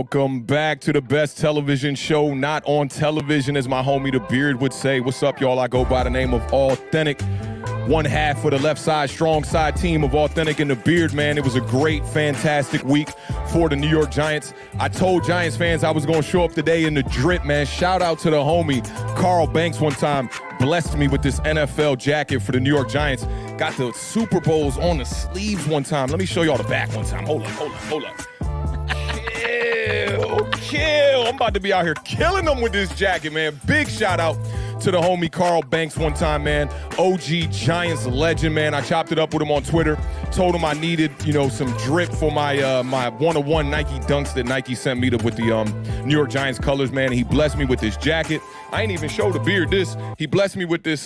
Welcome back to the best television show not on television, as my homie The Beard would say. What's up, y'all? I go by the name of Awthentik. One half for the left side, strong side team of Awthentik and The Beard, man. It was a great, fantastic week for the New York Giants. I told Giants fans I was going to show up today in the drip, man. Shout out to the homie Carl Banks one time. Blessed me with this NFL jacket for the New York Giants. Got the Super Bowls on the sleeves one time. Let me show y'all the back one time. Hold up. Kill. I'm about to be out here killing them with this jacket, man. Big shout out to the homie Carl Banks one time, man. OG Giants legend, man. I chopped it up with him on Twitter. Told him I needed, some drip for my my one-on-one Nike dunks that Nike sent me with the New York Giants colors, man. And he blessed me with this jacket. I ain't even show The Beard this. He blessed me with this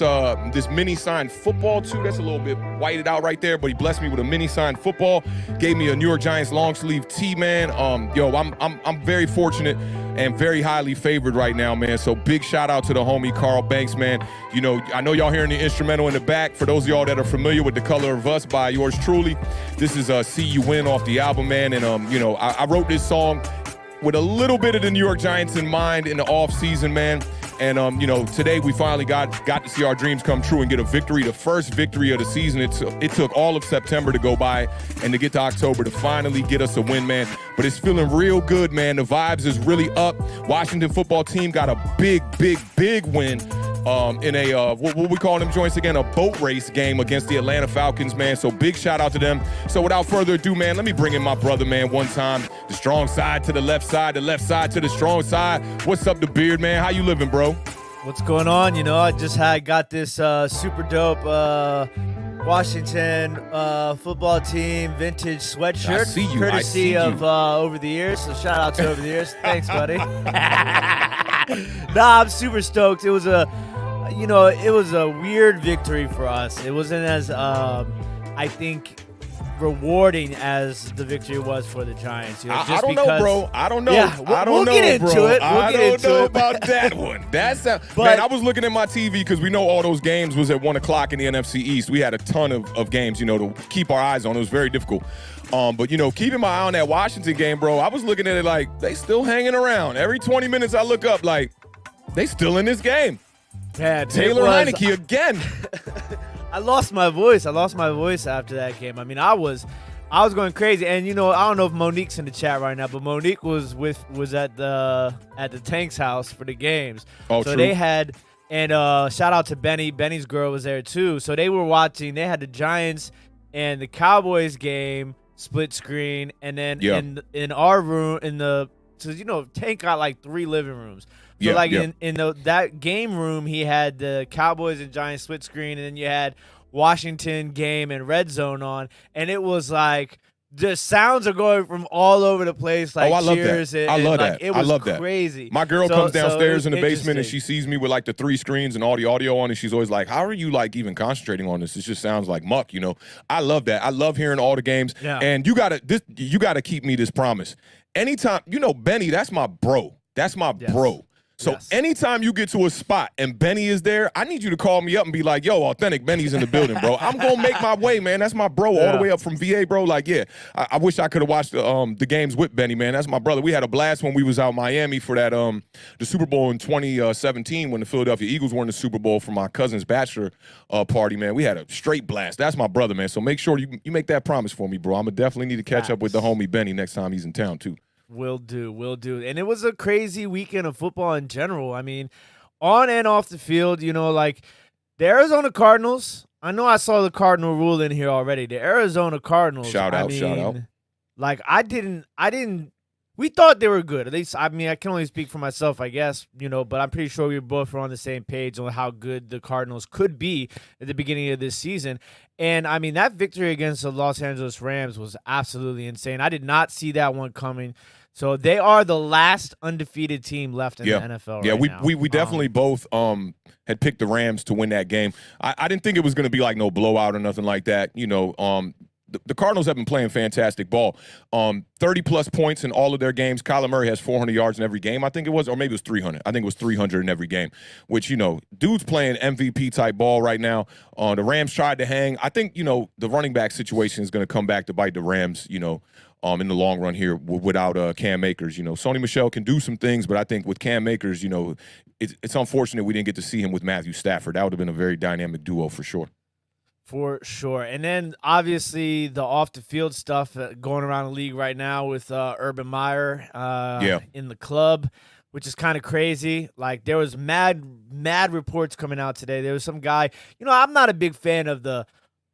this mini signed football too. That's a little bit whited out right there, but he blessed me with a mini signed football. Gave me a New York Giants long sleeve tee, man. I'm very fortunate and very highly favored right now, man. So big shout out to the homie Carl Banks, man. I know y'all hearing the instrumental in the back. For those of y'all that are familiar with The Color of Us by yours truly, this is See You Win off the album, man. And I wrote this song with a little bit of the New York Giants in mind in the off season, man. And, today we finally got to see our dreams come true and get a victory, the first victory of the season. It took all of September to go by and to get to October to finally get us a win, man. But it's feeling real good, man. The vibes is really up. Washington football team got a big win in a, what we call them joints again, a boat race game against the Atlanta Falcons, man. So big shout out to them. So without further ado, man, let me bring in my brother, man, one time. The strong side to the left side to the strong side. What's up, The Beard, man? How you living, bro? What's going on? I just got this super dope Washington football team vintage sweatshirt. I see you. Courtesy of Over the Years. So shout out to Over the Years. Thanks, buddy. I'm super stoked. It was a weird victory for us. It wasn't as I think rewarding as the victory was for the Giants. I don't know, bro. I don't know. Yeah, we'll get into it. I don't know about that one. Man, I was looking at my TV because we know all those games was at 1 o'clock in the NFC East. We had a ton of games, to keep our eyes on. It was very difficult. But keeping my eye on that Washington game, bro, I was looking at it like they still hanging around. Every 20 minutes I look up like they still in this game. Man, Taylor Heinicke again. I lost my voice. After that game. I mean, I was going crazy. And I don't know if Monique's in the chat right now, but Monique was at the Tank's house for the games. Oh, so true. They had, and shout out to Benny. Benny's girl was there too. So they were watching. They had the Giants and the Cowboys game split screen, and then in our room Tank got like 3 living rooms. So in that game room, he had the Cowboys and Giants split screen, and then you had Washington game and red zone on, and it was like the sounds are going from all over the place. Like I love cheers. that. I love that. It was I love that. crazy. My girl comes downstairs in the basement and interesting. she sees me with like the 3 screens and all the audio on, and she's always like, "How are you like even concentrating on this? It just sounds like muck." I love that. I love hearing all the games. Yeah. And you gotta keep me this promise. Anytime, Benny, that's my bro. That's my bro. So anytime you get to a spot and Benny is there, I need you to call me up and be like, "Yo, Awthentik, Benny's in the building, bro." I'm going to make my way, man. That's my bro all the way up from VA, bro. Like, I wish I could have watched the games with Benny, man. That's my brother. We had a blast when we was out in Miami for that the Super Bowl in 2017 when the Philadelphia Eagles won the Super Bowl for my cousin's bachelor party, man. We had a straight blast. That's my brother, man. So make sure you make that promise for me, bro. I'm going to definitely need to catch up with the homie Benny next time he's in town, too. Will do. And it was a crazy weekend of football in general. I mean, on and off the field, like the Arizona Cardinals. I know I saw the Cardinal rule in here already. The Arizona Cardinals. Shout out. Like we thought they were good. At least, I mean, I can only speak for myself, I guess, but I'm pretty sure we both were on the same page on how good the Cardinals could be at the beginning of this season. And, I mean, that victory against the Los Angeles Rams was absolutely insane. I did not see that one coming. So they are the last undefeated team left in the NFL right now. We definitely both had picked the Rams to win that game. I didn't think it was going to be like no blowout or nothing like that. The Cardinals have been playing fantastic ball. 30-plus points in all of their games. Kyler Murray has 400 yards in every game, I think it was, or maybe it was 300. I think it was 300 in every game, which, dude's playing MVP-type ball right now. The Rams tried to hang. I think, the running back situation is going to come back to bite the Rams, in the long run here without Cam Akers. Sony Michel can do some things, but I think with Cam Akers, it's unfortunate we didn't get to see him with Matthew Stafford. That would have been a very dynamic duo for sure. For sure. And then, obviously, the off-the-field stuff going around the league right now with Urban Meyer in the club, which is kind of crazy. Like, there was mad reports coming out today. There was some guy. I'm not a big fan of the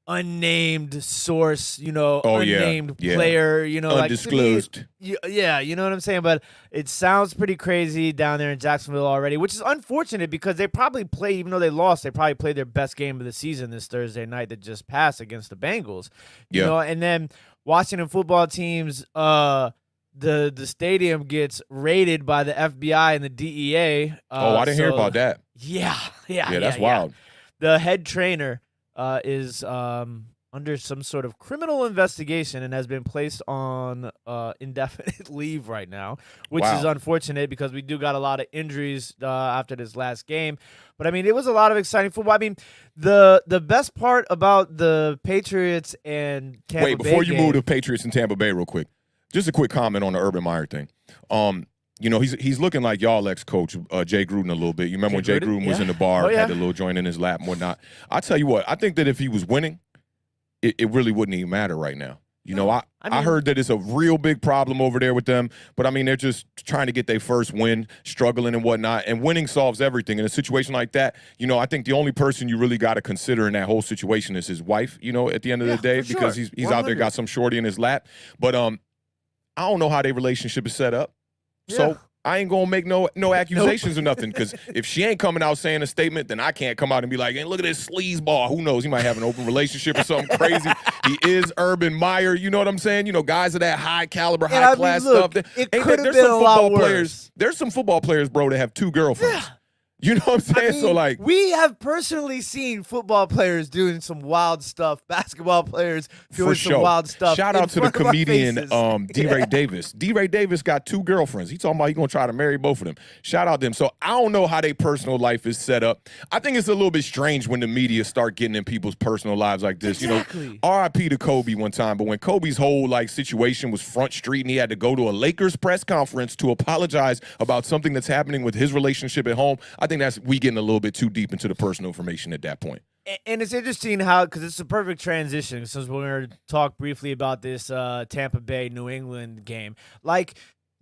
unnamed source, unnamed player, undisclosed. Yeah, you know what I'm saying? But it sounds pretty crazy down there in Jacksonville already, which is unfortunate because they probably played, even though they lost, they probably played their best game of the season this Thursday night that just passed against the Bengals. And then Washington football teams, the stadium gets raided by the FBI and the DEA. I didn't hear about that. Yeah, that's wild. The head trainer is under some sort of criminal investigation and has been placed on indefinite leave right now, which is unfortunate because we do got a lot of injuries after this last game. But, it was a lot of exciting football. The best part about the Patriots and Tampa Bay Wait, before you move to Patriots and Tampa Bay real quick, just a quick comment on the Urban Meyer thing. He's looking like y'all ex-coach, Jay Gruden, a little bit. You remember when Jay Gruden was in the bar, had the little joint in his lap and whatnot. I tell you what, I think that if he was winning, it really wouldn't even matter right now. I heard that it's a real big problem over there with them, but they're just trying to get their first win, struggling and whatnot, and winning solves everything. In a situation like that, I think the only person you really got to consider in that whole situation is his wife, at the end of the day, because he's out there, got some shorty in his lap. But I don't know how their relationship is set up. So I ain't gonna make no accusations or nothing, because if she ain't coming out saying a statement, then I can't come out and be like, hey, look at this sleazeball. Who knows? He might have an open relationship or something crazy. He is Urban Meyer. You know what I'm saying? Guys of that high caliber, high class stuff. It could have been a lot worse. There's some football players, bro, that have 2 girlfriends. You know what I'm saying? We have personally seen football players doing some wild stuff, basketball players doing some wild stuff. Shout out to the comedian D-Ray Davis. D-Ray Davis got 2 girlfriends. He talking about he going to try to marry both of them. Shout out to them. So I don't know how their personal life is set up. I think it's a little bit strange when the media start getting in people's personal lives like this. Exactly. RIP to Kobe one time, but when Kobe's whole situation was front street and he had to go to a Lakers press conference to apologize about something that's happening with his relationship at home, I think we getting a little bit too deep into the personal information at that point. And it's interesting because it's a perfect transition, since we're going to talk briefly about this Tampa Bay New England game.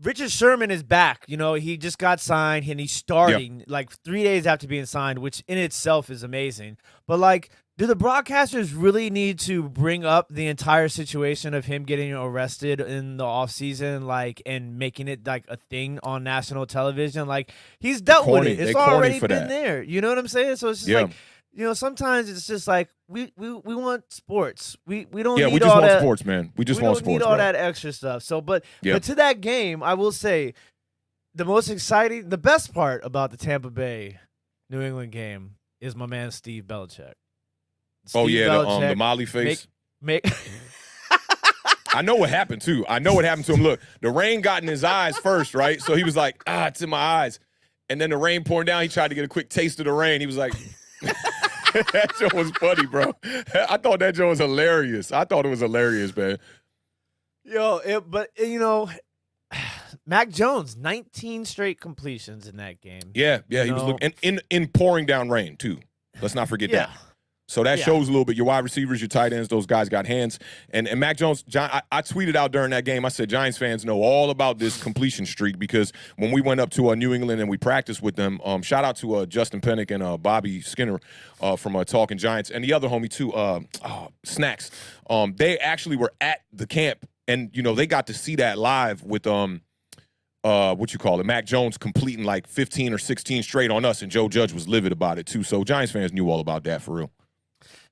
Richard Sherman is back. He just got signed and he's starting 3 days after being signed, which in itself is amazing. But do the broadcasters really need to bring up the entire situation of him getting arrested in the offseason, and making it a thing on national television? He's dealt with it. It's already been there. You know what I'm saying? So it's just sometimes it's just we want sports. We don't need we just want sports, man. We just want sports. We don't need all that extra stuff. So, but to that game, I will say the best part about the Tampa Bay New England game is my man Steve Belichick. The Molly face. I know what happened too. I know what happened to him. Look, the rain got in his eyes first, right? So he was like, it's in my eyes. And then the rain poured down. He tried to get a quick taste of the rain. He was like, that joke was funny, bro. I thought that joke was hilarious. I thought it was hilarious, man. Mac Jones, 19 straight completions in that game. Yeah, he was looking in pouring down rain too. Let's not forget that. So that shows a little bit. Your wide receivers, your tight ends, those guys got hands. And Mac Jones, I tweeted out during that game, I said, Giants fans know all about this completion streak, because when we went up to New England and we practiced with them, shout out to Justin Pennick and Bobby Skinner from Talking Giants, and the other homie too, Snacks. They actually were at the camp, and, they got to see that live with Mac Jones completing 15 or 16 straight on us, and Joe Judge was livid about it too. So Giants fans knew all about that for real.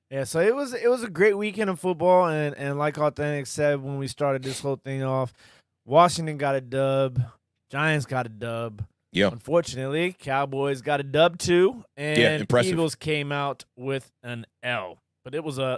Yeah, so it was a great weekend of football, and like Awthentik said when we started this whole thing off, Washington got a dub, Giants got a dub. Yeah. Unfortunately, Cowboys got a dub too, and impressive. Eagles came out with an L. But it was an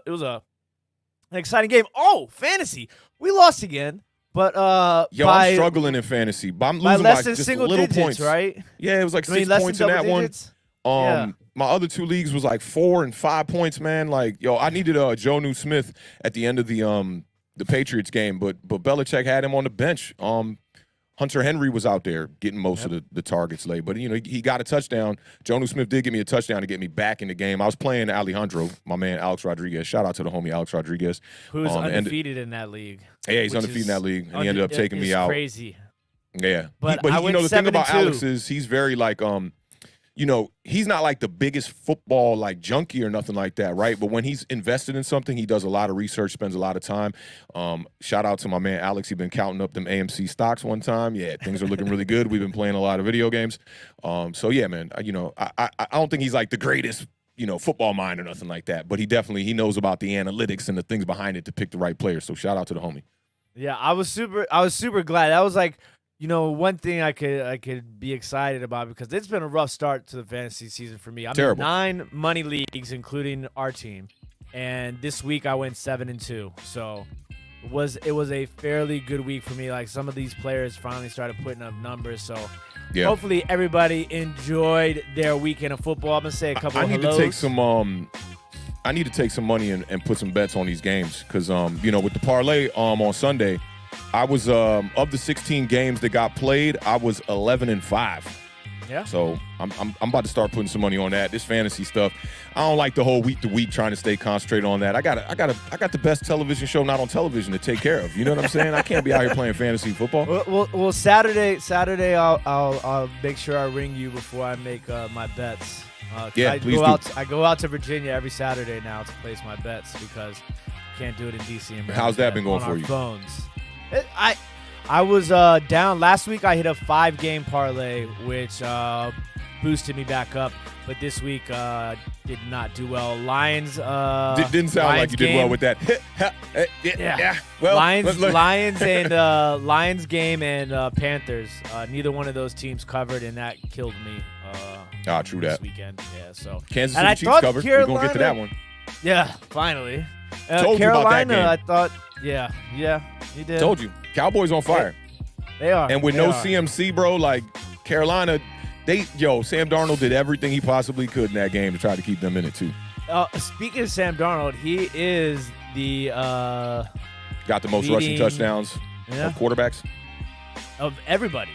exciting game. Oh, fantasy, we lost again, but I'm struggling in fantasy. But I'm losing by less by than just single little digits, points, right? Yeah, it was 6 points in that digits? one. My other 2 leagues was 4 and 5 points, man. I needed Jonnu Smith at the end of the the Patriots game, but Belichick had him on the bench. Hunter Henry was out there getting most of the targets late, but he got a touchdown. Jonnu Smith did give me a touchdown to get me back in the game. I was playing Alejandro, my man Alex Rodriguez. Shout out to the homie Alex Rodriguez, who's undefeated in that league. Yeah, he's undefeated in that league, and he ended up taking me out. Crazy. Yeah, but the thing about Alex is he's very like he's not like the biggest football like junkie or nothing like that, right? But when he's invested in something, he does a lot of research, spends a lot of time. Shout out to my man Alex. He's been counting up them AMC stocks one time. Yeah, things are looking really good. We've been playing a lot of video games. So yeah, man, I don't think he's like the greatest, football mind or nothing like that, but he knows about the analytics and the things behind it to pick the right players. So shout out to the homie. Yeah, I was super glad. That was like, one thing I could be excited about, because it's been a rough start to the fantasy season for me. I'm in 9 money leagues, including our team, and this week I went 7-2. So it was a fairly good week for me. Like, some of these players finally started putting up numbers. So hopefully everybody enjoyed their weekend of football. I'm gonna say a couple of hellos. I need to take some money and put some bets on these games, because with the parlay on Sunday, I was of the 16 games that got played, I was 11-5. Yeah. So I'm about to start putting some money on that. This fantasy stuff, I don't like the whole week to week trying to stay concentrated on that. I got the best television show not on television to take care of. You know what I'm saying? I can't be out here playing fantasy football. Well, Saturday I'll make sure I ring you before I make my bets. Please do. I go out to Virginia every Saturday now to place my bets, because I can't do it in DC and how's that been going for you? Phones. I was down last week. I hit a 5-game parlay, which boosted me back up. But this week did not do well. Lions didn't sound Lions like you did well with that. Yeah. Well, Lions and Lions game and Panthers. Neither one of those teams covered, and that killed me. True this that. weekend. Yeah. So Kansas City Chiefs covered. We're gonna get to that one. Yeah, finally. Told Carolina, you about that game. I thought. Yeah, you did. Told you. Cowboys on fire. They are. And with CMC, bro, like Carolina, Sam Darnold did everything he possibly could in that game to try to keep them in it too. Speaking of Sam Darnold, he is the got the most rushing touchdowns of quarterbacks of everybody.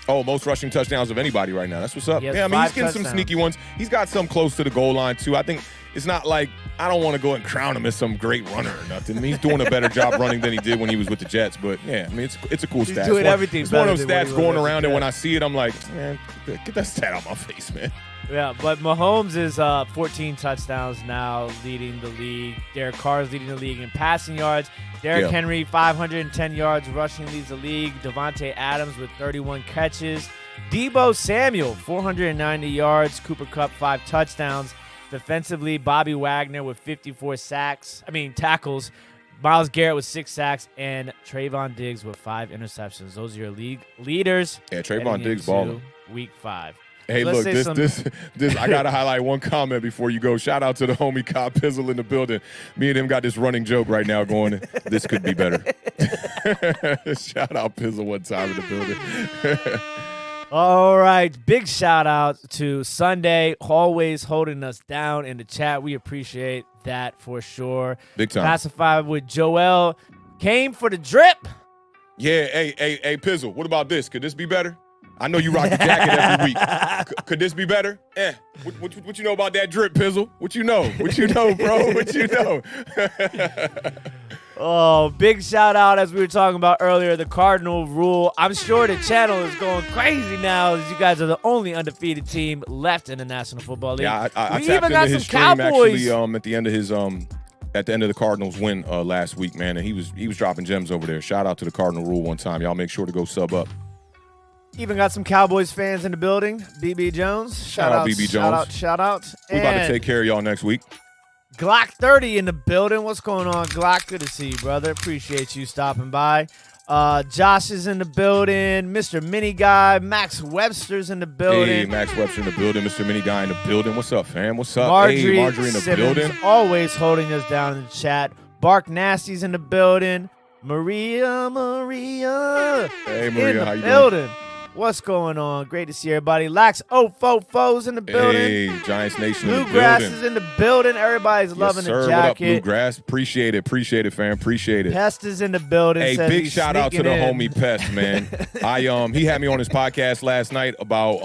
Oh, most rushing touchdowns of anybody right now. That's what's up. Yeah, he's getting some sneaky ones. He's got some close to the goal line too. I think it's not like, I don't want to go and crown him as some great runner or nothing. I mean, he's doing a better job running than he did when he was with the Jets. But yeah, I mean, it's a cool stat. He's doing everything. It's one of those stats going around, and when I see it, I'm like, man, get that stat out of my face, man. Yeah, but Mahomes is 14 touchdowns now, leading the league. Derek Carr is leading the league in passing yards. Derrick Henry, 510 yards rushing, leads the league. Devontae Adams with 31 catches. Deebo Samuel, 490 yards. Cooper Kupp, 5 touchdowns. Defensively, Bobby Wagner with 54 tackles. Myles Garrett with 6 sacks, and Trayvon Diggs with 5 interceptions. Those are your league leaders. Yeah, Trayvon Diggs balling. Week 5. Hey, look, this I got to highlight one comment before you go. Shout out to the homie Kyle Pizzle in the building. Me and him got this running joke right now going, this could be better. Shout out Pizzle one time in the building. All right, big shout out to Sunday, always holding us down in the chat. We appreciate that for sure. Big time. Pacified with Joel came for the drip. Yeah, hey, Pizzle, what about this? Could this be better? I know you rock the jacket every week. Could this be better? What you know about that drip, Pizzle? What you know? What you know, bro? What you know? Oh, big shout out, as we were talking about earlier, the Cardinal rule. I'm sure the channel is going crazy now, as you guys are the only undefeated team left in the National Football League. Yeah, I tapped into his stream actually at the end of his at the end of the Cardinals win last week, man, and he was dropping gems over there. Shout out to the Cardinal rule one time. Y'all make sure to go sub up. Even got some Cowboys fans in the building. BB Jones. Shout out BB Jones. Shout out. We about to take care of y'all next week. Glock 30 in the building. What's going on, Glock? Good to see you, brother. Appreciate you stopping by. Josh is in the building. Mr. Mini Guy. Max Webster's in the building. Hey, Max Webster in the building. Mr. Mini Guy in the building. What's up, fam? What's up? Marjorie in the Simmons, building. Always holding us down in the chat. Bark Nasty's in the building. Maria. Hey, Maria, how you doing? What's going on? Great to see everybody. Lax Foes in the building. Hey, Giants Nation in the building. Bluegrass is in the building. Everybody's loving the jacket. What up, Bluegrass? Appreciate it, fam. Appreciate it. Pest is in the building. Hey, big shout out to the homie Pest, man. He had me on his podcast last night about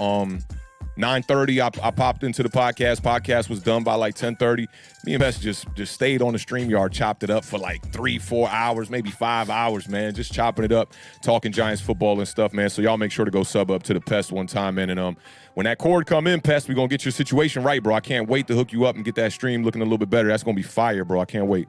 9:30. I popped into the podcast. Podcast was done by like 10:30. Me and Pest just stayed on the StreamYard, chopped it up for like 3-4 hours, maybe 5 hours, man. Just chopping it up, talking Giants football and stuff, man. So y'all make sure to go sub up to the Pest one time, man. And when that cord come in, Pest, we gonna get your situation right, bro. I can't wait to hook you up and get that stream looking a little bit better. That's gonna be fire, bro. I can't wait.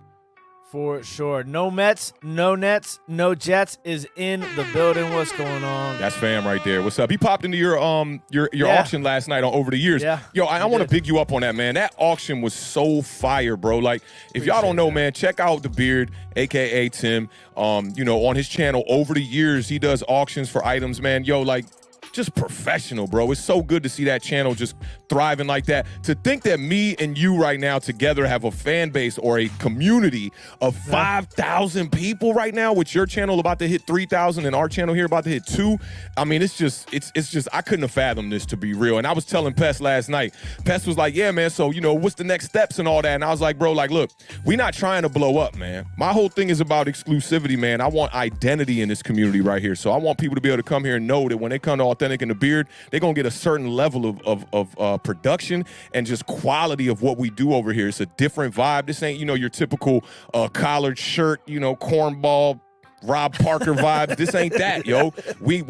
For sure. No Mets, no Nets, no Jets is in the building. What's going on? That's fam right there. What's up? He popped into your auction last night on Over the Years. Yeah, yo, I want to pick you up on that, man. That auction was so fire, bro. Like, if y'all don't know, man, check out the Beard, aka Tim. On his channel Over the Years, he does auctions for items, man. Yo, like, just professional, bro. It's so good to see that channel just thriving like that. To think that me and you right now together have a fan base or a community of 5,000 people right now, with your channel about to hit 3,000 and our channel here about to hit 2. I mean, it's just I couldn't have fathomed this, to be real. And I was telling Pest last night. Pest was like, yeah, man, so, what's the next steps and all that? And I was like, bro, like, look, we not trying to blow up, man. My whole thing is about exclusivity, man. I want identity in this community right here. So I want people to be able to come here and know that when they come to Awthentik and the Beard, they're going to get a certain level of production and just quality of what we do over here. It's a different vibe. This ain't, your typical collared shirt, cornball, Rob Parker vibe. This ain't that, yo. We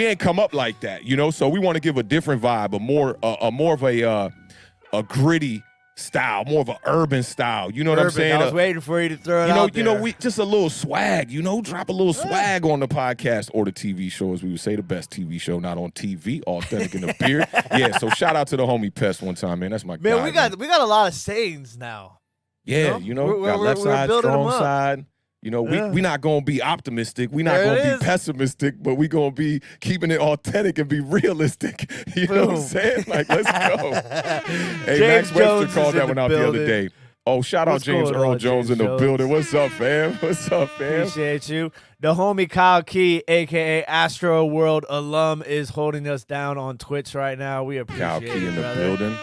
ain't come up like that, So we want to give a different vibe, a more of a gritty style, more of an urban style. You know what I'm saying? I was waiting for you to throw it out there. We just a little swag, drop a little swag on the podcast or the TV show, as we would say, the best TV show, not on TV, Awthentik in the Beard. Yeah, so shout out to the homie Pest one time, man. That's my guy. Man, we got a lot of sayings now. Yeah, got left side, strong side. We not going to be optimistic. We not going to be pessimistic, but we going to be keeping it authentic and be realistic. You know what I'm saying? Like, let's go. Hey, Max Webster called that one out the other day. Oh, shout out James Earl Jones in the building. What's up, fam? What's up, fam? Appreciate you. The homie Kyle Key, a.k.a. Astro World alum, is holding us down on Twitch right now. We appreciate Kyle Key in the brother. building.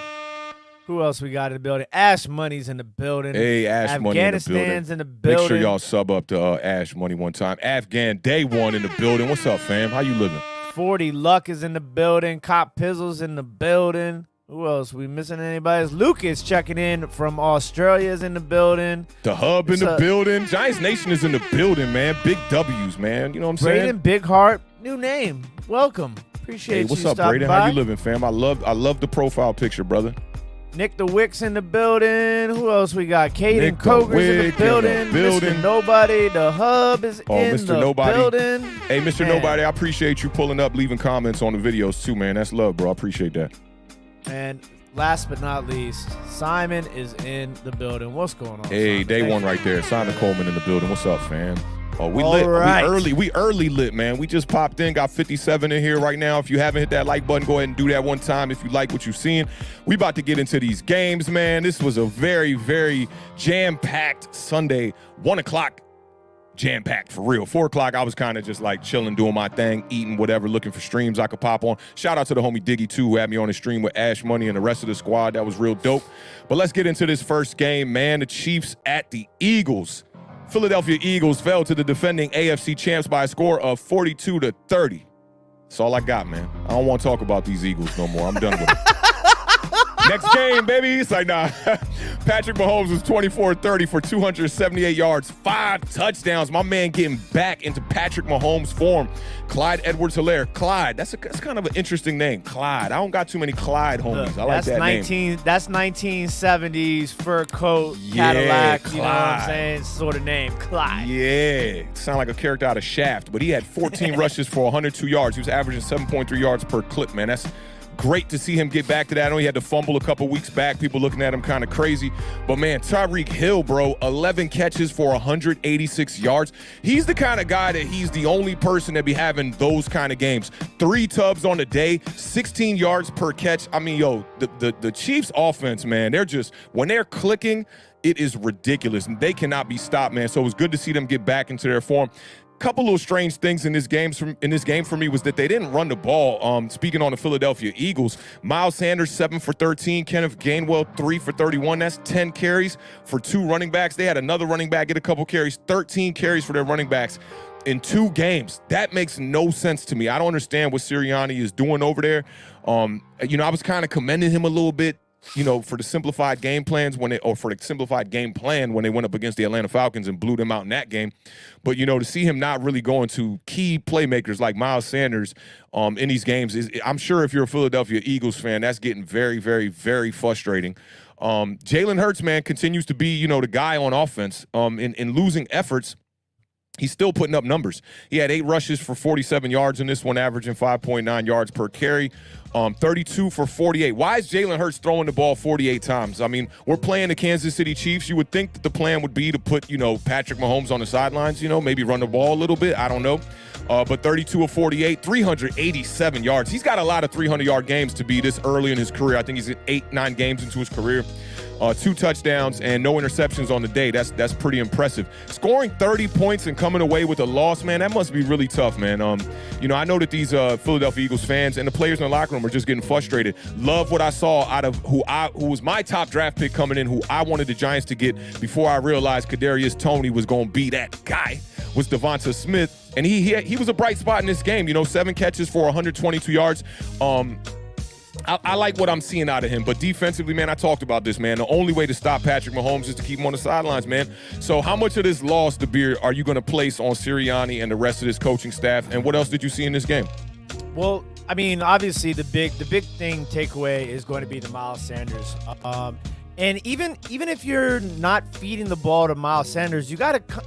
Who else we got in the building? Ash Money's in the building. Hey, Ash Money in the building. Afghanistan's in the building. Make sure y'all sub up to Ash Money one time. Afghan Day One in the building. What's up, fam? How you living? 40 Luck is in the building. Cop Pizzle's in the building. Who else? We missing anybody? Lucas checking in from Australia is in the building. The Hub in the building. Giants Nation is in the building, man. Big W's, man. You know what I'm saying? Braden Big Heart, new name. Welcome. Appreciate you. What's up, Braden? How you living, fam? I love the profile picture, brother. Nick the Wicks in the building. Who else we got? Caden Coger's in the building. Mr. Nobody. The Hub is in the building. Hey, Mr. Man. Nobody, I appreciate you pulling up, leaving comments on the videos too, man. That's love, bro. I appreciate that. And last but not least, Simon is in the building. What's going on? Hey, Simon? day one right there. Simon Coleman in the building. What's up, fam? Oh, we All lit. Right. We early lit, man. We just popped in, got 57 in here right now. If you haven't hit that like button, go ahead and do that one time if you like what you've seen. We about to get into these games, man. This was a very, very jam-packed Sunday. 1 o'clock, jam-packed for real. 4 o'clock, I was kind of just like chilling, doing my thing, eating whatever, looking for streams I could pop on. Shout out to the homie Diggy, too, who had me on the stream with Ash Money and the rest of the squad. That was real dope. But let's get into this first game, man. The Chiefs at the Eagles. Philadelphia Eagles fell to the defending AFC champs by a score of 42-30. That's all I got, man. I don't want to talk about these Eagles no more. I'm done with it. Next game, baby. It's like, nah. Patrick Mahomes was 24-30 for 278 yards, 5 touchdowns. My man getting back into Patrick Mahomes form. Clyde Edwards-Helaire. Clyde. That's kind of an interesting name. Clyde. I don't got too many Clyde homies. I like that name. That's 1970s fur coat, Cadillac, Clyde. You know what I'm saying? Sort of name. Clyde. Yeah. Sound like a character out of Shaft. But he had 14 rushes for 102 yards. He was averaging 7.3 yards per clip, man. That's great to see him get back to that. I know he had to fumble a couple weeks back. People looking at him kind of crazy. But, man, Tyreek Hill, bro, 11 catches for 186 yards. He's the kind of guy that he's the only person that be having those kind of games. 3 tubs on the day, 16 yards per catch. I mean, yo, the Chiefs offense, man, they're just, when they're clicking, it is ridiculous. And they cannot be stopped, man. So it was good to see them get back into their form. couple little strange things in this game for me was that they didn't run the ball. Speaking on the Philadelphia Eagles, Miles Sanders 7 for 13, Kenneth Gainwell 3 for 31. That's 10 carries for 2 running backs. They had another running back get a couple carries, 13 carries for their running backs in 2 games. That makes no sense to me. I don't understand what Sirianni is doing over there. I was kind of commending him a little bit, for the simplified game plans for the simplified game plan when they went up against the Atlanta Falcons and blew them out in that game. But, to see him not really going to key playmakers like Miles Sanders in these games, I'm sure if you're a Philadelphia Eagles fan, that's getting very, very, very frustrating. Jalen Hurts, man, continues to be, the guy on offense in losing efforts. He's still putting up numbers. He had 8 rushes for 47 yards in this one, averaging 5.9 yards per carry, 32 for 48. Why is Jalen Hurts throwing the ball 48 times? I mean, we're playing the Kansas City Chiefs. You would think that the plan would be to put, Patrick Mahomes on the sidelines, maybe run the ball a little bit. I don't know. But 32 of 48, 387 yards. He's got a lot of 300-yard games to be this early in his career. I think he's 8-9 games into his career. 2 touchdowns and no interceptions on the day. That's pretty impressive. Scoring 30 points and coming away with a loss, man, that must be really tough, man. I know that these Philadelphia Eagles fans and the players in the locker room are just getting frustrated. Love what I saw out of who was my top draft pick coming in, who I wanted the Giants to get before I realized Kadarius Toney was going to be that guy, was Devonta Smith. And he was a bright spot in this game. 7 catches for 122 yards. I like what I'm seeing out of him, but defensively, man, I talked about this, man. The only way to stop Patrick Mahomes is to keep him on the sidelines, man. So how much of this loss, DeBeer, are you going to place on Sirianni and the rest of this coaching staff? And what else did you see in this game? Well, I mean, obviously the big thing takeaway is going to be the Miles Sanders. And even if you're not feeding the ball to Miles Sanders, you got to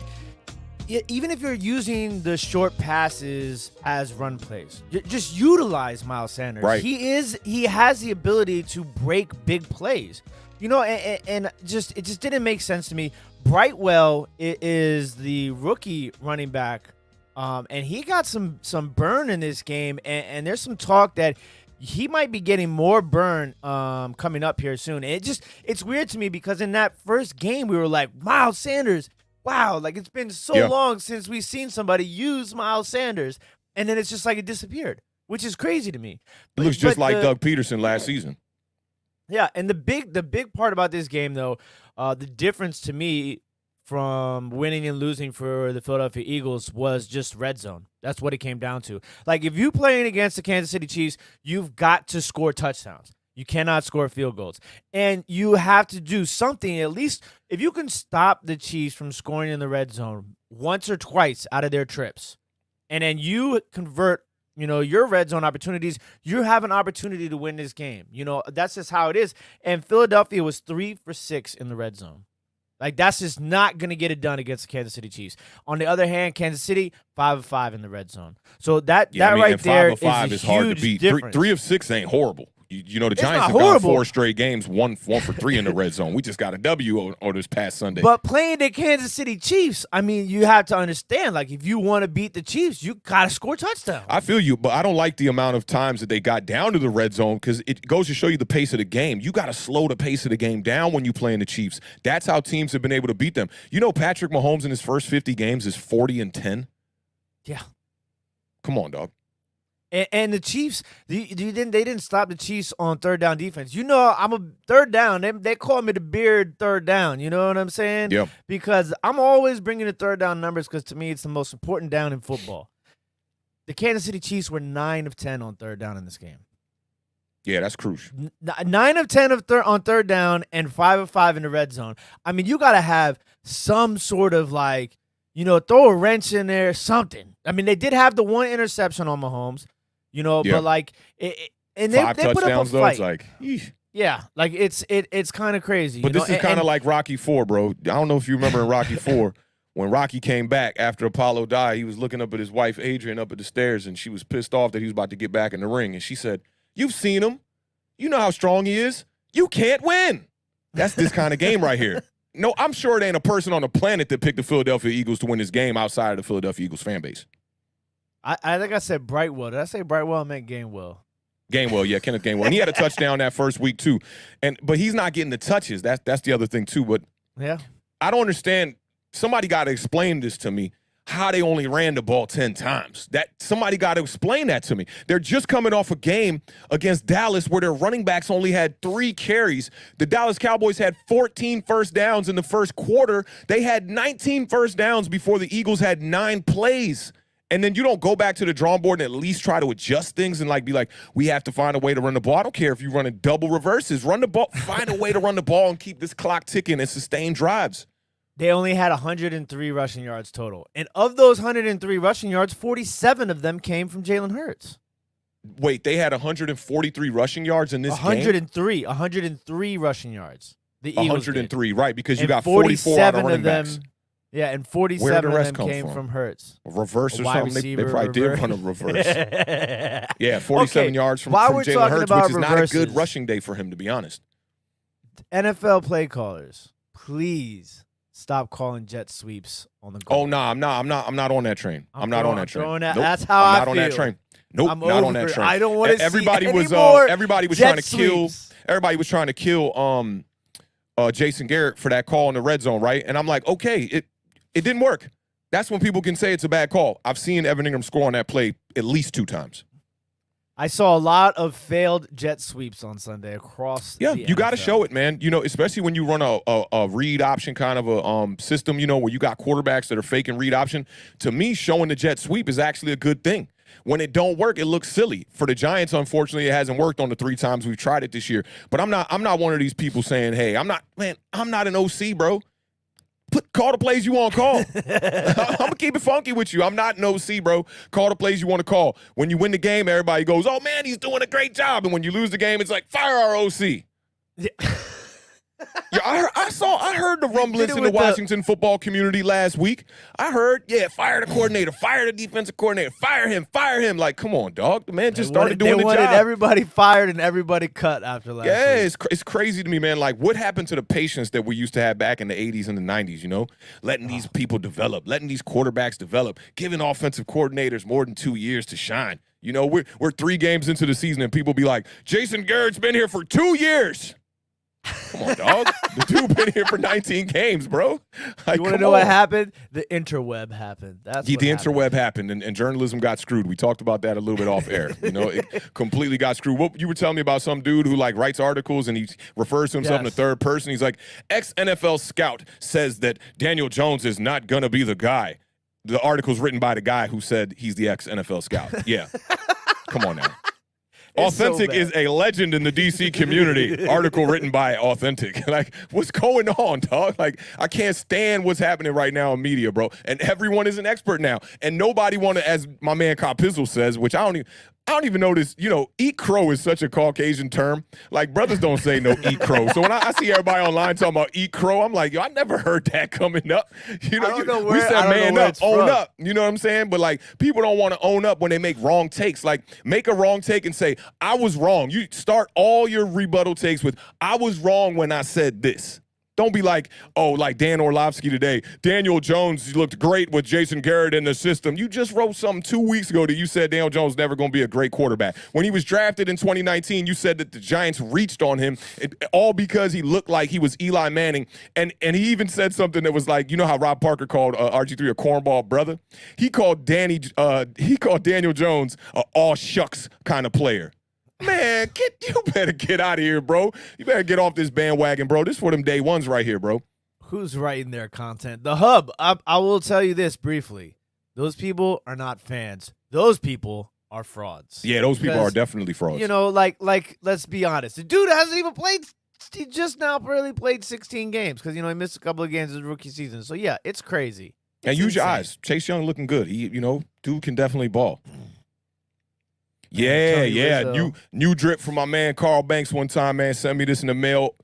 even if you're using the short passes as run plays, just utilize Miles Sanders. Right. He has the ability to break big plays. And it just didn't make sense to me. Brightwell is the rookie running back, and he got some burn in this game, and there's some talk that he might be getting more burn coming up here soon. It's weird to me because in that first game we were like, Miles Sanders. Wow, like it's been so long since we've seen somebody use Miles Sanders, and then it's just like it disappeared, which is crazy to me. It looks just like Doug Peterson last season. Yeah, and the big part about this game, though, the difference to me from winning and losing for the Philadelphia Eagles was just red zone. That's what it came down to. Like, if you're playing against the Kansas City Chiefs, you've got to score touchdowns. You cannot score field goals. And you have to do something, at least if you can stop the Chiefs from scoring in the red zone once or twice out of their trips, and then you convert, your red zone opportunities, you have an opportunity to win this game. That's just how it is. And Philadelphia was 3 for 6 in the red zone. Like, that's just not going to get it done against the Kansas City Chiefs. On the other hand, Kansas City, 5 of 5 in the red zone. So that right there is a hard to beat. Difference. 3 of 6 ain't horrible. The Giants have gone 4 straight games, one for 3 in the red zone. We just got a W on this past Sunday. But playing the Kansas City Chiefs, I mean, you have to understand, like, if you want to beat the Chiefs, you got to score touchdowns. I feel you, but I don't like the amount of times that they got down to the red zone because it goes to show you the pace of the game. You got to slow the pace of the game down when you play in the Chiefs. That's how teams have been able to beat them. Patrick Mahomes in his first 50 games is 40-10. Yeah. Come on, dog. And the Chiefs, they didn't stop the Chiefs on third down defense. I'm a third down. They call me the beard third down. You know what I'm saying? Yep. Because I'm always bringing the third down numbers because to me it's the most important down in football. The Kansas City Chiefs were 9 of 10 on third down in this game. Yeah, that's crucial. 9 of 10 on third down and 5 of 5 in the red zone. I mean, you got to have some sort of throw a wrench in there, something. I mean, they did have the 1 interception on Mahomes. But like, and they 5 put up a touchdowns, fight. Though, it's like, eesh. Yeah, like it's kind of crazy. But this is kind of like Rocky IV, bro. I don't know if you remember in Rocky IV, when Rocky came back after Apollo died, he was looking up at his wife, Adrian, up at the stairs, and she was pissed off that he was about to get back in the ring. And she said, "You've seen him. You know how strong he is. You can't win." That's this kind of game right here. No, I'm sure it ain't a person on the planet that picked the Philadelphia Eagles to win this game outside of the Philadelphia Eagles fan base. I think I said Brightwell. Did I say Brightwell? I meant Gainwell. Gainwell, yeah, Kenneth Gainwell. And he had a touchdown that first week too. But he's not getting the touches. That's the other thing too. But yeah, I don't understand. Somebody got to explain this to me. how they only ran the ball 10 times. That somebody got to explain that to me. They're just coming off a game against Dallas where their running backs only had 3 carries. The Dallas Cowboys had 14 first downs in the first quarter. They had 19 first downs before the Eagles had 9 plays. And then you don't go back to the drawing board and at least try to adjust things and be like, we have to find a way to run the ball. I don't care if you're running double reverses. Run the ball. Find a way to run the ball and keep this clock ticking and sustain drives. They only had 103 rushing yards total. And of those 103 rushing yards, 47 of them came from Jalen Hurts. Wait, they had 143 rushing yards in this game? 103 rushing yards. The Eagles 103, did. right, because you got 44 out of running backs. Yeah, and 47 of them came from Hurts. A reverse or something? Receiver, they probably did run a reverse. Yeah, 47 yards from Jalen Hurts, which is not a good rushing day for him, to be honest. NFL play callers, please stop calling jet sweeps on the goal. Oh, no, I'm not on that train. I'm not on that train. Nope, that's how I feel. I'm not on that train. Nope, I'm not on that train. I don't want to see everybody was trying to kill. Everybody was trying to kill Jason Garrett for that call in the red zone, right? And I'm like, okay, it didn't work. That's when people can say it's a bad call. I've seen Evan Ingram score on that play at least 2 times. I saw a lot of failed jet sweeps on Sunday across the you got to show it, man. Especially when you run a read option kind of a system, where you got quarterbacks that are faking read option. To me, showing the jet sweep is actually a good thing. When it don't work, it looks silly. For the Giants, unfortunately, it hasn't worked on the 3 times we've tried it this year. But I'm not one of these people saying, hey, I'm not an OC, bro. Call the plays you want to call. I'm going to keep it funky with you. I'm not an OC, bro. Call the plays you want to call. When you win the game, everybody goes, oh, man, he's doing a great job. And when you lose the game, it's like, fire our OC. Yeah. I heard the rumblings in the Washington football community last week. I heard, fire the coordinator, fire the defensive coordinator, fire him. Like, come on, dog. The man just started doing the job. They wanted everybody fired and everybody cut after last week. Yeah, it's crazy to me, man. Like, what happened to the patience that we used to have back in the 80s and the 90s, Letting these people develop, letting these quarterbacks develop, giving offensive coordinators more than 2 years to shine. We're 3 games into the season and people be like, Jason Garrett's been here for 2 years. Come on, dog. The dude been here for 19 games, bro. Like, you want to know what happened? The interweb happened. The interweb happened, and journalism got screwed. We talked about that a little bit off air. It completely got screwed. What you were telling me about some dude who writes articles and he refers to himself in the third person. He's like, ex-NFL scout says that Daniel Jones is not going to be the guy. The article's written by the guy who said he's the ex-NFL scout. Yeah. Come on now. Awthentik is a legend in the DC community. Article written by Awthentik. What's going on, dog? I can't stand what's happening right now in media, bro. And everyone is an expert now. And nobody as my man Copizzle says, which I don't even know this, eat crow is such a Caucasian term. Brothers don't say no eat crow. So when I see everybody online talking about eat crow, I'm like, I never heard that coming up. We said man up, own up. You know what I'm saying? But people don't want to own up when they make wrong takes. Make a wrong take and say, I was wrong. You start all your rebuttal takes with, I was wrong when I said this. Don't be like Dan Orlovsky today. Daniel Jones looked great with Jason Garrett in the system. You just wrote something 2 weeks ago that you said Daniel Jones never going to be a great quarterback. When he was drafted in 2019, you said that the Giants reached on him, all because he looked like he was Eli Manning. And he even said something that was how Rob Parker called RG3 a cornball brother? He called Daniel Jones a all shucks kind of player. Man, you better get out of here, bro. You better get off this bandwagon, bro. This is for them day ones right here, bro. Who's writing their content? The Hub. I will tell you this briefly. Those people are not fans. Those people are frauds. Yeah, those people are definitely frauds. Let's be honest. The dude hasn't even played. He just now barely played 16 games because, he missed a couple of games in his rookie season. So, yeah, it's crazy. And use your eyes. Chase Young looking good. He, dude can definitely ball. Yeah. New drip from my man Carl Banks one time, man. Sent me this in the mail.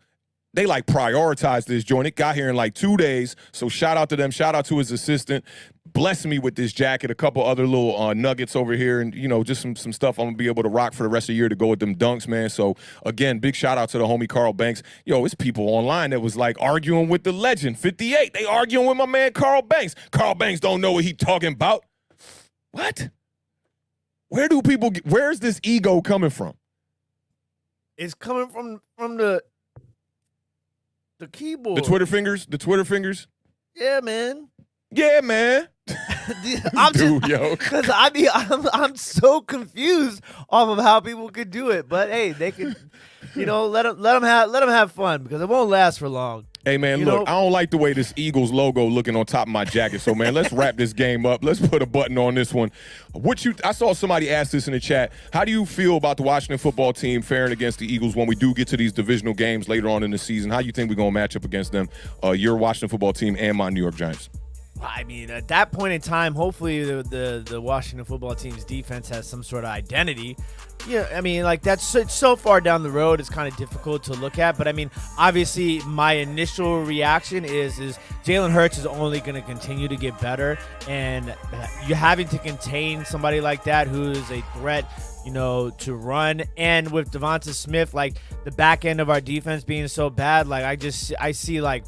They prioritized this joint. It got here in 2 days. So shout out to them. Shout out to his assistant. Bless me with this jacket. A couple other little nuggets over here, and just some stuff I'm gonna be able to rock for the rest of the year to go with them dunks, man. So again, big shout out to the homie Carl Banks. It's people online that was arguing with the legend 58. They arguing with my man Carl Banks. Carl Banks don't know what he talking about. What? Where's this ego coming from? It's coming from the keyboard. The Twitter fingers? Yeah, man. Yeah, man. Because I'm so confused off of how people could do it. But hey, they could, let them have fun because it won't last for long. Hey, man, look, I don't like the way this Eagles logo looking on top of my jacket. So, man, let's wrap this game up. Let's put a button on this one. I saw somebody ask this in the chat. How do you feel about the Washington football team faring against the Eagles when we do get to these divisional games later on in the season? How do you think we're going to match up against them, your Washington football team and my New York Giants? I mean, at that point in time, hopefully the Washington football team's defense has some sort of identity. Yeah, I mean, like it's so far down the road, it's kind of difficult to look at. But I mean, obviously, my initial reaction is Jalen Hurts is only going to continue to get better, and you having to contain somebody like that who is a threat, to run, and with Devonta Smith, like the back end of our defense being so bad, like I see like.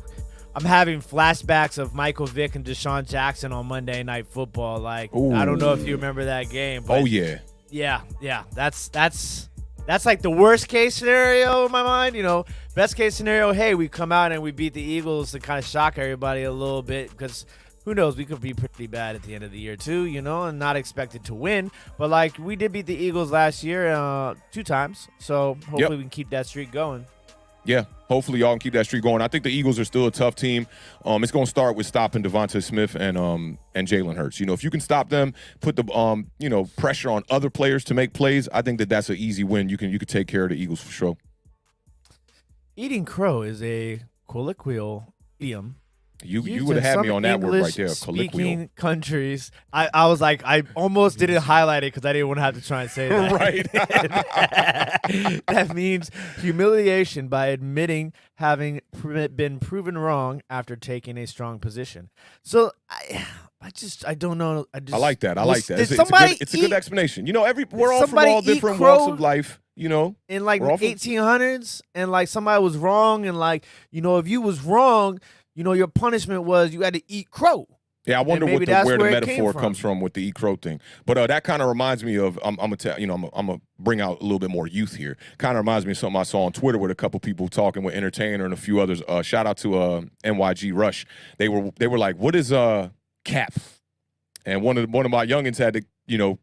I'm having flashbacks of Michael Vick and Deshaun Jackson on Monday Night Football. Like, ooh. I don't know if you remember that game. But yeah. That's like the worst case scenario in my mind. Best case scenario, hey, we come out and we beat the Eagles to kind of shock everybody a little bit because who knows, we could be pretty bad at the end of the year too, and not expected to win. But like we did beat the Eagles last year 2 times, so hopefully we can keep that streak going. Yeah, hopefully y'all can keep that streak going. I think the Eagles are still a tough team. It's going to start with stopping Devonta Smith and Jalen Hurts. If you can stop them, put the pressure on other players to make plays, I think that's an easy win. You can take care of the Eagles for sure. Eating crow is a colloquial idiom. You would have had me on that word right there. Speaking countries, I was like, I almost didn't highlight it because I didn't want to have to try and say that. Right. That means humiliation by admitting having been proven wrong after taking a strong position. So I don't know. I like that. It's a good explanation. We're all from all different walks of life. In like 1800s, and like somebody was wrong, and like if you was wrong. Your punishment was you had to eat crow. Yeah, I wonder where the metaphor comes from with the eat crow thing. But that kind of reminds me of I'm gonna bring out a little bit more youth here. Kind of reminds me of something I saw on Twitter with a couple people talking with Entertainer and a few others. Shout out to NYG Rush. They were like, "What is cap?" And one of my youngins had to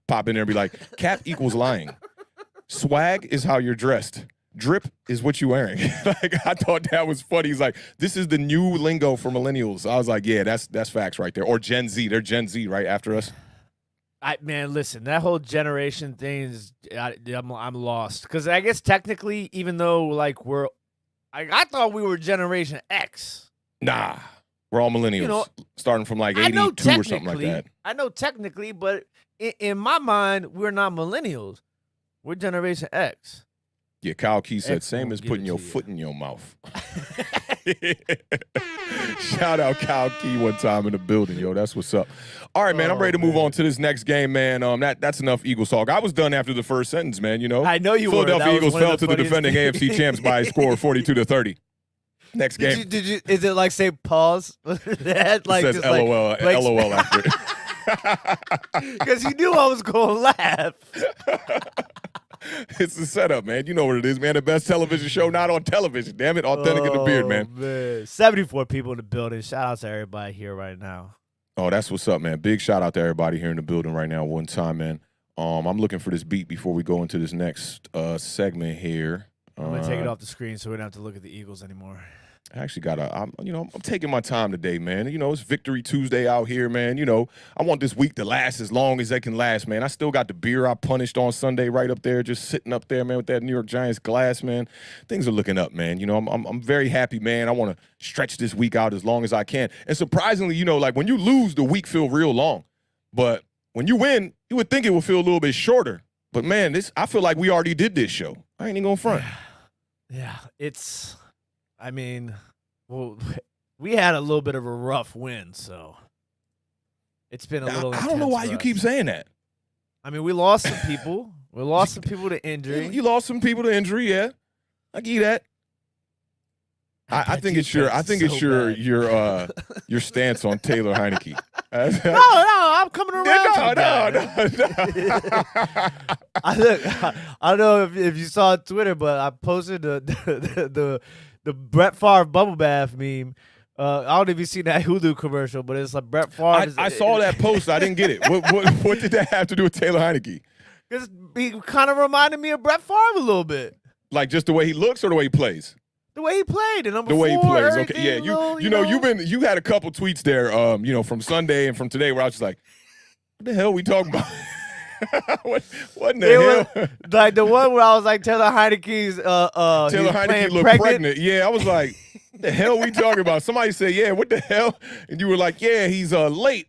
pop in there and be like, "Cap equals lying. Swag is how you're dressed. Drip is what you're wearing." Like, I thought that was funny. He's like, this is the new lingo for millennials. I was like, yeah, that's facts right there. Or Gen Z. They're Gen Z right after us. Man, listen, that whole generation thing is I'm lost. Because I guess technically, even though like I thought we were Generation X. Nah, we're all millennials. Starting from like 82 or something like that. I know technically, but in my mind, we're not millennials. We're Generation X. Yeah, Kyle Key said, same as putting your foot in your mouth. Shout out Kyle Key one time in the building, yo. That's what's up. All right, man, I'm ready to move on to this next game, man. That's enough Eagles talk. I was done after the first sentence, man, I know you were. Philadelphia Eagles fell to the defending AFC champs by a score of 42-30. Next game. Is it like say pause? It says LOL, LOL after it. Because you knew I was going to laugh. It's the setup, man. You know what it is, man. The best television show not on television. Damn it. Awthentik in the beard, man. 74 people in the building. Shout out to everybody here right now. Oh, that's what's up, man. Big shout out to everybody here in the building right now one time, man. I'm looking for this beat before we go into this next segment here. I'm going to take it off the screen so we don't have to look at the Eagles anymore. I actually I'm taking my time today, man. It's Victory Tuesday out here, man. I want this week to last as long as they can last, man. I still got the beer I punished on Sunday right up there, just sitting up there, man, with that New York Giants glass, man. Things are looking up, man. I'm very happy, man. I want to stretch this week out as long as I can. And surprisingly, like when you lose, the week feel real long. But when you win, you would think it would feel a little bit shorter. But man, I feel like we already did this show. I ain't even gonna front. Yeah, well, we had a little bit of a rough win, so it's been a little. I don't know why you keep saying that. We lost some people. We lost some people to injury. You lost some people to injury, yeah. I give you that. I think it's your stance on Taylor Heinicke. No, I'm coming around. No. I don't know if you saw on Twitter, but I posted the Brett Favre bubble bath meme I don't know if you seen that Hulu commercial, but it's like Brett Favre. I saw that post. I didn't get it. What did that have to do with Taylor Heinicke? Because he kind of reminded me of Brett Favre a little bit. Like just the way he looks or the way he plays? The way he played, and the way he plays. Okay, yeah. You had a couple tweets there, from Sunday and from today where I was just like, what the hell are we talking about? what in the hell? Like the one where I was like, Taylor Heinicke's Taylor Heinicke looked pregnant. Yeah, I was like, what the hell are we talking about? Somebody said, yeah, what the hell? And you were like, yeah, he's late.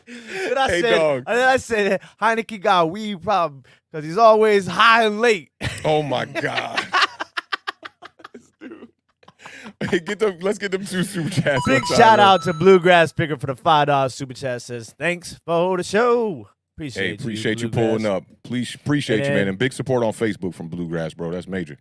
And I said Heinicke got a weed problem because he's always high and late. Oh my God. Hey, let's get them 2 super chats. Big shout out to Bluegrass Picker for the $5 super chat. Says thanks for the show. Appreciate you pulling up. Please appreciate you, man. And big support on Facebook from Bluegrass, bro. That's major.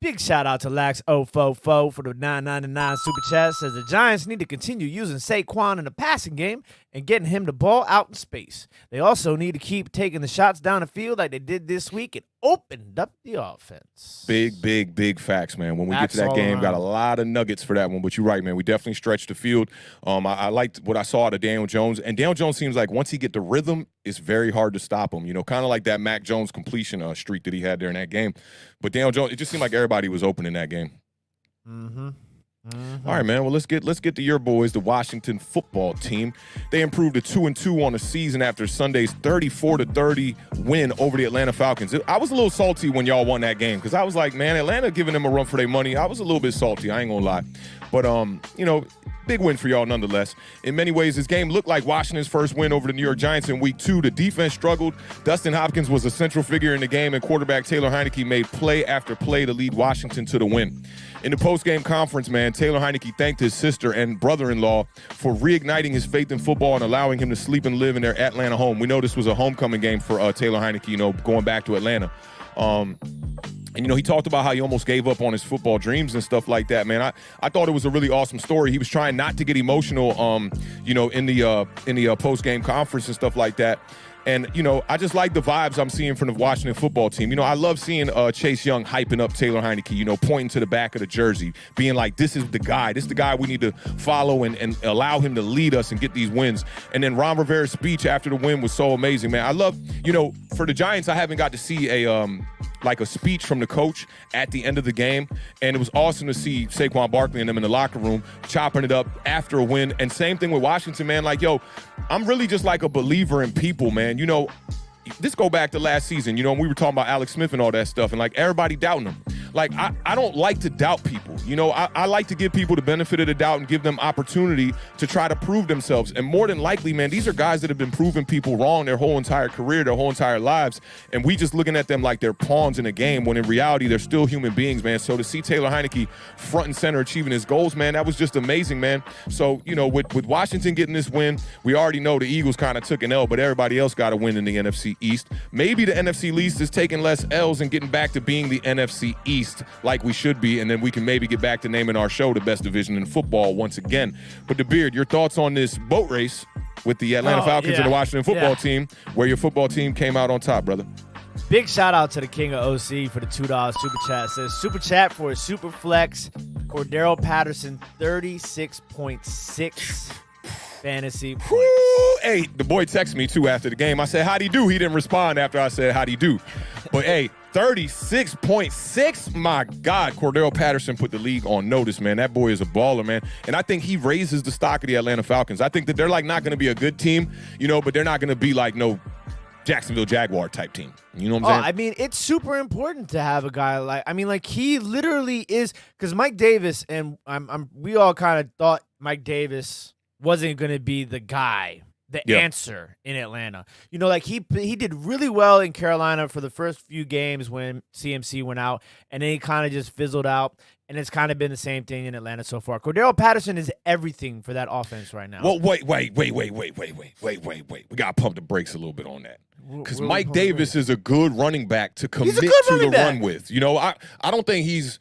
Big shout out to Lax044 for the $9.99 super chat. Says the Giants need to continue using Saquon in the passing game and getting him the ball out in space. They also need to keep taking the shots down the field like they did this week and opened up the offense. Big facts, man. When we get to that game, got a lot of nuggets for that one. But you're right, man. We definitely stretched the field. I liked what I saw out of Daniel Jones. And Daniel Jones seems like once he get the rhythm, it's very hard to stop him. Kind of like that Mac Jones completion streak that he had there in that game. But Daniel Jones, it just seemed like everybody was open in that game. Mm-hmm. All right, man. Well, let's get to your boys, the Washington football team. They improved to 2-2 on the season after Sunday's 34-30 win over the Atlanta Falcons. I was a little salty when y'all won that game because I was like, man, Atlanta giving them a run for their money. I was a little bit salty. I ain't gonna lie, but big win for y'all nonetheless. In many ways, this game looked like Washington's first win over the New York Giants in Week 2. The defense struggled. Dustin Hopkins was a central figure in the game, and quarterback Taylor Heinicke made play after play to lead Washington to the win. In the post-game conference, man, Taylor Heinicke thanked his sister and brother-in-law for reigniting his faith in football and allowing him to sleep and live in their Atlanta home. We know this was a homecoming game for Taylor Heinicke, going back to Atlanta. And, he talked about how he almost gave up on his football dreams and stuff like that, man. I thought it was a really awesome story. He was trying not to get emotional, in the post-game conference and stuff like that. And, I just like the vibes I'm seeing from the Washington football team. I love seeing Chase Young hyping up Taylor Heinicke, pointing to the back of the jersey, being like, this is the guy. This is the guy we need to follow and allow him to lead us and get these wins. And then Ron Rivera's speech after the win was so amazing, man. I love, for the Giants, I haven't got to see a speech from the coach at the end of the game. And it was awesome to see Saquon Barkley and them in the locker room chopping it up after a win. And same thing with Washington, man. Like, I'm really just like a believer in people, man. This go back to last season, when we were talking about Alex Smith and all that stuff and like everybody doubting him. Like, I don't like to doubt people. I like to give people the benefit of the doubt and give them opportunity to try to prove themselves. And more than likely, man, these are guys that have been proving people wrong their whole entire career, their whole entire lives. And we just looking at them like they're pawns in a game when in reality, they're still human beings, man. So to see Taylor Heinicke front and center achieving his goals, man, that was just amazing, man. So, with Washington getting this win, we already know the Eagles kind of took an L, but everybody else got a win in the NFC East. Maybe the NFC East is taking less L's and getting back to being the NFC East like we should be, and then we can maybe get back to naming our show the best division in football once again. But the Beard, your thoughts on this boat race with the Atlanta Falcons and the Washington football team, where your football team came out on top, brother? Big shout out to the King of OC for the $2 super chat. Says super chat for a super flex, Cordero Patterson 36.6 fantasy points. Woo! Hey, the boy texted me too after the game. I said, how'd he do? He didn't respond after I said, how'd he do? But hey, 36.6. My God, Cordero Patterson put the league on notice, man. That boy is a baller, man. And I think he raises the stock of the Atlanta Falcons. I think that they're like not going to be a good team, but they're not going to be like no Jacksonville Jaguar type team. You know what I'm saying? I mean, it's super important to have a guy like he literally is, because Mike Davis and we all kind of thought Mike Davis wasn't going to be the guy, the answer in Atlanta. He did really well in Carolina for the first few games when CMC went out, and then he kind of just fizzled out, and it's kind of been the same thing in Atlanta so far. Cordero Patterson is everything for that offense right now. Well, wait. We got to pump the brakes a little bit on that. Because Mike Davis is a good running back to commit to the run with. I don't think he's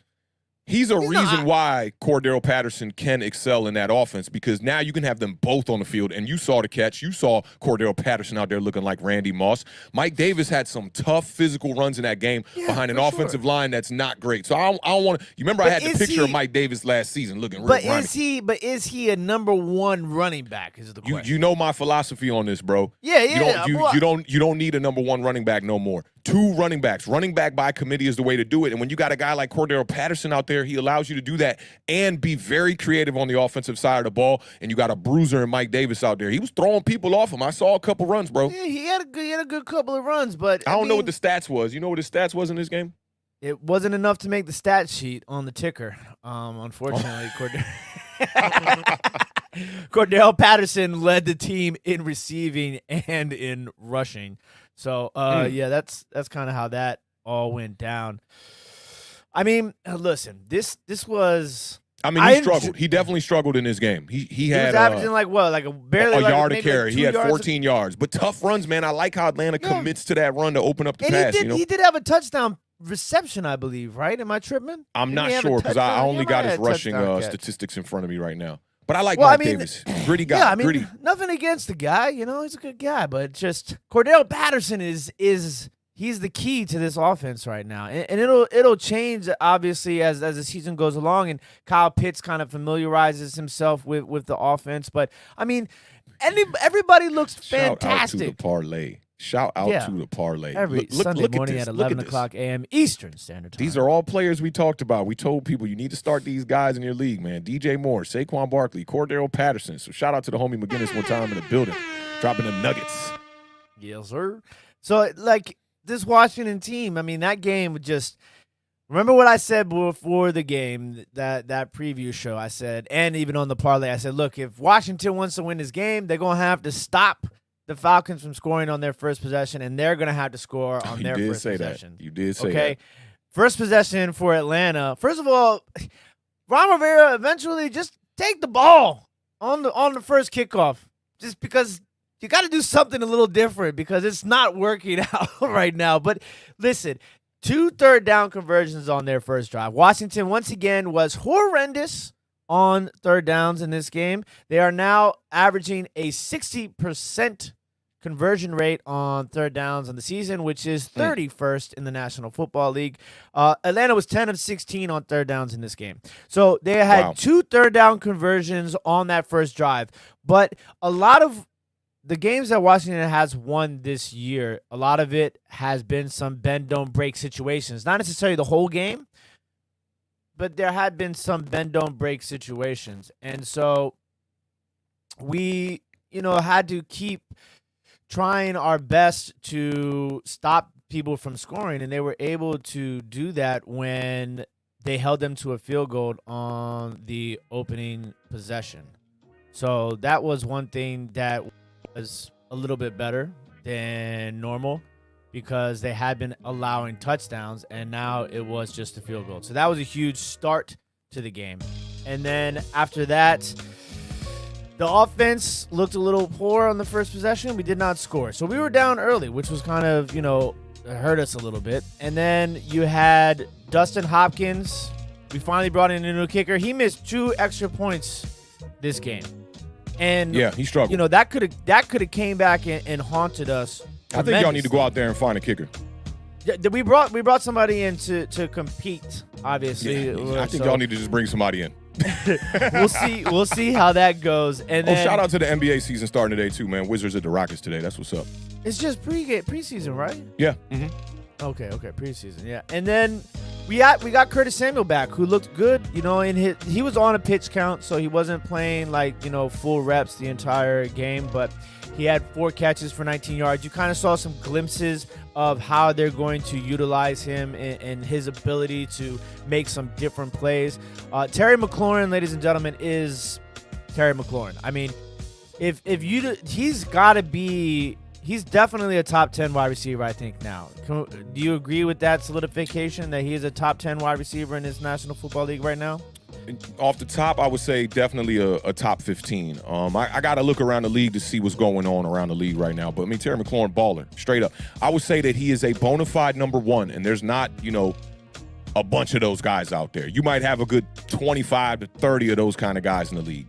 He's a reason why Cordero Patterson can excel in that offense, because now you can have them both on the field. And you saw the catch. You saw Cordero Patterson out there looking like Randy Moss. Mike Davis had some tough physical runs in that game behind an offensive line that's not great. So I don't want to – you remember I had the picture of Mike Davis last season looking real grimy. But is he a number one running back is the question. You know my philosophy on this, bro. Yeah. You don't need a number one running back no more. 2 running backs. Running back by committee is the way to do it. And when you got a guy like Cordero Patterson out there, he allows you to do that and be very creative on the offensive side of the ball. And you got a bruiser in Mike Davis out there. He was throwing people off him. I saw a couple runs, bro. Yeah, he had a good couple of runs, but I don't know what the stats was. You know what his stats was in this game? It wasn't enough to make the stat sheet on the ticker. Unfortunately, Cordero Patterson led the team in receiving and in rushing. So, that's kind of how that all went down. I mean, listen, this was. I mean, he struggled. He definitely struggled in this game. He had was averaging barely a yard a carry. He had 14 yards, but tough runs, man. I like how Atlanta commits to that run to open up the pass. He did have a touchdown reception, I believe, right? Am I tripping? I'm not sure because I only got his rushing statistics in front of me right now. But I like Mike Davis. Gritty guy. Yeah, gritty. Nothing against the guy. He's a good guy. But just Cordero Patterson is he's the key to this offense right now. And it'll change, obviously, as the season goes along. And Kyle Pitts kind of familiarizes himself with the offense. But, I mean, everybody looks fantastic. Shout out to the parlay. Shout out to the parlay. Every Sunday morning at 11 o'clock a.m. Eastern Standard Time. These are all players we talked about. We told people you need to start these guys in your league, man. DJ Moore, Saquon Barkley, Cordero Patterson. So shout out to the homie McGinnis one time in the building, dropping them nuggets. Yes, sir. So, this Washington team, I mean, that game would just – remember what I said before the game, that preview show I said, and even on the parlay, I said, look, if Washington wants to win this game, they're going to have to stop – the Falcons from scoring on their first possession, and they're going to have to score on their first possession. You did say that. First possession for Atlanta. First of all, Ron Rivera eventually just take the ball on the first kickoff, just because you got to do something a little different because it's not working out right now. But listen, 2 third-down conversions on their first drive. Washington, once again, was horrendous on third downs in this game. They are now averaging a 60% conversion rate on third downs on the season, which is 31st in the National Football League. Atlanta was 10 of 16 on third downs in this game. So they had 2 third down conversions on that first drive. But a lot of the games that Washington has won this year, a lot of it has been some bend, don't break situations. Not necessarily the whole game, but there had been some bend, don't break situations. And so we, had to keep trying our best to stop people from scoring, and they were able to do that when they held them to a field goal on the opening possession. So that was one thing that was a little bit better than normal, because they had been allowing touchdowns, and now it was just a field goal. So that was a huge start to the game. And then after that, the offense looked a little poor on the first possession. We did not score. So we were down early, which was kind of, hurt us a little bit. And then you had Dustin Hopkins. We finally brought in a new kicker. He missed 2 extra points this game. And he struggled. That could have came back and haunted us. I think y'all need to go out there and find a kicker. Yeah, we brought somebody in to compete, obviously. Yeah, I think y'all need to just bring somebody in. We'll see how that goes. And then, shout out to the NBA season starting today too, man. Wizards at the Rockets today. That's what's up. It's just preseason, right? Yeah. Okay, preseason. Yeah. And then we got Curtis Samuel back, who looked good. He was on a pitch count, so he wasn't playing full reps the entire game, but he had 4 catches for 19 yards. You kind of saw some glimpses of how they're going to utilize him and his ability to make some different plays. Terry McLaurin, ladies and gentlemen, is Terry McLaurin. I mean, he's definitely a top 10 wide receiver, I think, now. Do you agree with that solidification that he is a top 10 wide receiver in this National Football League right now? Off the top, I would say definitely a top 15. I got to look around the league to see what's going on around the league right now. But, Terry McLaurin, baller, straight up. I would say that he is a bona fide number 1, and there's not, a bunch of those guys out there. You might have a good 25 to 30 of those kind of guys in the league.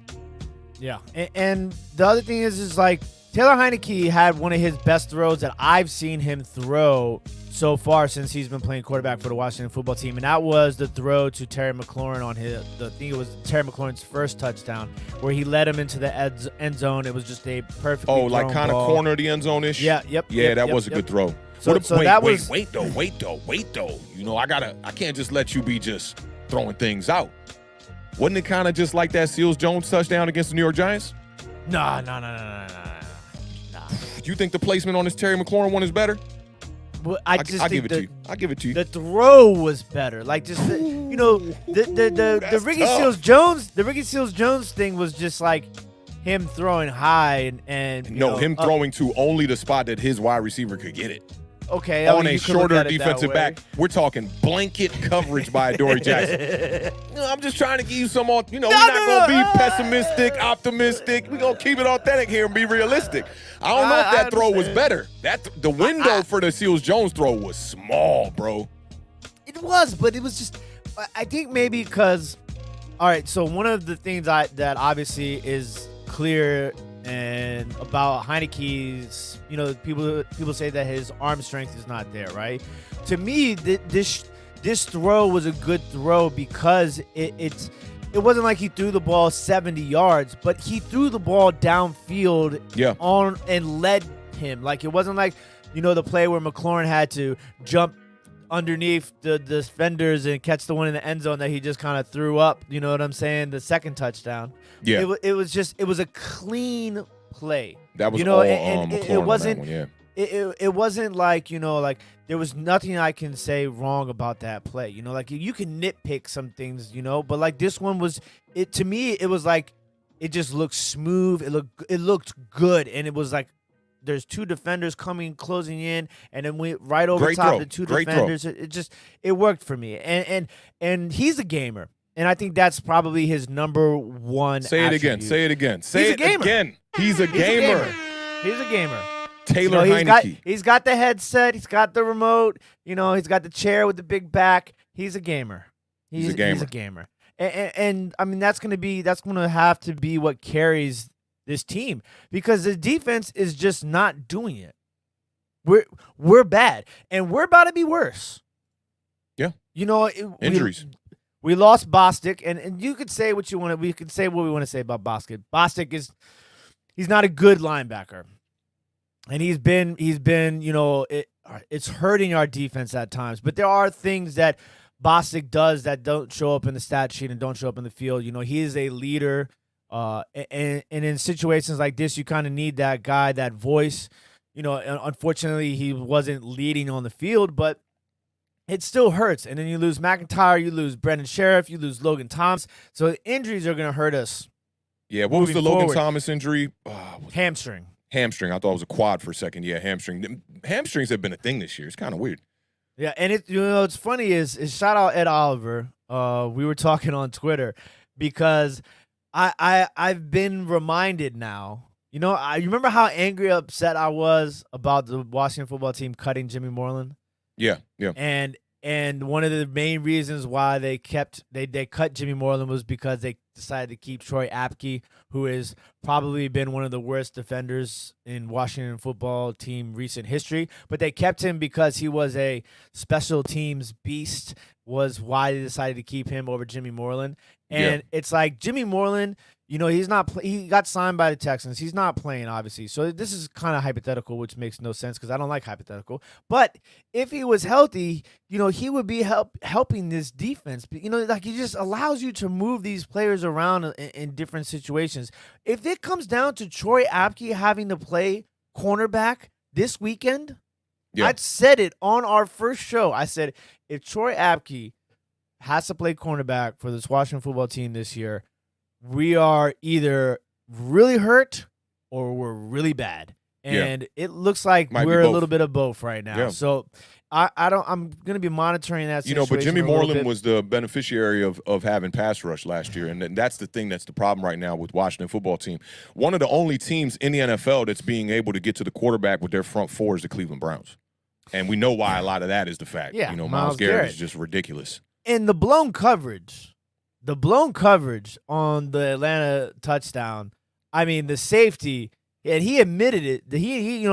Yeah, and the other thing is like Taylor Heinicke had one of his best throws that I've seen him throw so far since he's been playing quarterback for the Washington football team, and that was the throw to Terry McLaurin on I think it was Terry McLaurin's first touchdown, where he led him into the end zone. It was just a perfect. Like kind of corner the end zone-ish? Yeah, that was a good throw. Wait though. You know, I can't just let you be just throwing things out. Wasn't it kind of just like that Seals-Jones touchdown against the New York Giants? No. Do you think the placement on this Terry McLaurin one is better? Well, I'll give it to you. I'll give it to you. The throw was better. Like just the Ricky Seals-Jones thing was just like him throwing high and him throwing to only the spot that his wide receiver could get it. Okay, on a shorter defensive back. We're talking blanket coverage by Adoree Jackson. I'm just trying to give you some, we're not going to be pessimistic, optimistic. We're going to keep it authentic here and be realistic. I don't know if that throw was better. The window for the Seals-Jones throw was small, bro. It was, but it was just, I think maybe because, all right, so one of the things that obviously is clear and about Heinicke's, people say that his arm strength is not there, right? To me, this throw was a good throw because it wasn't like he threw the ball 70 yards, but he threw the ball downfield on and led him. Like it wasn't like, the play where McLaurin had to jump underneath the defenders and catch the one in the end zone that he just kind of threw up. You know what I'm saying? The second touchdown. Yeah. It was a clean play. That was all McLaurin it wasn't. On that one, It wasn't like like there was nothing I can say wrong about that play. Like you can nitpick some things, but like this one was to me it was like it just looked smooth. It looked good, and it was like there's two defenders closing in, and then we right over top the two defenders. It worked for me, and he's a gamer, and I think that's probably his number one. Say it again. Say it again. Say it again. He's a gamer. He's a gamer. Taylor Heinicke. He's got the headset. He's got the remote. He's got the chair with the big back. He's a gamer. He's a gamer. And I mean that's gonna have to be what carries this team, because the defense is just not doing it. We're bad, and we're about to be worse. Yeah. Injuries. We lost Bostic, and you could say what you want. We can say what we want to say about Bostic. Bostic he's not a good linebacker, and he's been it's hurting our defense at times. But there are things that Bostic does that don't show up in the stat sheet and don't show up in the field. He is a leader. And in situations like this, you kind of need that guy, that voice. Unfortunately, he wasn't leading on the field, but it still hurts. And then you lose McIntyre, you lose Brendan Sheriff, you lose Logan Thomas. So the injuries are going to hurt us. Yeah, what was the Logan Thomas injury? Hamstring. Hamstring. I thought it was a quad for a second. Yeah, hamstring. Hamstrings have been a thing this year. It's kind of weird. Yeah, and it's funny is shout out Ed Oliver. We were talking on Twitter because I've been reminded now. I remember how angry, upset I was about the Washington football team cutting Jimmy Moreland. Yeah. And one of the main reasons why they cut Jimmy Moreland was because they decided to keep Troy Apke, who has probably been one of the worst defenders in Washington football team recent history. But they kept him because he was a special teams beast, was why they decided to keep him over Jimmy Moreland. And it's like Jimmy Moreland, he's not. He got signed by the Texans. He's not playing, obviously. So this is kind of hypothetical, which makes no sense because I don't like hypothetical. But if he was healthy, he would be helping this defense. Like he just allows you to move these players around in different situations. If it comes down to Troy Apke having to play cornerback this weekend, I said it on our first show. I said if Troy Apke has to play cornerback for this Washington football team this year, we are either really hurt or we're really bad. And it looks like we're a little bit of both right now. Yeah. So I'm going to be monitoring that situation. But Jimmy Moreland was the beneficiary of having pass rush last year. And that's the thing that's the problem right now with Washington football team. One of the only teams in the NFL that's being able to get to the quarterback with their front four is the Cleveland Browns. And we know why a lot of that is the fact. Myles Garrett is just ridiculous. And the blown coverage on the Atlanta touchdown, I mean, the safety, and he admitted it. He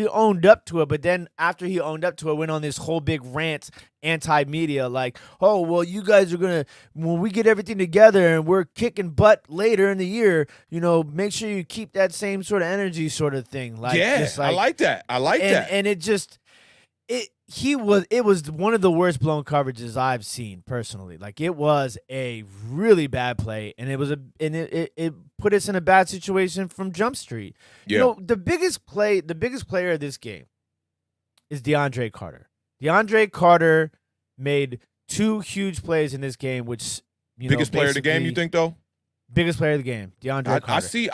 owned up to it, but then after he owned up to it, went on this whole big rant, anti-media, like, oh, well, you guys are going to, when we get everything together and we're kicking butt later in the year, make sure you keep that same sort of energy sort of thing. Like, yeah, I like that. And it just, it was one of the worst blown coverages I've seen personally. Like, it was a really bad play, and it put us in a bad situation from Jump Street. Yeah. The biggest player of this game is DeAndre Carter. DeAndre Carter made 2 huge plays in this game, which biggest player of the game, you think, though? Biggest player of the game, DeAndre Carter. I see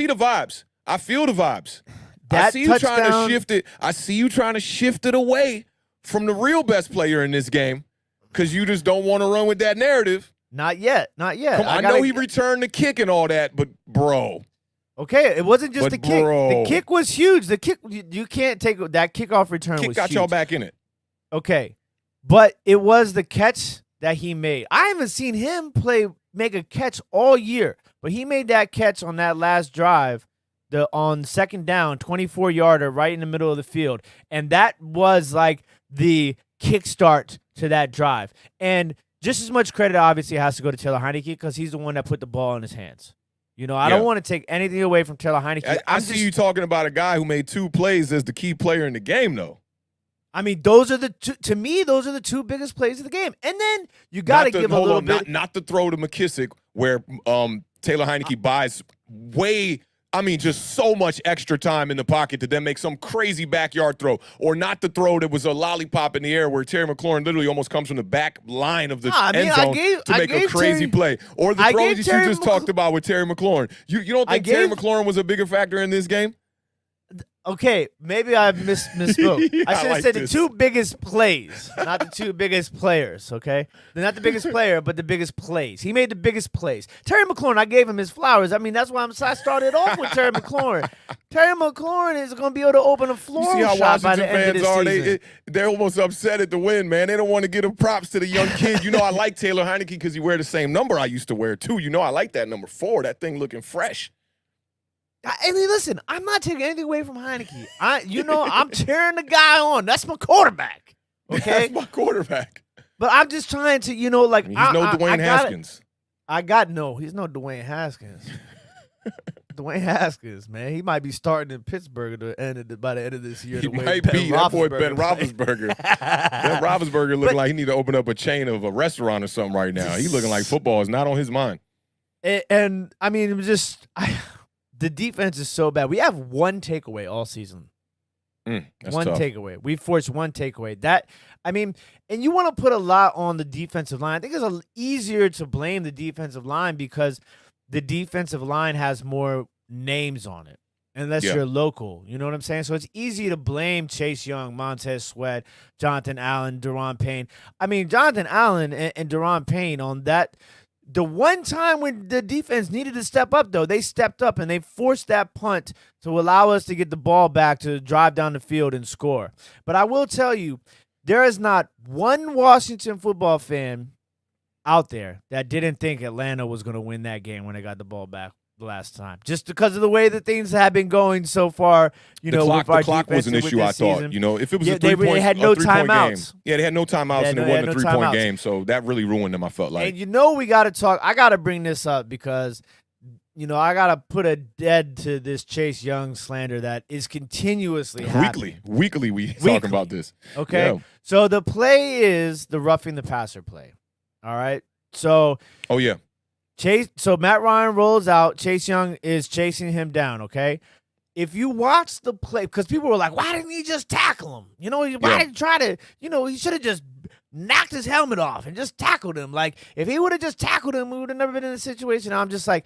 the vibes. I feel the vibes. I see you trying to shift it. I see you trying to shift it away from the real best player in this game because you just don't want to run with that narrative. Not yet. I know he returned the kick and all that, but bro. Okay, it wasn't just the kick. The kick was huge. The kick, you can't take that kickoff return. Kick was got huge. y'all back in it. Okay, but it was the catch that he made. I haven't seen him make a catch all year, but he made that catch on that last drive, on second down, 24-yarder right in the middle of the field, and that was like the kickstart to that drive. And just as much credit obviously has to go to Taylor Heinicke because he's the one that put the ball in his hands. I don't want to take anything away from Taylor Heinicke. I see you talking about a guy who made 2 plays as the key player in the game, though. I mean, those are the 2 biggest plays of the game. And then you got to give a little bit. Not the throw to McKissick where Taylor Heinicke buys just so much extra time in the pocket to then make some crazy backyard throw, or not the throw that was a lollipop in the air where Terry McLaurin literally almost comes from the back line of the end zone to make a crazy play, or the throws you just talked about with Terry McLaurin. You don't think Terry McLaurin was a bigger factor in this game? Okay, maybe I misspoke. I should have said the 2 biggest plays, not the 2 biggest players, okay? They're not the biggest player, but the biggest plays. He made the biggest plays. Terry McLaurin, I gave him his flowers. I mean, that's why I started off with Terry McLaurin. Terry McLaurin is going to be able to open a floral shop by the end of the season. They're almost upset at the win, man. They don't want to give him props to the young kid. I like Taylor Heinicke because he wear the same number I used to wear, too. I like that number 4. That thing looking fresh. I mean, listen, I'm not taking anything away from Heinicke. I'm cheering the guy on. That's my quarterback. Okay? That's my quarterback. But I'm just trying to, he's no Dwayne Haskins. He's no Dwayne Haskins. Dwayne Haskins, man. He might be starting in Pittsburgh by the end of this year. He might be. That boy Ben Roethlisberger. Ben Roethlisberger looking like he need to open up a chain of a restaurant or something right now. He looking like football is not on his mind. And I mean, it was just the defense is so bad. We have 1 takeaway all season. That's one tough. takeaway. We forced 1 takeaway. And you want to put a lot on the defensive line. I think it's easier to blame the defensive line because the defensive line has more names on it, unless you're local. You know what I'm saying? So it's easy to blame Chase Young, Montez Sweat, Jonathan Allen, Daron Payne. I mean, Jonathan Allen and Daron Payne on that. The one time when the defense needed to step up, though, they stepped up and they forced that punt to allow us to get the ball back to drive down the field and score. But I will tell you, there is not one Washington football fan out there that didn't think Atlanta was going to win that game when they got the ball back the last time, just because of the way that things have been going so far. The clock was an issue, I thought. If it was a 3-point, they had no timeouts. Game. Yeah, they had no timeouts, and it wasn't a 3-point game, so that really ruined them, I felt like. And we got to talk. I got to bring this up because, I got to put a dead to this Chase Young slander that is continuously happening. Weekly we talking about this. Okay? Yeah. So the play is the roughing the passer play. All right? So. Oh, yeah. So Matt Ryan rolls out. Chase Young is chasing him down, okay? If you watch the play, because people were like, why didn't he just tackle him? Why did he try to, he should have just knocked his helmet off and just tackled him. Like, if he would have just tackled him, we would have never been in this situation. I'm just like,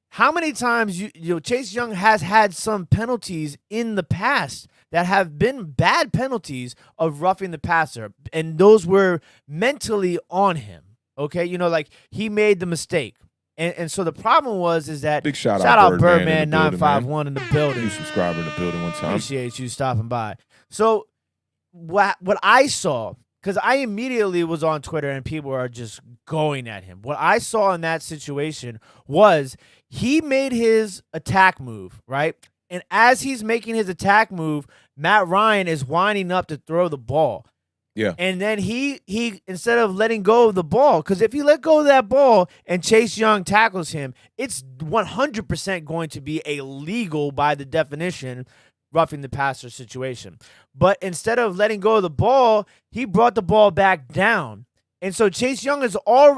how many times Chase Young has had some penalties in the past that have been bad penalties of roughing the passer, and those were mentally on him. Okay, like he made the mistake. And so the problem is that big shout out Birdman 951 in the building. New subscriber in the building one time. Appreciate you stopping by. So what I saw, because I immediately was on Twitter and people are just going at him. What I saw in that situation was he made his attack move, right? And as he's making his attack move, Matt Ryan is winding up to throw the ball. Yeah. And then he instead of letting go of the ball, because if you let go of that ball and Chase Young tackles him, it's 100% going to be a legal, by the definition, roughing the passer situation. But instead of letting go of the ball, he brought the ball back down. And so Chase Young is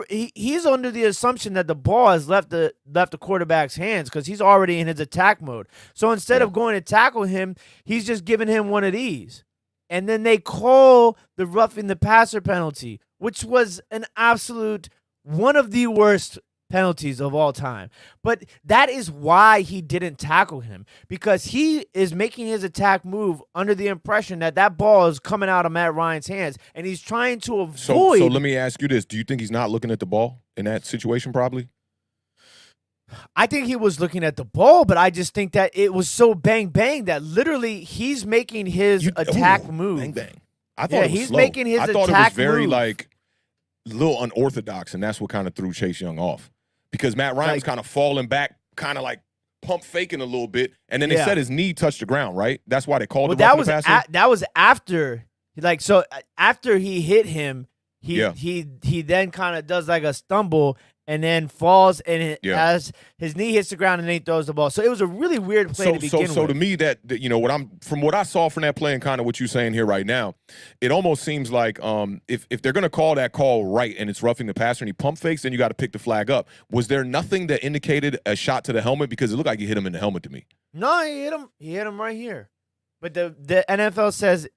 he's under the assumption that the ball has left the quarterback's hands because he's already in his attack mode. So instead of going to tackle him, he's just giving him one of these. And then they call the roughing the passer penalty, which was an absolute one of the worst penalties of all time. But that is why he didn't tackle him, because he is making his attack move under the impression that that ball is coming out of Matt Ryan's hands, and he's trying to avoid. So let me ask you this. Do you think he's not looking at the ball in that situation probably? I think he was looking at the ball, but I just think that it was so bang-bang that literally he's making his attack move. Bang-bang. I thought it was he's slow. making his attack move. I thought it was very, like, a little unorthodox, and that's what kind of threw Chase Young off. Because Matt Ryan was kind of falling back, kind of like pump faking a little bit, and then they said his knee touched the ground, right? That's why they called him roughing the passer? That was after, after he hit him, he then kind of does like a stumble and then falls, and as his knee hits the ground and then he throws the ball. So it was a really weird play to begin with. So to me, that from what I saw from that play and kind of what you're saying here right now, it almost seems like if they're going to call that call right and it's roughing the passer and he pump fakes, then you got to pick the flag up. Was there nothing that indicated a shot to the helmet? Because it looked like he hit him in the helmet to me. No, he hit him. He hit him right here. But the NFL says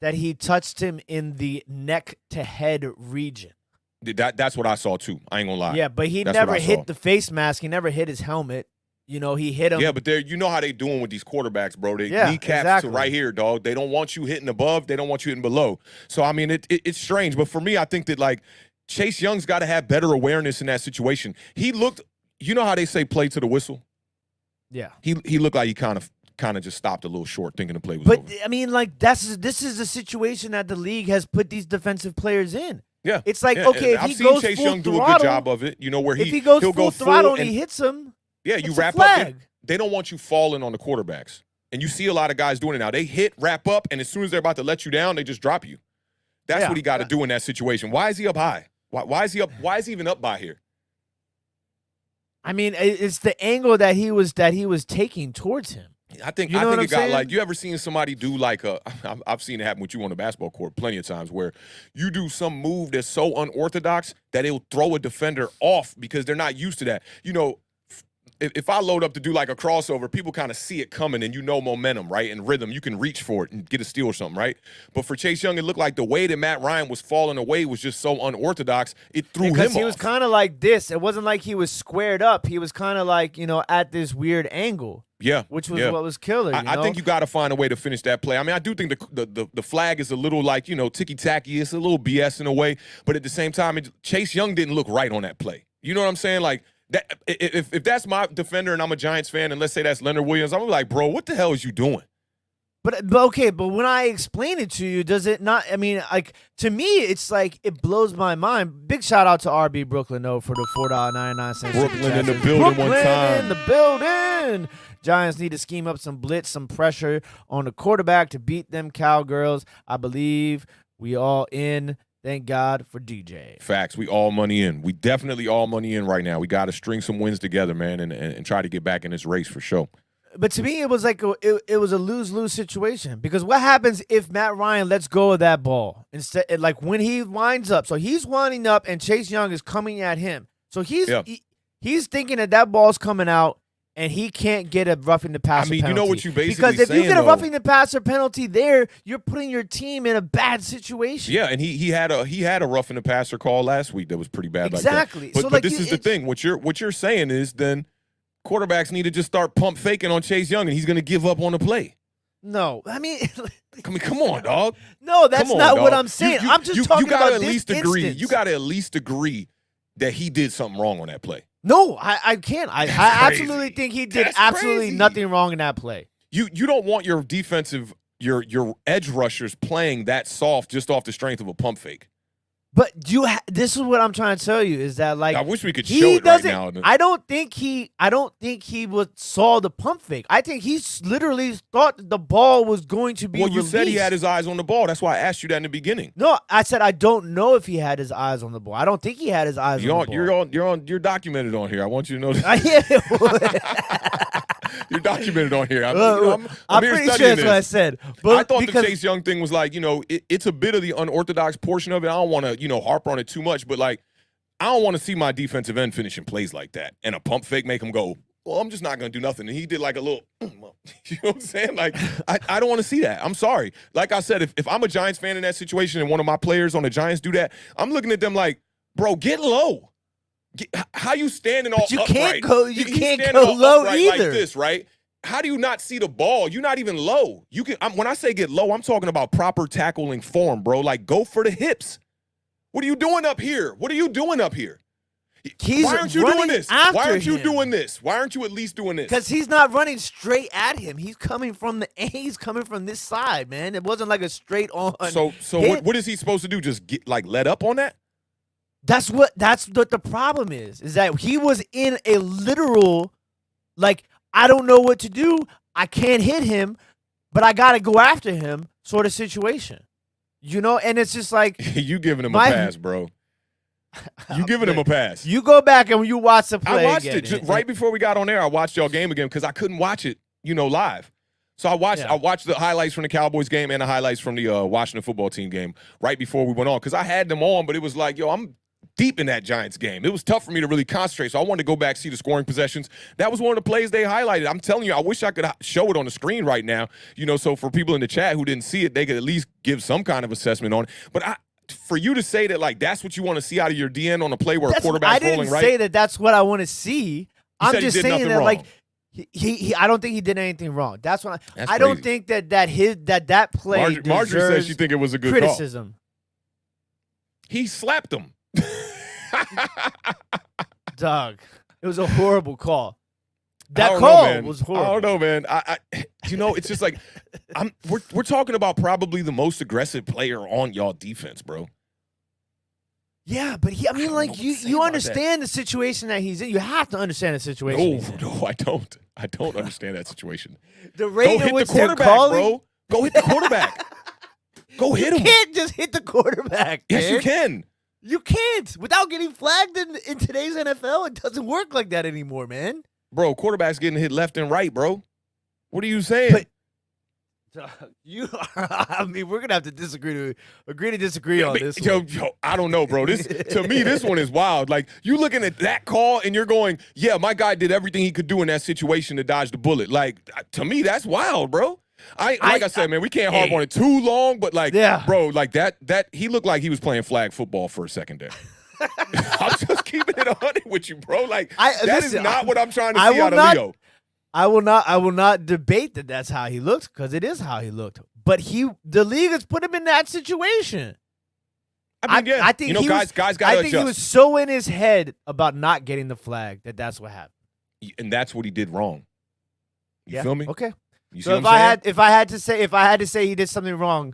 that he touched him in the neck to head region. That's what I saw too. I ain't gonna lie. Yeah, but he never hit the face mask. He never hit his helmet. You know, he hit him. Yeah, but you know how they doing with these quarterbacks, bro. They kneecaps to right here, dog. They don't want you hitting above. They don't want you hitting below. So I mean, it's strange. But for me, I think that like Chase Young's got to have better awareness in that situation. He looked. You know how they say play to the whistle. Yeah. He looked like he kind of just stopped a little short, thinking the play was over. But I mean, like this is the situation that the league has put these defensive players in. Yeah, it's like okay, if I've he seen goes Chase full Young do throttle, a good job of it. You know where if he goes he'll full go throttle and he hits him. Yeah, you wrap up. They don't want you falling on the quarterbacks, and you see a lot of guys doing it now. They hit, wrap up, and as soon as they're about to let you down, they just drop you. That's what he got to do in that situation. Why is he up high? Why is he up? Why is he even up by here? I mean, it's the angle that he was taking towards him. I think it got like, you ever seen somebody do like I've seen it happen with you on the basketball court plenty of times where you do some move that's so unorthodox that it'll throw a defender off because they're not used to that. You know, if I load up to do like a crossover, people kind of see it coming and you know momentum, right? And rhythm, you can reach for it and get a steal or something, right? But for Chase Young, it looked like the way that Matt Ryan was falling away was just so unorthodox, it threw him off. Because he was kind of like this. It wasn't like he was squared up. He was kind of like, at this weird angle. Yeah. Which was what was killer. I think you got to find a way to finish that play. I mean, I do think the flag is a little like, ticky-tacky. It's a little BS in a way. But at the same time, Chase Young didn't look right on that play. You know what I'm saying? Like, that, if that's my defender and I'm a Giants fan, and let's say that's Leonard Williams, I'm like, bro, what the hell is you doing? But when I explain it to you, does it not? I mean, like to me, it's like it blows my mind. Big shout out to RB Brooklyn though for the $4.99. Brooklyn in the building one time. In the building. Giants need to scheme up some blitz, some pressure on the quarterback to beat them Cowgirls. I believe we all in. Thank God for DJ. Facts. We all money in. We definitely all money in right now. We got to string some wins together, man, and try to get back in this race for sure. But to me, it was like it was a lose-lose situation because what happens if Matt Ryan lets go of that ball instead? Like when he winds up, so he's winding up and Chase Young is coming at him. So he's thinking that ball's coming out and he can't get a roughing the passer penalty. You know what you basically because if saying, you get a roughing the passer penalty there, you're putting your team in a bad situation. Yeah, and he had a roughing the passer call last week that was pretty bad. Exactly. Like that. But this is the thing. What you're saying is then quarterbacks need to just start pump faking on Chase Young, and he's going to give up on the play. No, I mean, come on, dog. No, that's not what I'm saying. I'm just talking about this instance. You got to at least agree that he did something wrong on that play. No, I can't. I absolutely think he did absolutely nothing wrong in that play. You don't want your defensive your edge rushers playing that soft just off the strength of a pump fake. But this is what I'm trying to tell you is that like I wish we could show it right now. I don't think he saw the pump fake. I think he literally thought that the ball was going to be. Well, you released. said he had his eyes on the ball. That's why I asked you that in the beginning. No, I said I don't know if he had his eyes on the ball. I don't think he had his eyes on the ball. You're documented on here. I want you to know that. You're documented on here. I'm pretty sure that's what I said. But I thought the Chase Young thing was like, it's a bit of the unorthodox portion of it. I don't want to, harp on it too much, but like, I don't want to see my defensive end finishing plays like that and a pump fake make him go, well, I'm just not going to do nothing. And he did like a little, you know what I'm saying? Like, I don't want to see that. I'm sorry. Like I said, if I'm a Giants fan in that situation and one of my players on the Giants do that, I'm looking at them like, bro, get low. How you standing all you upright? You can't go low either. Like this, right? How do you not see the ball? You're not even low. You can. When I say get low, I'm talking about proper tackling form, bro. Like, go for the hips. What are you doing up here? Why aren't you doing this? Why aren't you doing this? Why aren't you at least doing this? Because he's not running straight at him. He's coming from this side, man. It wasn't like a straight on. So what is he supposed to do? Just get let up on that? That's what the problem is that he was in a literal, like, I don't know what to do. I can't hit him, but I got to go after him sort of situation. And it's just like. You giving him a pass, bro. You giving him a pass. You go back and you watch the play. I watched it just right before we got on air. I watched y'all game again because I couldn't watch it, live. So I watched the highlights from the Cowboys game and the highlights from the Washington football team game right before we went on because I had them on, but it was like, I'm deep in that Giants game. It was tough for me to really concentrate, so I wanted to go back see the scoring possessions. That was one of the plays they highlighted. I'm telling you, I wish I could show it on the screen right now, so for people in the chat who didn't see it, they could at least give some kind of assessment on it. But for you to say that, like, that's what you want to see out of your DN on a play where a quarterback's rolling right. I didn't say that's what I want to see. I'm just saying that, wrong. Like, he I don't think he did anything wrong. That's what I don't think that play Marjorie says she think it was a good criticism. Call. He slapped him. Doug, it was a horrible call. That call was horrible. I don't know, man. It's just like we're talking about probably the most aggressive player on y'all defense, bro. Yeah, but you understand the situation that he's in. You have to understand the situation. No, I don't. I don't understand that situation. The rate in which they're calling, bro. Go hit the quarterback. Go hit him. You can't just hit the quarterback. Yes, man. you can. You can't. Without getting flagged in today's NFL, it doesn't work like that anymore, man. Bro, quarterback's getting hit left and right, bro. What are you saying? But you are. We're gonna have to agree to disagree on this. Yo, I don't know, bro. To me, this one is wild. Like, you looking at that call and you're going, yeah, my guy did everything he could do in that situation to dodge the bullet. Like, to me, that's wild, bro. I said, man, we can't harp on it too long, but bro, like that he looked like he was playing flag football for a second there. I'm just keeping it 100 with you, bro. Like, that is not what I'm trying to see out of Leo. I will not debate that that's how he looked because it is how he looked. But the league has put him in that situation. I mean, I think guys got to adjust. I think he was so in his head about not getting the flag that's what happened. And that's what he did wrong. You feel me? Okay. So if I had to say he did something wrong,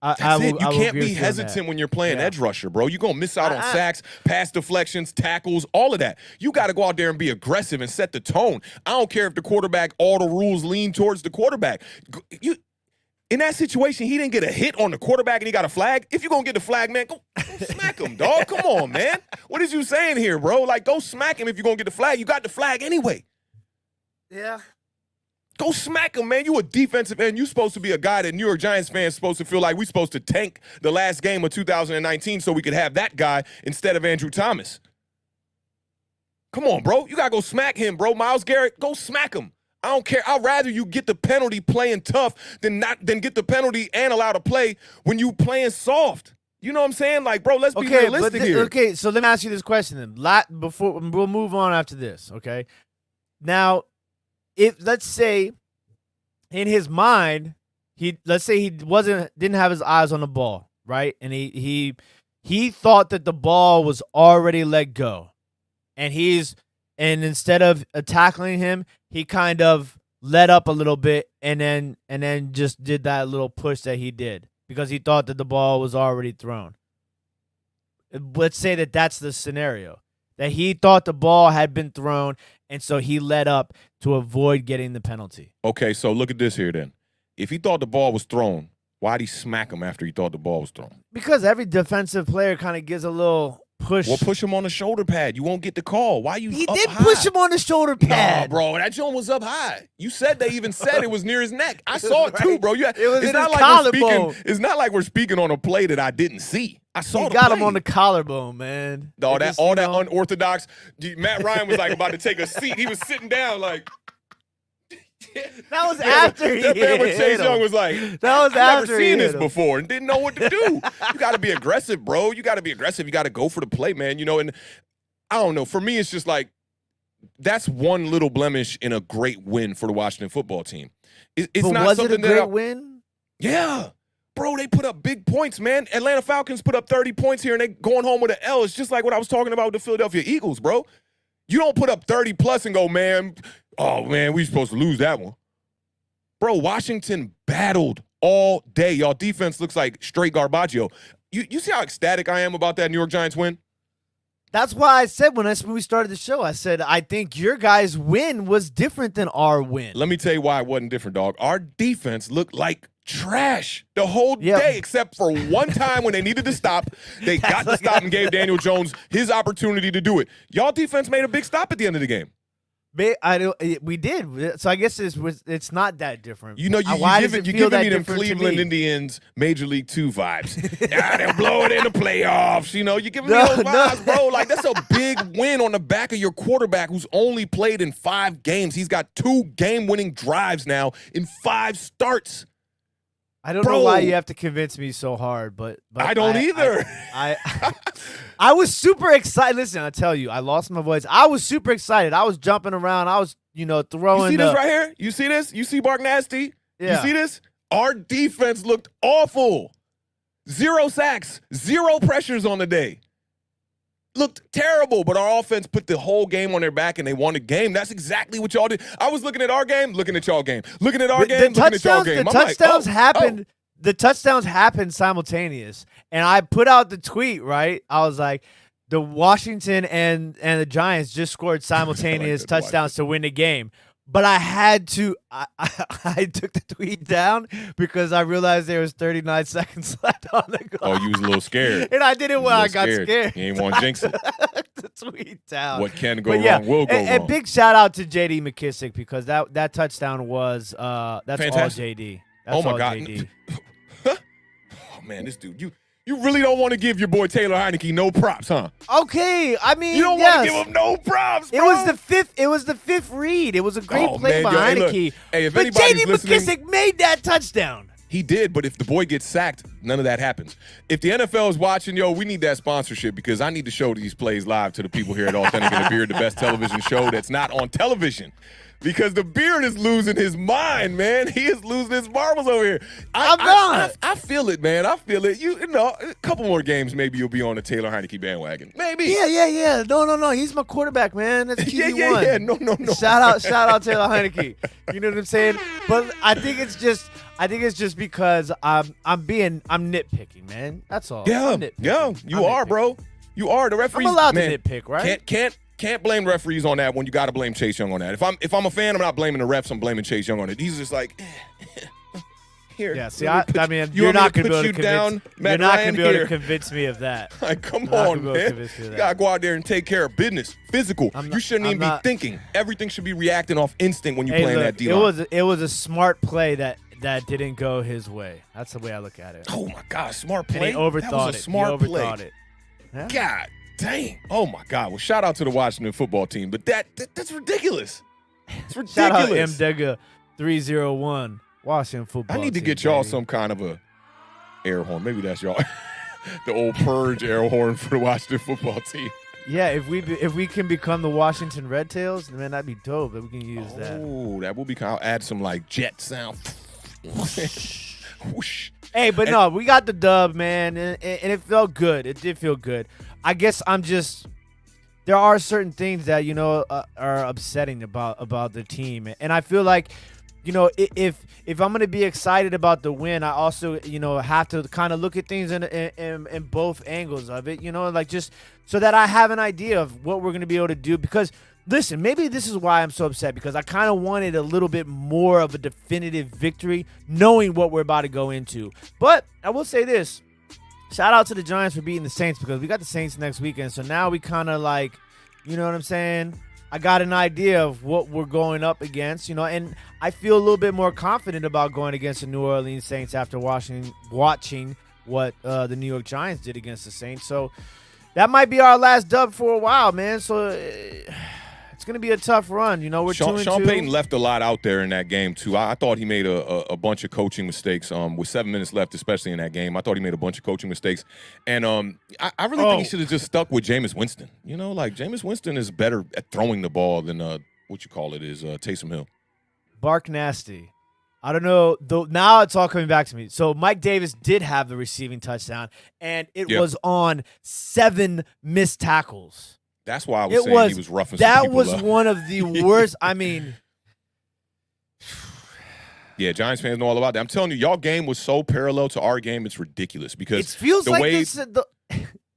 You can't be hesitant when you're playing edge rusher, bro. You're going to miss out on sacks, pass deflections, tackles, all of that. You got to go out there and be aggressive and set the tone. I don't care if the quarterback, all the rules lean towards the quarterback. In that situation, he didn't get a hit on the quarterback and he got a flag. If you're going to get the flag, man, go smack him, dog. Come on, man. What is you saying here, bro? Like, go smack him if you're going to get the flag. You got the flag anyway. Yeah. Go smack him, man. You a defensive end. You supposed to be a guy that New York Giants fans supposed to feel like we supposed to tank the last game of 2019 so we could have that guy instead of Andrew Thomas. Come on, bro. You got to go smack him, bro. Myles Garrett, go smack him. I don't care. I'd rather you get the penalty playing tough than get the penalty and allow to play when you playing soft. You know what I'm saying? Like, bro, let's be realistic here. Okay, so let me ask you this question then. Before we'll move on after this, okay? Now, let's say in his mind, let's say he didn't have his eyes on the ball, right? And he thought that the ball was already let go. And instead of tackling him, he kind of let up a little bit, and then just did that little push that he did because he thought that the ball was already thrown. Let's say that that's the scenario, that he thought the ball had been thrown, and so he let up to avoid getting the penalty. Okay, so look at this here then. If he thought the ball was thrown, why'd he smack him after he thought the ball was thrown? Because every defensive player kind of gives a little push. Well, push him on the shoulder pad. You won't get the call. Why you He up did high? push him on the shoulder pad. No, bro, that joint was up high. You said they even said it was near his neck. I saw it too, bro. It was in his collarbone. It's not like we're speaking on a play that I didn't see. I saw He the got play. him on the collarbone, man. All that unorthodox. Matt Ryan was like about to take a seat. He was sitting down like. That was after he That man with hit Chase him. Young was like, That was I've after never he seen hit this him. before and didn't know what to do. You got to be aggressive, bro. You got to be aggressive. You got to go for the play, man. You know, and I don't know. For me, it's just like that's one little blemish in a great win for the Washington football team. It's But not was something it a great that win? Yeah. Bro, they put up big points, man. Atlanta Falcons put up 30 points here, and they going home with an L. It's just like what I was talking about with the Philadelphia Eagles, bro. You don't put up 30-plus and go, man, oh, man, we supposed to lose that one. Bro, Washington battled all day. Y'all defense looks like straight garbaggio. You see how ecstatic I am about that New York Giants win? That's why I said when we started the show, I said, I think your guys' win was different than our win. Let me tell you why it wasn't different, dog. Our defense looked like trash the whole day, except for one time when they needed to stop. They got to stop and gave Daniel Jones his opportunity to do it. Y'all defense made a big stop at the end of the game. We did. So I guess it's not that different. You know, you're giving me them Cleveland Indians Major League 2 vibes. They'll blow it in the playoffs. You know, you're giving me those vibes, bro. Like, that's a big win on the back of your quarterback who's only played in 5 games. He's got 2 game-winning drives now in 5 starts. I don't know why you have to convince me so hard, but I don't either. I was super excited. Listen, I tell you, I lost my voice. I was super excited. I was jumping around. I was, throwing. You see this right here? You see this? You see Bark Nasty? Yeah. You see this? Our defense looked awful. 0 sacks, 0 pressures on the day. Looked terrible, but our offense put the whole game on their back and they won the game. That's exactly what y'all did. I was looking at our game, looking at y'all game. Looking at our game, looking at y'all game. The touchdowns happened. The touchdowns happened simultaneous. And I put out the tweet, right? I was like, the Washington and the Giants just scored simultaneous touchdowns to win the game. But I had to I took the tweet down because I realized there was 39 seconds left on the clock. Oh, you was a little scared. And I did it when I got scared. You ain't want to jinx it. The tweet down. What can go wrong will go wrong. And big shout out to J.D. McKissick because that touchdown was that's fantastic. all J.D. That's oh my all God. JD. Oh man, this dude, you really don't want to give your boy Taylor Heinicke no props, huh? Okay, I mean, you don't want to give him no props, bro. It was the fifth read. It was a great play by Heinicke. Hey, but J.D. McKissick made that touchdown. He did, but if the boy gets sacked, none of that happens. If the NFL is watching, we need that sponsorship because I need to show these plays live to the people here at Awthentik and the Beard, the best television show that's not on television. Because the Beard is losing his mind, man. He is losing his marbles over here. I feel it, man. I feel it. A couple more games, maybe you'll be on the Taylor Heinicke bandwagon. Maybe. Yeah. No. He's my quarterback, man. That's QB1. Yeah. No. Shout out Taylor Heinicke. You know what I'm saying? But I think it's just because I'm nitpicking, man. That's all. Yeah. You are, bro. You are. The referees. I'm allowed to nitpick, right? Can't blame referees on that one. You got to blame Chase Young on that. If I'm a fan, I'm not blaming the refs. I'm blaming Chase Young on it. He's just like, here. Yeah. See, you're not going to be able to convince me of that. Like, come on, man. You got to go out there and take care of business. Physical. You shouldn't even be thinking. Everything should be reacting off instinct when you're playing that D-line. It was a smart play that didn't go his way. That's the way I look at it. Oh my God, smart play. And he overthought it. Smart play. It. Yeah. God dang. Oh my God. Well, shout out to the Washington football team, but that's ridiculous. It's ridiculous. Shout out MDega 301 Washington football. I need to get y'all some kind of a air horn. Maybe that's y'all. The old purge air horn for the Washington football team. Yeah, if we can become the Washington Red Tails, man, that'd be dope. That we can use that. Oh, that will be. I'll add some like jet sound. Whoosh. Hey, but no, we got the dub, man, and it felt good. It did feel good. I guess there are certain things that are upsetting about the team, and I feel like if I'm gonna be excited about the win, I also have to kind of look at things in both angles of it. Like just so that I have an idea of what we're gonna be able to do. Because listen, maybe this is why I'm so upset, because I kind of wanted a little bit more of a definitive victory, knowing what we're about to go into. But I will say this: shout out to the Giants for beating the Saints, because we got the Saints next weekend. So now we kind of like, you know what I'm saying? I got an idea of what we're going up against, and I feel a little bit more confident about going against the New Orleans Saints after watching what the New York Giants did against the Saints. So that might be our last dub for a while, man. So it's going to be a tough run. We're Sean 2-2. Payton left a lot out there in that game, too. I thought he made a bunch of coaching mistakes with 7 minutes left, especially in that game. I thought he made a bunch of coaching mistakes. And I really think he should have just stuck with Jameis Winston. Jameis Winston is better at throwing the ball than Taysom Hill. Bark nasty. I don't know. Now it's all coming back to me. So Mike Davis did have the receiving touchdown, and it was on 7 missed tackles. That's why I was saying he was roughing some people up. That was one of the worst. I mean, yeah, Giants fans know all about that. I'm telling you, y'all game was so parallel to our game, it's ridiculous. Because it feels like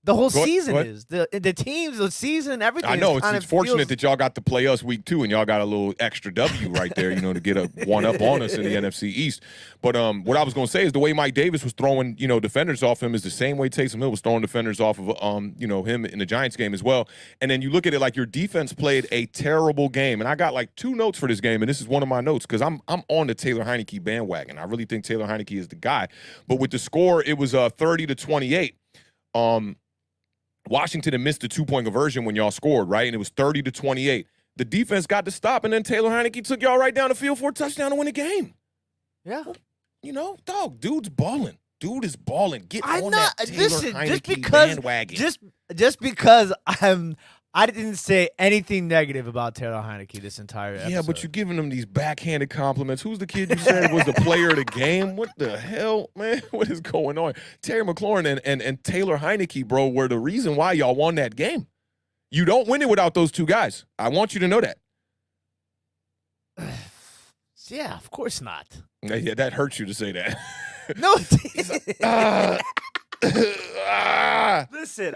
the whole season is. The teams, the season, everything. I know. It's fortunate that y'all got to play us week 2, and y'all got a little extra W right there, to get a one up on us in the NFC East. But what I was going to say is the way Mike Davis was throwing, defenders off him is the same way Taysom Hill was throwing defenders off of, him in the Giants game as well. And then you look at it like your defense played a terrible game. And I got like 2 notes for this game, and this is one of my notes because I'm on the Taylor Heinicke bandwagon. I really think Taylor Heinicke is the guy. But with the score, it was 30-28. Washington had missed the 2-point conversion when y'all scored, right? And it was 30-28. The defense got to stop, and then Taylor Heinicke took y'all right down the field for a touchdown to win the game. Yeah. Dog, dude's balling. Dude is balling. Get on that Taylor Heinicke bandwagon. Just because I didn't say anything negative about Taylor Heinicke this entire episode. Yeah, but you're giving him these backhanded compliments. Who's the kid you said was the player of the game? What the hell, man? What is going on? Terry McLaurin and Taylor Heinicke, bro, were the reason why y'all won that game. You don't win it without those 2 guys. I want you to know that. Yeah, of course not. Yeah, that hurts you to say that. No. Listen,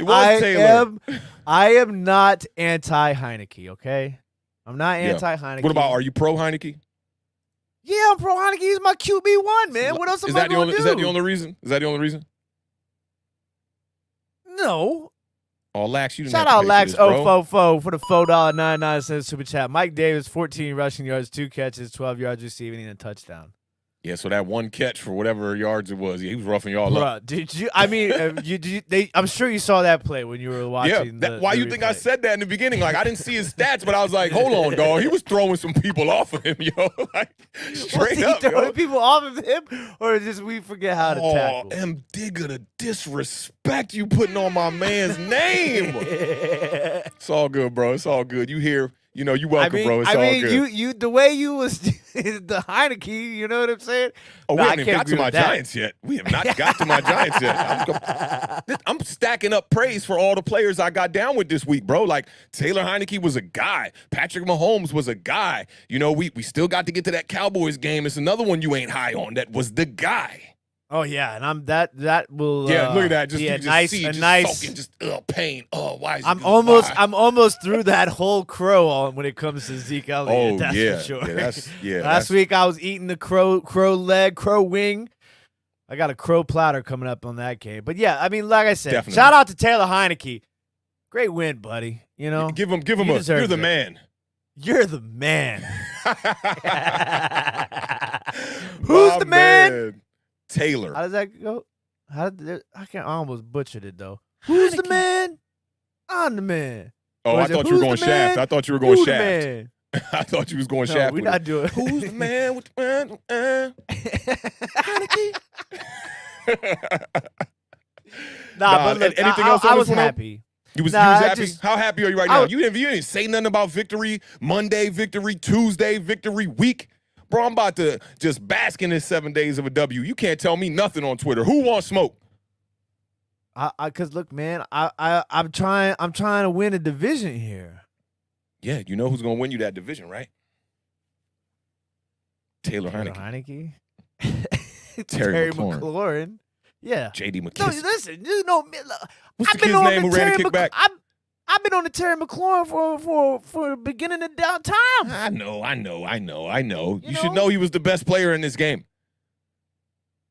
I am not anti-Heinicke, okay? I'm not anti-Heinicke. What about, are you pro-Heinicke? Yeah, I'm pro-Heinicke. He's my QB1, man. What else am I going to do? Is that the only reason? Is that the only reason? No. Oh, Lax, you didn't Shout have to out pay Lax for this, bro. 044 for the $4.99 super chat. Mike Davis, 14 rushing yards, 2 catches, 12 yards receiving, and a touchdown. Yeah, so that one catch for whatever yards it was, he was roughing y'all up. Did you? I mean, I'm sure you saw that play when you were watching. Yeah, why you think I said that in the beginning? Like, I didn't see his stats, but I was like, hold on, dog. He was throwing some people off of him, yo. Like, straight up, throwing yo. people off of him, or just we forget how to tackle? M. Digger, the disrespect you putting on my man's name. It's all good, bro. It's all good. You here. You welcome, bro. It's all good. You the way you was the Heinicke, you know what I'm saying? Oh, we haven't even got to my Giants yet. We have not got to my Giants yet. I'm stacking up praise for all the players I got down with this week, bro. Like, Taylor Heinicke was a guy. Patrick Mahomes was a guy. We still got to get to that Cowboys game. It's another one you ain't high on. That was the guy. Oh yeah, and I'm that will look at that. Just, yeah, you nice, just see, just nice. soaking, just pain. Oh, why is I'm almost through that whole crow on when it comes to Zeke Elliott. Oh, that's yeah, for sure. Last week I was eating the crow leg, crow wing. I got a crow platter coming up on that game. But yeah, I mean, like I said, Definitely. Shout out to Taylor Heinicke. Great win, buddy. Give him you're the man. You're the man. Who's the man? Taylor. How does that go? I almost butchered it though. Who's the man? I'm the man. Oh, I thought you were going Shaft. I thought you were going Shaft. I thought you was going Shaft. We're not doing. Who's the man with the man? But look, anything else? I was happy. You was happy? How happy are you right now? You didn't say nothing about victory, Monday victory, Tuesday victory, week. Bro, I'm about to just bask in this 7 days of a W. You can't tell me nothing on Twitter. Who wants smoke? Cause look, man, I'm trying to win a division here. Yeah, you know who's gonna win you that division, right? Taylor Heinicke. Terry McLaurin. Yeah. J.D. McKissick. No, listen, you know, what's the kid's name who ran the kickback? I've been on the Terry McLaurin for beginning of down time. I know. You should know he was the best player in this game.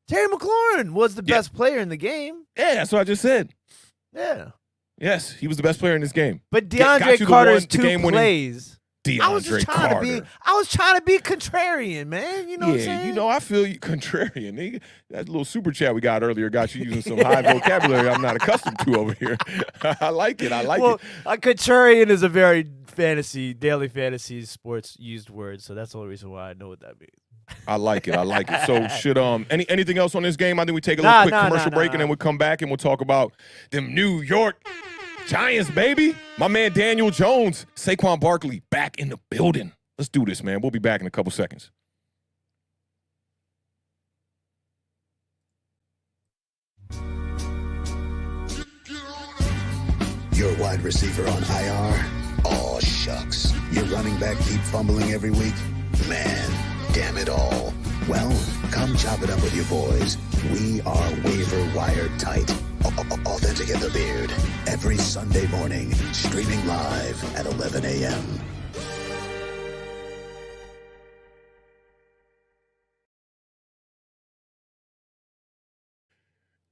Terry McLaurin was the best player in the game. Yeah, that's what I just said. Yeah. Yes, he was the best player in this game. But DeAndre Carter's two plays. I was trying to be contrarian, man. You know what I'm saying? You know, I feel you contrarian. That little super chat we got earlier got you using some high vocabulary I'm not accustomed to over here. I like it. Contrarian is a very daily fantasy sports used word, so that's the only reason why I know what that means. I like it. So should anything else on this game? I think we take a little quick commercial break and then we'll come back and we'll talk about them New York Giants, baby. My man Daniel Jones, Saquon Barkley back in the building. Let's do this, man. We'll be back in a couple seconds. Your wide receiver on IR? Aw, shucks. Your running back keep fumbling every week? Man, damn it all. Well, come chop it up with your boys. We are waiver wire tight. Awthentik and the Beard. Every Sunday morning, streaming live at 11 a.m.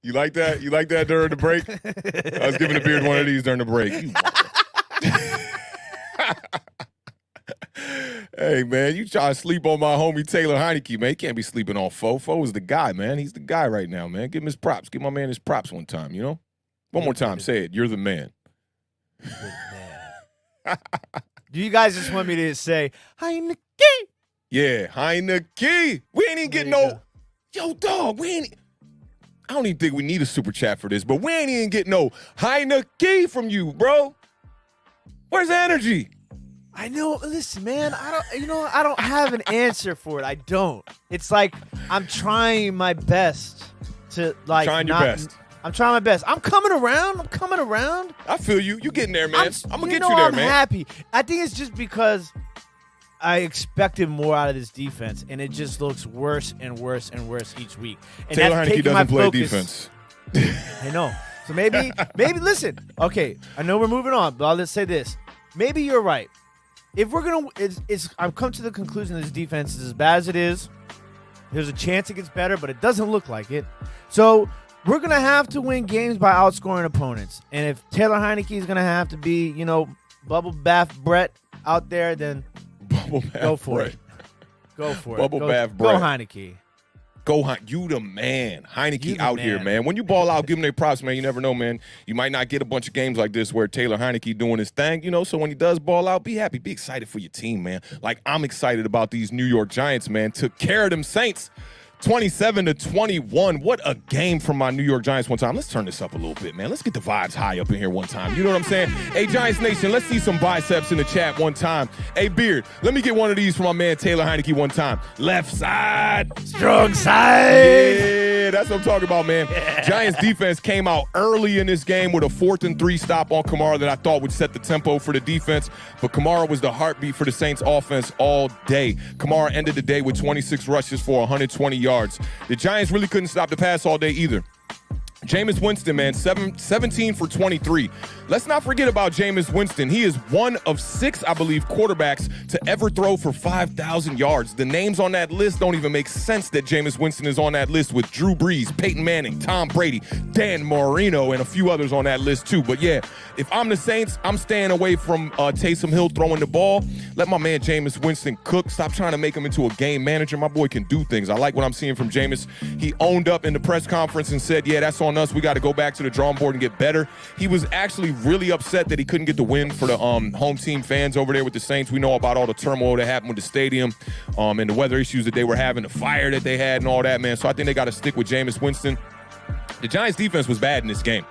You like that? You like that during the break? I was giving the Beard one of these during the break. Hey, man, you try to sleep on my homie Taylor Heinicke, man. He can't be sleeping on Fo. Fo is the guy, man. He's the guy right now, man. Give him his props. Give my man his props one time, you know? One more time. Say it. You're the man. Do you guys just want me to say, Heinicke? Yeah, Heinicke. We ain't even getting no. Yo, dog, I don't even think we need a super chat for this, but we ain't even getting no Heinicke from you, bro. Where's the energy? I know. Listen, man, I don't have an answer for it. I don't. It's like I'm trying my best to like. Trying your best. I'm trying my best. I'm coming around. I feel you. You getting there, man. I'm gonna get you there, I'm man. I'm happy. I think it's just because I expected more out of this defense, and it just looks worse and worse and worse each week. And Taylor Heinicke doesn't play defense. I know. So maybe listen. Okay, I know we're moving on, but let's say this. Maybe you're right. If we're gonna, I've come to the conclusion this defense is as bad as it is. There's a chance it gets better, but it doesn't look like it. So we're gonna have to win games by outscoring opponents. And if Taylor Heinicke is gonna have to be, bubble bath Brett out there, then go for it. Go for it. Bubble bath Brett. Go Heinicke. You the man. Heinicke out here, man. When you ball out, give him their props, man. You never know, man. You might not get a bunch of games like this where Taylor Heinicke doing his thing, so when he does ball out, be happy. Be excited for your team, man. Like, I'm excited about these New York Giants, man. Took care of them Saints. 27-21. What a game from my New York Giants one time. Let's turn this up a little bit, man. Let's get the vibes high up in here one time. You know what I'm saying? Hey, Giants Nation, let's see some biceps in the chat one time. Hey, Beard, let me get one of these from my man Taylor Heinicke one time. Left side. Strong side. Yeah, that's what I'm talking about, man. Yeah. Giants defense came out early in this game with a 4th and 3 stop on Kamara that I thought would set the tempo for the defense. But Kamara was the heartbeat for the Saints offense all day. Kamara ended the day with 26 rushes for 120 yards. The Giants really couldn't stop the pass all day either. Jameis Winston, man, 17 for 23. Let's not forget about Jameis Winston. He is one of 6, I believe, quarterbacks to ever throw for 5,000 yards. The names on that list don't even make sense that Jameis Winston is on that list with Drew Brees, Peyton Manning, Tom Brady, Dan Marino, and a few others on that list too. But yeah, if I'm the Saints, I'm staying away from Taysom Hill throwing the ball. Let my man Jameis Winston cook. Stop trying to make him into a game manager. My boy can do things. I like what I'm seeing from Jameis. He owned up in the press conference and said, yeah, that's on us. We got to go back to the drawing board and get better. He was actually really upset that he couldn't get the win for the home team fans over there with the Saints. We know about all the turmoil that happened with the stadium and the weather issues that they were having, the fire that they had and all that, man. So I think they got to stick with Jameis Winston. The Giants defense was bad in this game.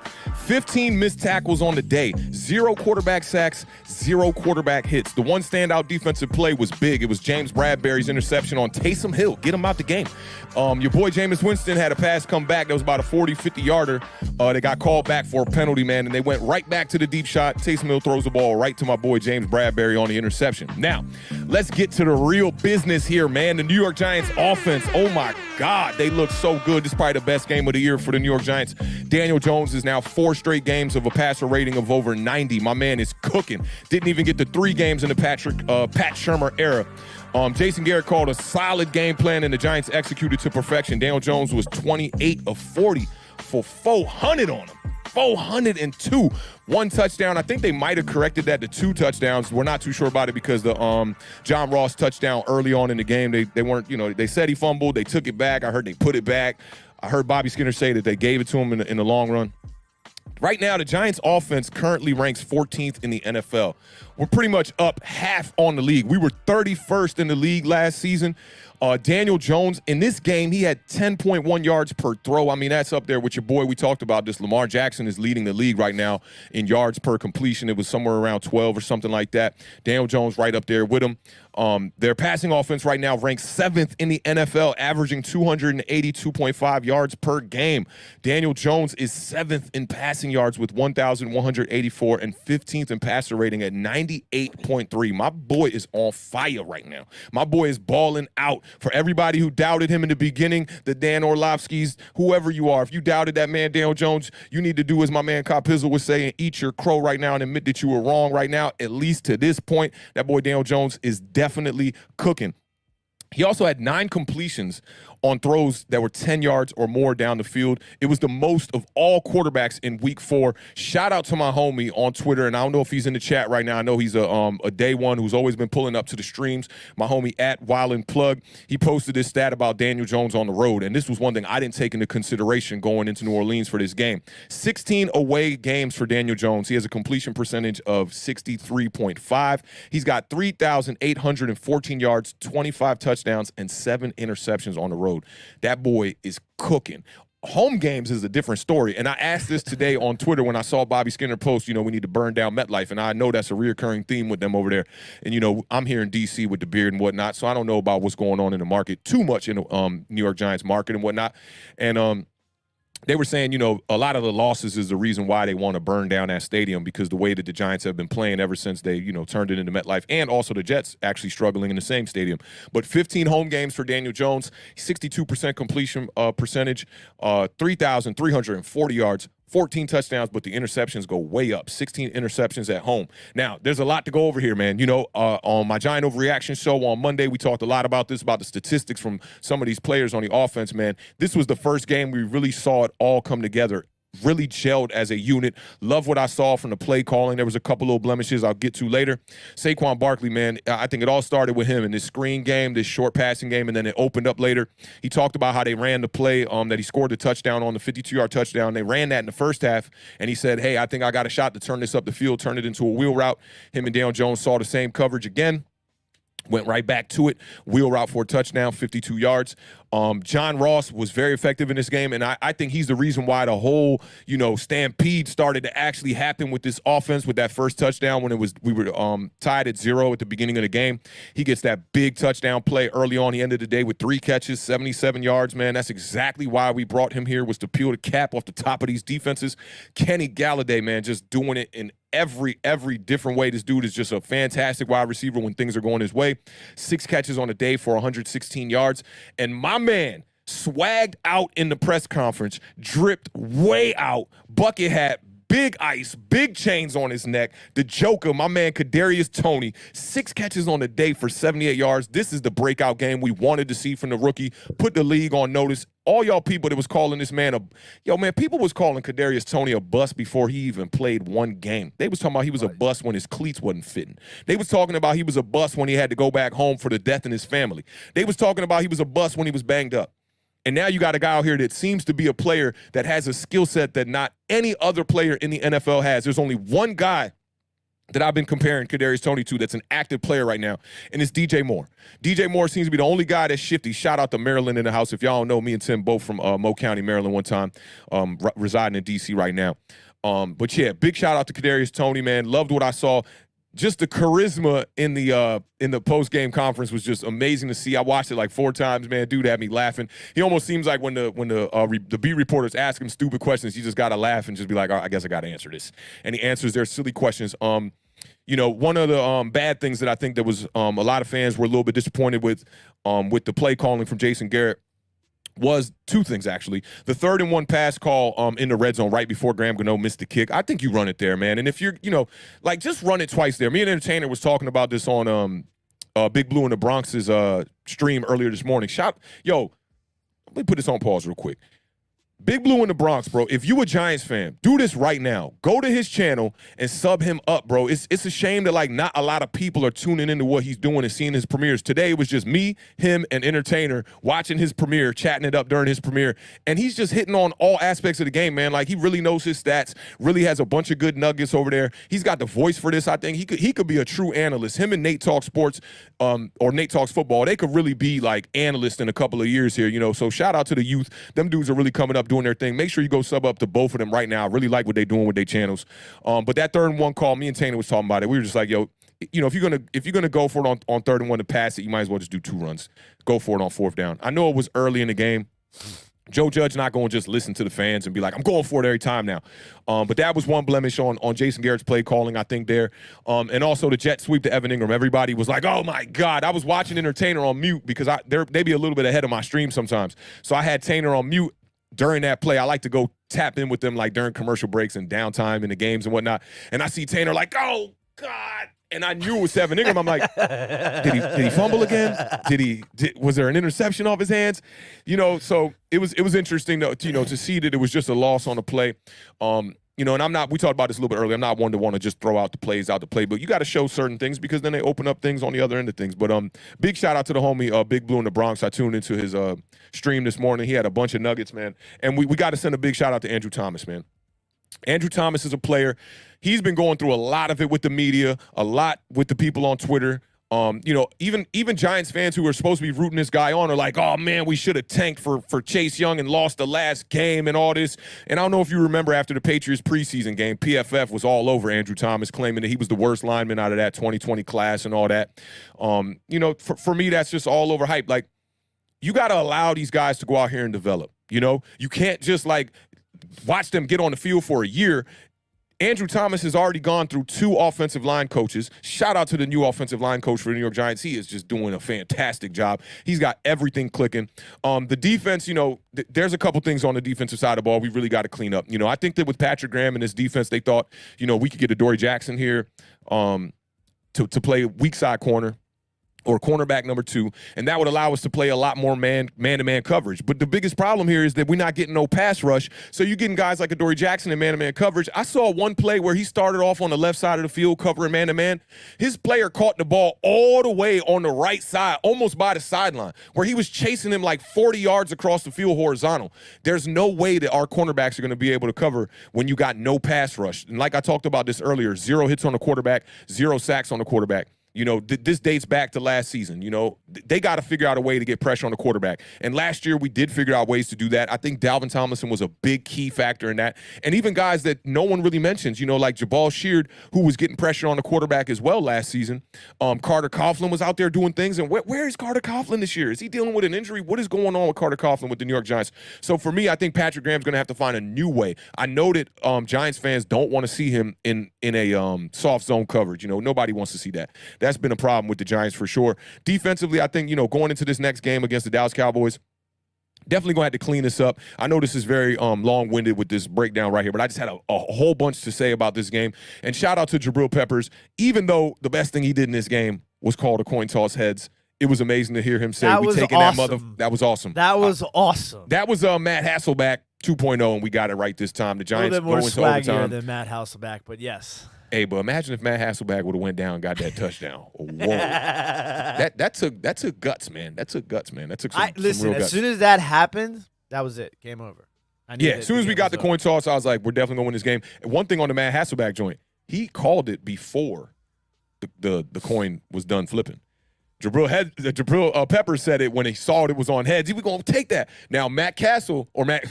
15 missed tackles on the day, 0 0 quarterback sacks, 0 quarterback hits. The one standout defensive play was big. It was James Bradbury's interception on Taysom Hill. Get him out the game. Your boy Jameis Winston had a pass come back that was about a 40, 50-yarder. They got called back for a penalty, man, and they went right back to the deep shot. Taysom Hill throws the ball right to my boy James Bradbury on the interception. Now, let's get to the real business here, man. The New York Giants offense, oh my God, they look so good. This is probably the best game of the year for the New York Giants. Daniel Jones is now 4 straight games of a passer rating of over 90. My man is cooking. Didn't even get to 3 games in the Pat Shurmur era. Jason Garrett called a solid game plan, and the Giants executed to perfection. Daniel Jones was 28 of 40 for 400 on him. 402. 1 touchdown. I think they might have corrected that to 2 touchdowns. We're not too sure about it because the John Ross touchdown early on in the game, they weren't, they said he fumbled. They took it back. I heard they put it back. I heard Bobby Skinner say that they gave it to him in the long run. Right now, the Giants offense currently ranks 14th in the NFL. We're pretty much up half on the league. We were 31st in the league last season. Daniel Jones, in this game, he had 10.1 yards per throw. I mean, that's up there with your boy. We talked about this. Lamar Jackson is leading the league right now in yards per completion. It was somewhere around 12 or something like that. Daniel Jones right up there with him. Their passing offense right now ranks 7th in the NFL, averaging 282.5 yards per game. Daniel Jones is 7th in passing yards with 1,184 and 15th in passer rating at 98.3. My boy is on fire right now. My boy is balling out. For everybody who doubted him in the beginning, the Dan Orlovskis, whoever you are, if you doubted that man, Daniel Jones, you need to do as my man Kyle Pizzle was saying, eat your crow right now and admit that you were wrong right now. At least to this point, that boy Daniel Jones is definitely cooking. He also had 9 completions on throws that were 10 yards or more down the field. It was the most of all quarterbacks in week 4. Shout out to my homie on Twitter, and I don't know if he's in the chat right now. I know he's a day one who's always been pulling up to the streams. My homie at Wildin' Plug, he posted this stat about Daniel Jones on the road, and this was one thing I didn't take into consideration going into New Orleans for this game. 16 away games for Daniel Jones. He has a completion percentage of 63.5. He's got 3,814 yards, 25 touchdowns, and 7 interceptions on the road. That boy is cooking. Home games is a different story. And I asked this today on Twitter when I saw Bobby Skinner post, we need to burn down MetLife. And I know that's a reoccurring theme with them over there. And, I'm here in D.C. with the beard and whatnot, so I don't know about what's going on in the market too much in the New York Giants market and whatnot. And they were saying, a lot of the losses is the reason why they want to burn down that stadium, because the way that the Giants have been playing ever since they, turned it into MetLife, and also the Jets actually struggling in the same stadium. But 15 home games for Daniel Jones, 62% completion percentage, 3,340 yards, 14 touchdowns, but the interceptions go way up. 16 interceptions at home. Now, there's a lot to go over here, man. On my Giant Overreaction show on Monday, we talked a lot about this, about the statistics from some of these players on the offense, man. This was the first game we really saw it all come together. Really gelled as a unit. Love what I saw from the play calling. There was a couple little blemishes I'll get to later. Saquon Barkley, man, I think it all started with him in this screen game, this short passing game, and then it opened up later. He talked about how they ran the play that he scored the touchdown on, the 52-yard touchdown. They ran that in the first half, and he said, hey, I think I got a shot to turn this up the field, turn it into a wheel route. Him and Daniel Jones saw the same coverage again. Went right back to it. Wheel route for a touchdown, 52 yards. John Ross was very effective in this game, and I think he's the reason why the whole, stampede started to actually happen with this offense with that first touchdown when we were tied at 0 at the beginning of the game. He gets that big touchdown play early on. He ended the day with 3 catches, 77 yards, man. That's exactly why we brought him here, was to peel the cap off the top of these defenses. Kenny Galladay, man, just doing it in every different way. This dude is just a fantastic wide receiver when things are going his way. 6 catches on the day for 116 yards. And my man swagged out in the press conference, dripped way out, bucket hat, big ice, big chains on his neck. The Joker, my man Kadarius Toney, 6 catches on the day for 78 yards. This is the breakout game we wanted to see from the rookie. Put the league on notice. All y'all people that was calling this man people was calling Kadarius Toney a bust before he even played one game. They was talking about he was a bust when his cleats wasn't fitting. They was talking about he was a bust when he had to go back home for the death in his family. They was talking about he was a bust when he was banged up. And now you got a guy out here that seems to be a player that has a skill set that not any other player in the NFL has. There's only one guy that I've been comparing Kadarius Toney to that's an active player right now, and it's DJ Moore. DJ Moore seems to be the only guy that's shifty. Shout out to Maryland in the house. If y'all don't know, me and Tim both from Mo County, Maryland one time, residing in D.C. right now. But yeah, big shout out to Kadarius Toney, man. Loved what I saw. Just the charisma in the post-game conference was just amazing to see. I watched it like 4 times, man. Dude had me laughing. He almost seems like when the beat reporters ask him stupid questions, he just got to laugh and just be like, I guess I got to answer this. And he answers their silly questions. You know, one of the bad things that I think that was a lot of fans were a little bit disappointed with the play calling from Jason Garrett was 2 things, actually. The 3rd and 1 pass call in the red zone right before Graham Gano missed the kick. I think you run it there, man. And if you're, you know, like, just run it twice there. Me and Entertainer was talking about this on Big Blue in the Bronx's stream earlier this morning. Let me put this on pause real quick. Big Blue in the Bronx, bro, if you a Giants fan, do this right now. Go to his channel and sub him up, bro. It's a shame that, like, not a lot of people are tuning into what he's doing and seeing his premieres. Today it was just me, him, and Entertainer watching his premiere, chatting it up during his premiere, and he's just hitting on all aspects of the game, man. Like, he really knows his stats, really has a bunch of good nuggets over there. He's got the voice for this, I think. He could be a true analyst. Him and Nate Talks Sports or Nate Talks Football, they could really be, like, analysts in a couple of years here, you know. So shout out to the youth. Them dudes are really coming up doing their thing. Make sure you go sub up to both of them right now. I really like what they're doing with their channels. But that 3rd and 1 call, me and Taylor was talking about it. We were just like, yo, you know, if you're gonna go for it on 3rd and 1 to pass it, you might as well just do 2 runs. Go for it on 4th down. I know it was early in the game. Joe Judge not going to just listen to the fans and be like, I'm going for it every time now. But that was one blemish on Jason Garrett's play calling, I think, there. And also the jet sweep to Evan Ingram. Everybody was like, oh, my God. I was watching Entertainer on mute because they be a little bit ahead of my stream sometimes. So I had Tainer on mute during that play. I like to go tap in with them, like, during commercial breaks and downtime in the games and whatnot. And I see Tainer like, oh, God. And I knew it was Evan Ingram. I'm like, did he fumble again? Was there an interception off his hands? You know, so it was interesting to see that it was just a loss on the play. You know, and we talked about this a little bit earlier. I'm not one to want to just throw out the plays out the play, but you got to show certain things because then they open up things on the other end of things. But big shout out to the homie Big Blue in the Bronx. I tuned into his stream this morning. He had a bunch of nuggets, man. And we got to send a big shout out to Andrew Thomas, man. Andrew Thomas is a player. He's been going through a lot of it with the media, a lot with the people on Twitter. You know, even Giants fans who are supposed to be rooting this guy on are like, oh, man, we should have tanked for Chase Young and lost the last game and all this. And I don't know if you remember after the Patriots preseason game, PFF was all over Andrew Thomas, claiming that he was the worst lineman out of that 2020 class and all that. You know, for me, that's just all over hype. Like, you got to allow these guys to go out here and develop. You know, you can't just, like, watch them get on the field for a year. Andrew Thomas has already gone through 2 offensive line coaches. Shout out to the new offensive line coach for the New York Giants. He is just doing a fantastic job. He's got everything clicking. The defense, you know, there's a couple things on the defensive side of the ball we really got to clean up. You know, I think that with Patrick Graham and his defense, they thought, you know, we could get a Dory Jackson here to play weak side corner or cornerback number 2, and that would allow us to play a lot more man-to-man coverage. But the biggest problem here is that we're not getting no pass rush, so you're getting guys like Adoree Jackson in man-to-man coverage. I saw one play where he started off on the left side of the field covering man-to-man. His player caught the ball all the way on the right side, almost by the sideline, where he was chasing him like 40 yards across the field horizontal. There's no way that our cornerbacks are going to be able to cover when you got no pass rush. And like I talked about this earlier, 0 hits on the quarterback, 0 sacks on the quarterback. You know, this dates back to last season. You know, they got to figure out a way to get pressure on the quarterback. And last year we did figure out ways to do that. I think Dalvin Tomlinson was a big key factor in that. And even guys that no one really mentions, you know, like Jabal Sheard, who was getting pressure on the quarterback as well last season. Carter Coughlin was out there doing things. And where is Carter Coughlin this year? Is he dealing with an injury? What is going on with Carter Coughlin with the New York Giants? So for me, I think Patrick Graham's going to have to find a new way. I know that Giants fans don't want to see him in a soft zone coverage. You know, nobody wants to see that. That's been a problem with the Giants for sure. Defensively, I think, you know, going into this next game against the Dallas Cowboys, definitely going to have to clean this up. I know this is very long-winded with this breakdown right here, but I just had a whole bunch to say about this game. And shout out to Jabril Peppers. Even though the best thing he did in this game was call a coin toss heads, it was amazing to hear him say, "We taking awesome. That mother." That was awesome. That was awesome. That was Matt Hasselbeck 2.0, and we got it right this time. The Giants go into overtime. A little bit more swaggier than Matt Hasselbeck, but yes. Hey, but imagine if Matt Hasselbeck would have went down and got that touchdown. Whoa. That took guts, man. That took guts, man. That took some real guts. As soon as that happened, that was it. Game over. As soon as we got the coin toss, I was like, we're definitely going to win this game. And one thing on the Matt Hasselbeck joint, he called it before the coin was done flipping. Jabril Pepper said it when he saw it was on heads. He was going to take that. Now, Matt Hasselbeck,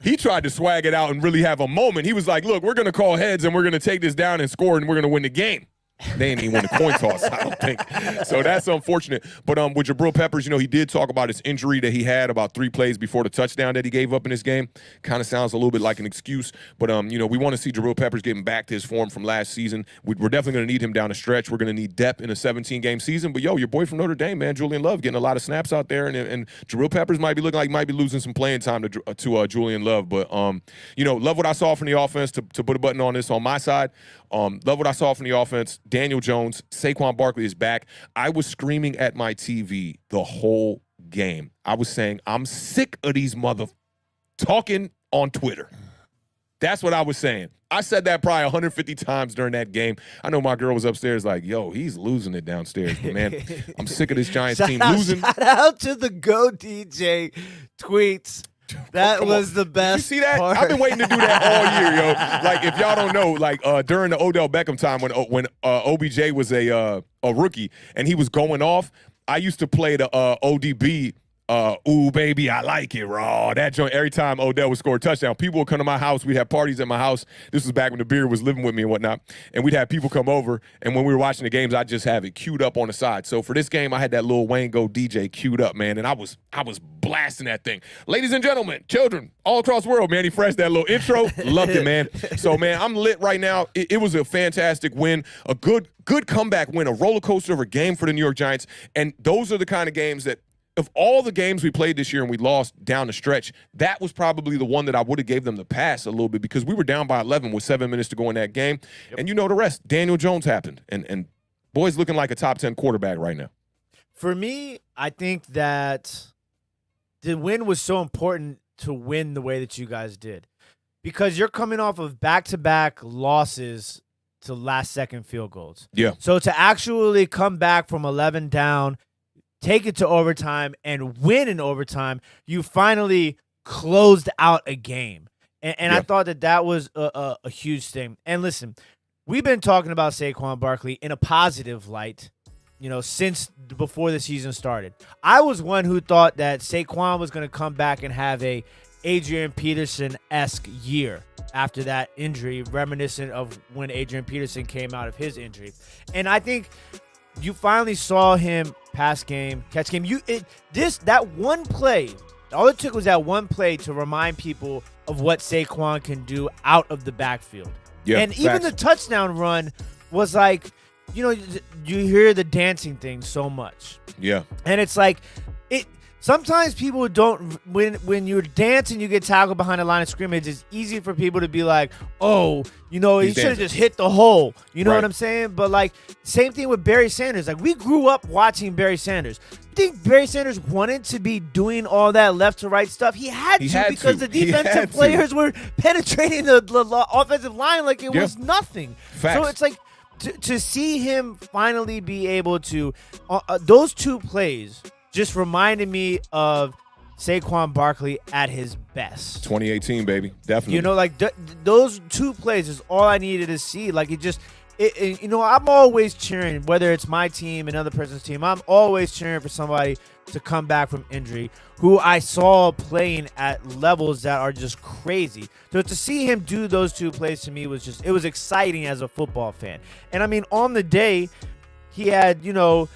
he tried to swag it out and really have a moment. He was like, look, we're going to call heads and we're going to take this down and score and we're going to win the game. They didn't even win the coin toss, I don't think. So that's unfortunate. But with Jabril Peppers, he did talk about his injury that he had about 3 plays before the touchdown that he gave up in this game. Kind of sounds a little bit like an excuse. But, we want to see Jabril Peppers getting back to his form from last season. We're definitely going to need him down the stretch. We're going to need depth in a 17-game season. But, your boy from Notre Dame, man, Julian Love, getting a lot of snaps out there. And Jabril Peppers might be looking like he might be losing some playing time to Julian Love. But, love what I saw from the offense, to put a button on this on my side. Love what I saw from the offense. Daniel Jones, Saquon Barkley is back. I was screaming at my TV the whole game. I was saying, I'm sick of these talking on Twitter. That's what I was saying. I said that probably 150 times during that game. I know my girl was upstairs like, yo, he's losing it downstairs. But, man, I'm sick of this Giants team losing. Shout out to the Go DJ tweets. That was the best. You see that? Part. I've been waiting to do that all year, yo. Like, if y'all don't know, like during the Odell Beckham time when OBJ was a rookie and he was going off, I used to play the ODB. Ooh, baby, I like it raw. That joint, every time Odell would score a touchdown, people would come to my house. We'd have parties at my house. This was back when the beard was living with me and whatnot. And we'd have people come over. And when we were watching the games, I'd just have it queued up on the side. So for this game, I had that Lil Wayne Go DJ queued up, man. And I was blasting that thing. Ladies and gentlemen, children, all across the world, man, he fresh that little intro. Loved it, man. So, man, I'm lit right now. It was a fantastic win, a good comeback win, a roller coaster of a game for the New York Giants. And those are the kind of games that, of all the games we played this year and we lost down the stretch, that was probably the one that I would have gave them the pass a little bit because we were down by 11 with 7 minutes to go in that game. Yep. And you know the rest. Daniel Jones happened. And boy's looking like a top 10 quarterback right now. For me, I think that the win was so important to win the way that you guys did because you're coming off of back-to-back losses to last-second field goals. Yeah. So to actually come back from 11 down, take it to overtime, and win in overtime, you finally closed out a game. And I thought that was a huge thing. And listen, we've been talking about Saquon Barkley in a positive light, since before the season started. I was one who thought that Saquon was going to come back and have a Adrian Peterson-esque year after that injury, reminiscent of when Adrian Peterson came out of his injury. And I think you finally saw him pass game, catch game. That one play, all it took was that one play to remind people of what Saquon can do out of the backfield. Yeah, and even the touchdown run was like, you hear the dancing thing so much. Yeah. And it's like, sometimes people don't, when you're dancing, you get tackled behind the line of scrimmage, it's easy for people to be like, oh, he should have just hit the hole. You know what I'm saying? But, like, same thing with Barry Sanders. Like, we grew up watching Barry Sanders. I think Barry Sanders wanted to be doing all that left to right stuff. He had to because the defensive players were penetrating the offensive line like it was nothing. Facts. So it's like, to see him finally be able to, those 2 plays just reminded me of Saquon Barkley at his best. 2018, baby. Definitely. Those 2 plays is all I needed to see. Like, I'm always cheering, whether it's my team, another person's team, I'm always cheering for somebody to come back from injury who I saw playing at levels that are just crazy. So to see him do those 2 plays to me it was exciting as a football fan. And I mean, on the day, he had, total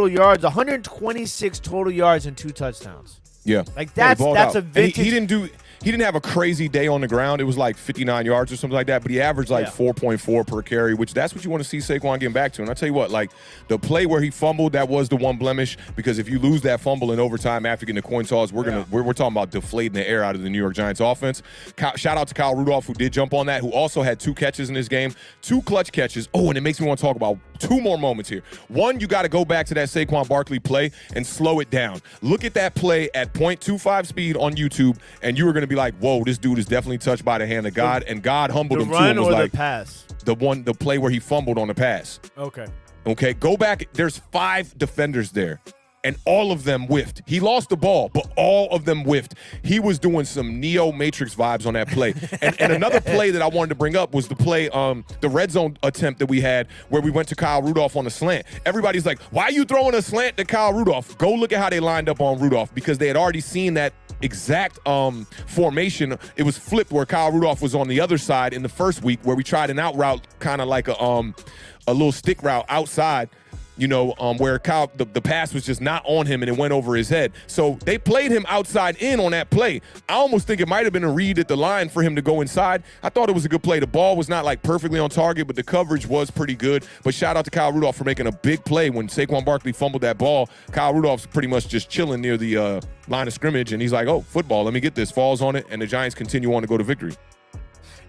yards, 126 total yards and 2 touchdowns. Yeah. Like that's a vintage. He didn't have a crazy day on the ground. It was like 59 yards or something like that, but he averaged 4.4 per carry, which that's what you want to see Saquon getting back to. And I'll tell you what, like the play where he fumbled, that was the one blemish because if you lose that fumble in overtime after getting the coin toss, we're talking about deflating the air out of the New York Giants offense. Shout out to Kyle Rudolph who did jump on that, who also had 2 catches in this game, 2 clutch catches. Oh, and it makes me want to talk about 2 more moments here. One, you got to go back to that Saquon Barkley play and slow it down. Look at that play at 0.25 speed on YouTube, and you were going to be like, whoa, this dude is definitely touched by the hand of God, and God humbled him too. The run or the pass? The play where he fumbled on the pass. Okay. Okay, go back. There's 5 defenders there. and all of them whiffed. He lost the ball, but all of them whiffed. He was doing some Neo Matrix vibes on that play. and another play that I wanted to bring up was the play, the red zone attempt that we had where we went to Kyle Rudolph on a slant. Everybody's like, why are you throwing a slant to Kyle Rudolph? Go look at how they lined up on Rudolph, because they had already seen that exact formation. It was flipped where Kyle Rudolph was on the other side in the first week, where we tried an out route, kind of like a little stick route outside, where Kyle, the pass was just not on him and it went over his head. So they played him outside in on that play. I almost think it might have been a read at the line for him to go inside. I thought it was a good play. The ball was not like perfectly on target, but the coverage was pretty good. But shout out to Kyle Rudolph for making a big play. When Saquon Barkley fumbled that ball, Kyle Rudolph's pretty much just chilling near the line of scrimmage, and he's like, oh, football, let me get this. Falls on it, and the Giants continue on to go to victory.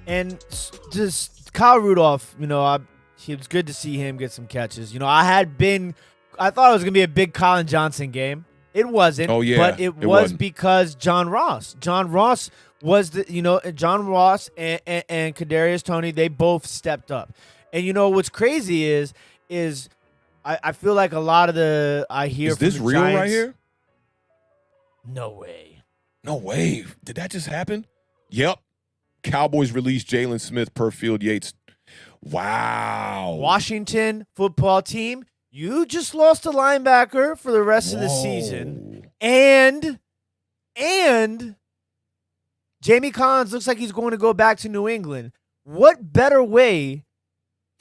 And just Kyle Rudolph, it was good to see him get some catches. I thought it was going to be a big Colin Johnson game. It wasn't. Oh, yeah. But it was because John Ross was John Ross and Kadarius Toney, they both stepped up. And what's crazy is I feel like a lot of I hear is from this the real Giants, right here? No way. No way. Did that just happen? Yep. Cowboys released Jalen Smith per Field Yates. Wow. Washington football team, you just lost a linebacker for the rest of the season. And Jamie Collins looks like he's going to go back to New England. What better way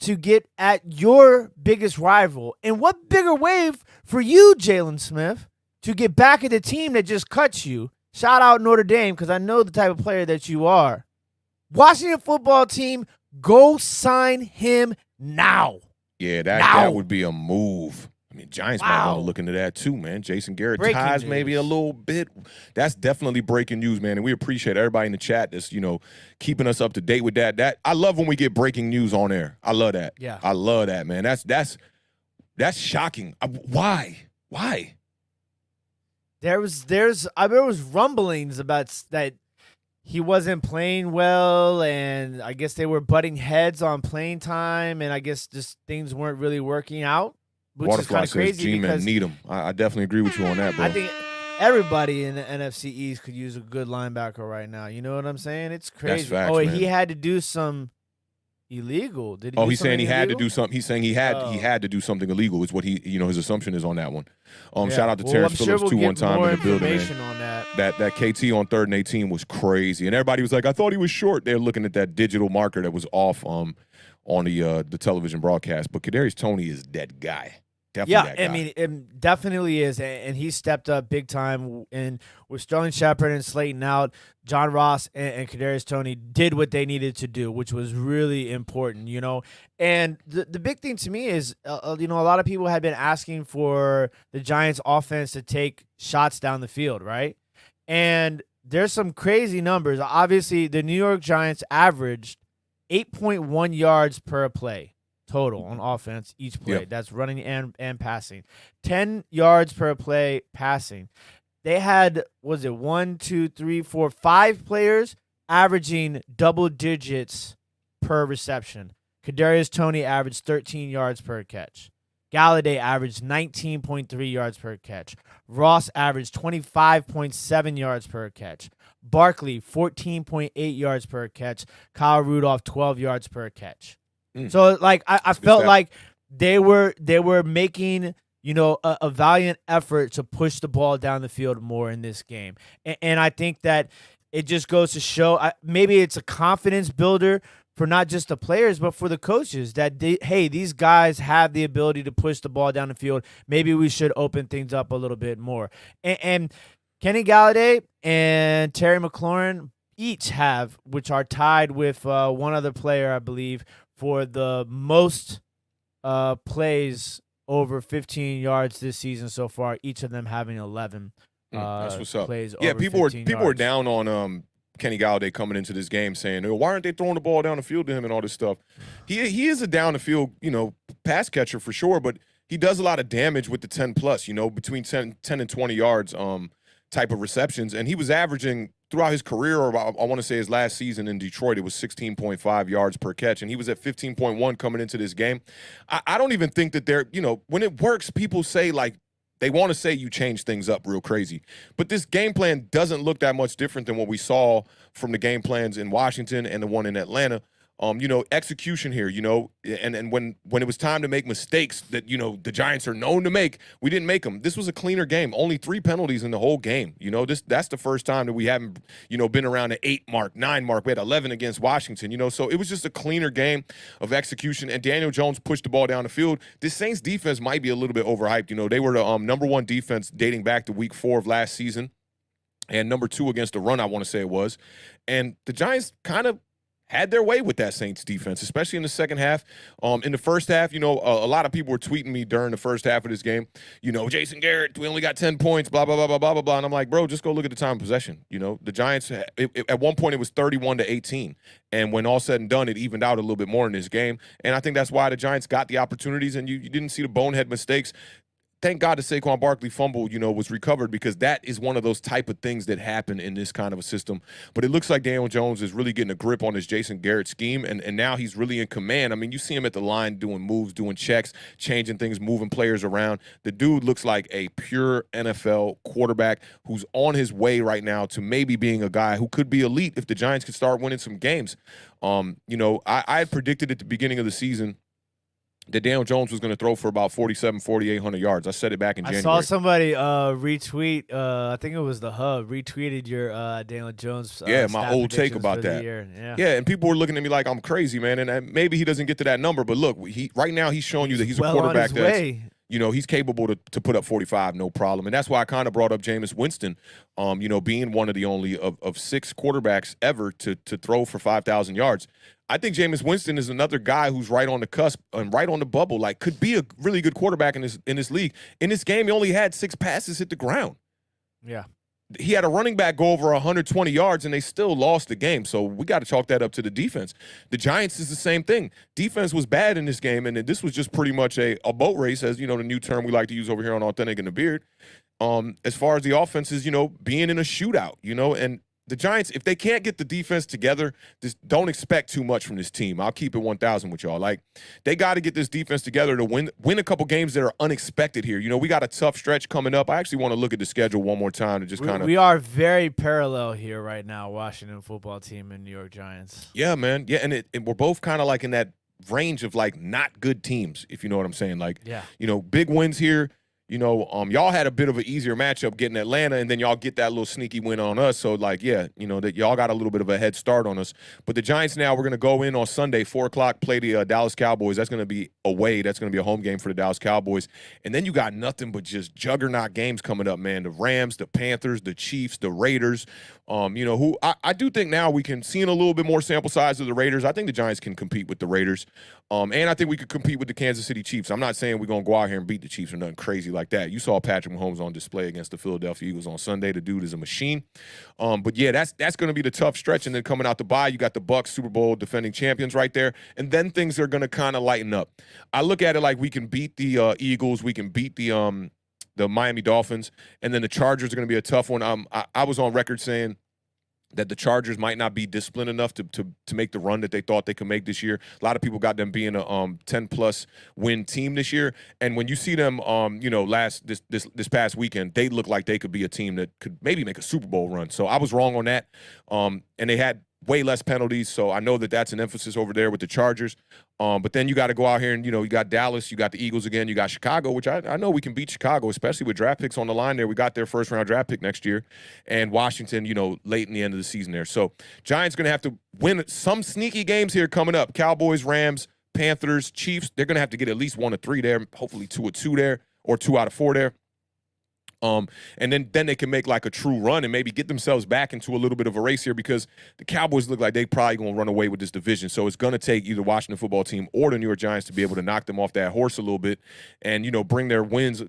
to get at your biggest rival? And what bigger way for you, Jalen Smith, to get back at the team that just cut you? Shout out Notre Dame, because I know the type of player that you are. Washington football team, go sign him now. Yeah, that would be a move. I mean, Giants might want to look into that too, man. Jason Garrett ties maybe a little bit. That's definitely breaking news, man. And we appreciate everybody in the chat that's, keeping us up to date with that. I love when we get breaking news on air. I love that. Yeah. I love that, man. That's shocking. Why? There was rumblings about that he wasn't playing well, and I guess they were butting heads on playing time, and I guess just things weren't really working out, which is kind of crazy because need him. I definitely agree with you on that, bro. I think everybody in the NFC East could use a good linebacker right now. You know what I'm saying? It's crazy. That's facts, man. He had to do some illegal. Did he? He's saying he had to illegal? do something. He's saying he had to do something illegal. Is what his assumption is on that one. Shout out to Terrence Phillips too, one time in the building, man. On that. That KT on 3rd and 18 was crazy, and everybody was like, "I thought he was short." They're looking at that digital marker that was off on the television broadcast. But Kadarius Toney is that guy. Definitely that guy. I mean, it definitely is, and he stepped up big time. And with Sterling Shepard and Slayton out, John Ross and Kadarius Toney did what they needed to do, which was really important, And the big thing to me is, a lot of people had been asking for the Giants' offense to take shots down the field, right? And there's some crazy numbers. Obviously, the New York Giants averaged 8.1 yards per play. Total on offense each play. Yep. That's running and passing. 10 yards per play passing. They had, 5 players averaging double digits per reception. Kadarius Toney averaged 13 yards per catch. Galladay averaged 19.3 yards per catch. Ross averaged 25.7 yards per catch. Barkley, 14.8 yards per catch. Kyle Rudolph, 12 yards per catch. So, I felt like they were making, a valiant effort to push the ball down the field more in this game. And I think that it just goes to show, maybe it's a confidence builder for not just the players, but for the coaches that, these guys have the ability to push the ball down the field. Maybe we should open things up a little bit more. And Kenny Galladay and Terry McLaurin each have, which are tied with one other player, I believe, for the most plays over 15 yards this season so far, each of them having 11 that's what's up. plays yeah, over people 15 yards. were down on Kenny Galladay coming into this game saying, why aren't they throwing the ball down the field to him and all this stuff? He is a down the field, pass catcher for sure, but he does a lot of damage with the 10+, between 10 and 20 yards type of receptions. And he was averaging throughout his career, or I want to say his last season in Detroit, it was 16.5 yards per catch, and he was at 15.1 coming into this game. I don't even think that they're, when it works, people say, like, they want to say you change things up real crazy. But this game plan doesn't look that much different than what we saw from the game plans in Washington and the one in Atlanta. Execution here, and when it was time to make mistakes that, the Giants are known to make, we didn't make them. This was a cleaner game. Only 3 penalties in the whole game. That's the first time that we haven't, been around the 8 mark, 9 mark. We had 11 against Washington, so it was just a cleaner game of execution, and Daniel Jones pushed the ball down the field. This Saints defense might be a little bit overhyped. They were the #1 defense dating back to week 4 of last season and #2 against the run, I want to say it was. And the Giants kind of had their way with that Saints defense, especially in the second half. In the first half, a lot of people were tweeting me during the first half of this game, Jason Garrett, we only got 10 points, blah, blah, blah, blah, blah, blah, blah. And I'm like, bro, just go look at the time of possession. The Giants, at one point it was 31-18. And when all said and done, it evened out a little bit more in this game. And I think that's why the Giants got the opportunities, and you didn't see the bonehead mistakes. Thank God the Saquon Barkley fumble, was recovered, because that is one of those type of things that happen in this kind of a system. But it looks like Daniel Jones is really getting a grip on this Jason Garrett scheme, and now he's really in command. I mean, you see him at the line doing moves, doing checks, changing things, moving players around. The dude looks like a pure NFL quarterback who's on his way right now to maybe being a guy who could be elite if the Giants could start winning some games. I had predicted at the beginning of the season that Daniel Jones was going to throw for about 4,800 yards. I said it back in January. I saw somebody retweet, I think it was the Hub, retweeted your Daniel Jones. My old take about that. Yeah, and people were looking at me like I'm crazy, man, and maybe he doesn't get to that number. But look, right now he's showing you that he's a quarterback that's he's capable to put up 45, no problem. And that's why I kind of brought up Jameis Winston, being one of the only of 6 quarterbacks ever to throw for 5,000 yards. I think Jameis Winston is another guy who's right on the cusp and right on the bubble, like could be a really good quarterback in this league. In this game, he only had 6 passes hit the ground. Yeah. He had a running back go over 120 yards, and they still lost the game. So we got to chalk that up to the defense. The Giants is the same thing. Defense was bad in this game, and this was just pretty much a boat race, as the new term we like to use over here on Awthentik and the Beard. As far as the offense is, being in a shootout, and the Giants, if they can't get the defense together, just don't expect too much from this team. I'll keep it 1,000 with y'all. Like, they got to get this defense together to win a couple games that are unexpected here. We got a tough stretch coming up. I actually want to look at the schedule one more time to just kind of. We are very parallel here right now, Washington football team and New York Giants. Yeah, man. Yeah, and we're both kind of like in that range of like not good teams, if you know what I'm saying. Like, yeah. Big wins here. Y'all had a bit of an easier matchup getting Atlanta, and then y'all get that little sneaky win on us. So, like, yeah, that y'all got a little bit of a head start on us. But the Giants now, we're going to go in on Sunday, 4 o'clock, play the Dallas Cowboys. That's going to be away. That's going to be a home game for the Dallas Cowboys. And then you got nothing but just juggernaut games coming up, man. The Rams, the Panthers, the Chiefs, the Raiders. Who I do think now we can see in a little bit more sample size of the Raiders. I think the Giants can compete with the Raiders. And I think we could compete with the Kansas City Chiefs. I'm not saying we're going to go out here and beat the Chiefs or nothing crazy like that. You saw Patrick Mahomes on display against the Philadelphia Eagles on Sunday. The dude is a machine. But yeah, that's going to be the tough stretch. And then coming out the bye, you got the Bucs, Super Bowl defending champions right there. And then things are going to kind of lighten up. I look at it like we can beat the Eagles. We can beat the Miami Dolphins. And then the Chargers are going to be a tough one. I was on record saying that the Chargers might not be disciplined enough to make the run that they thought they could make this year. A lot of people got them being a 10-plus win team this year. And when you see them, this past weekend, they look like they could be a team that could maybe make a Super Bowl run. So I was wrong on that. And they had way less penalties, so I know that that's an emphasis over there with the Chargers. But then you got to go out here and, you got Dallas, you got the Eagles again, you got Chicago, which I know we can beat Chicago, especially with draft picks on the line there. We got their first-round draft pick next year. And Washington, late in the end of the season there. So Giants going to have to win some sneaky games here coming up. Cowboys, Rams, Panthers, Chiefs, they're going to have to get at least 1 of 3 there, hopefully 2 of 2 there, or 2 out of 4 there. And then they can make like a true run and maybe get themselves back into a little bit of a race here, because the Cowboys look like they probably going to run away with this division. So it's going to take either Washington football team or the New York Giants to be able to knock them off that horse a little bit and, bring their wins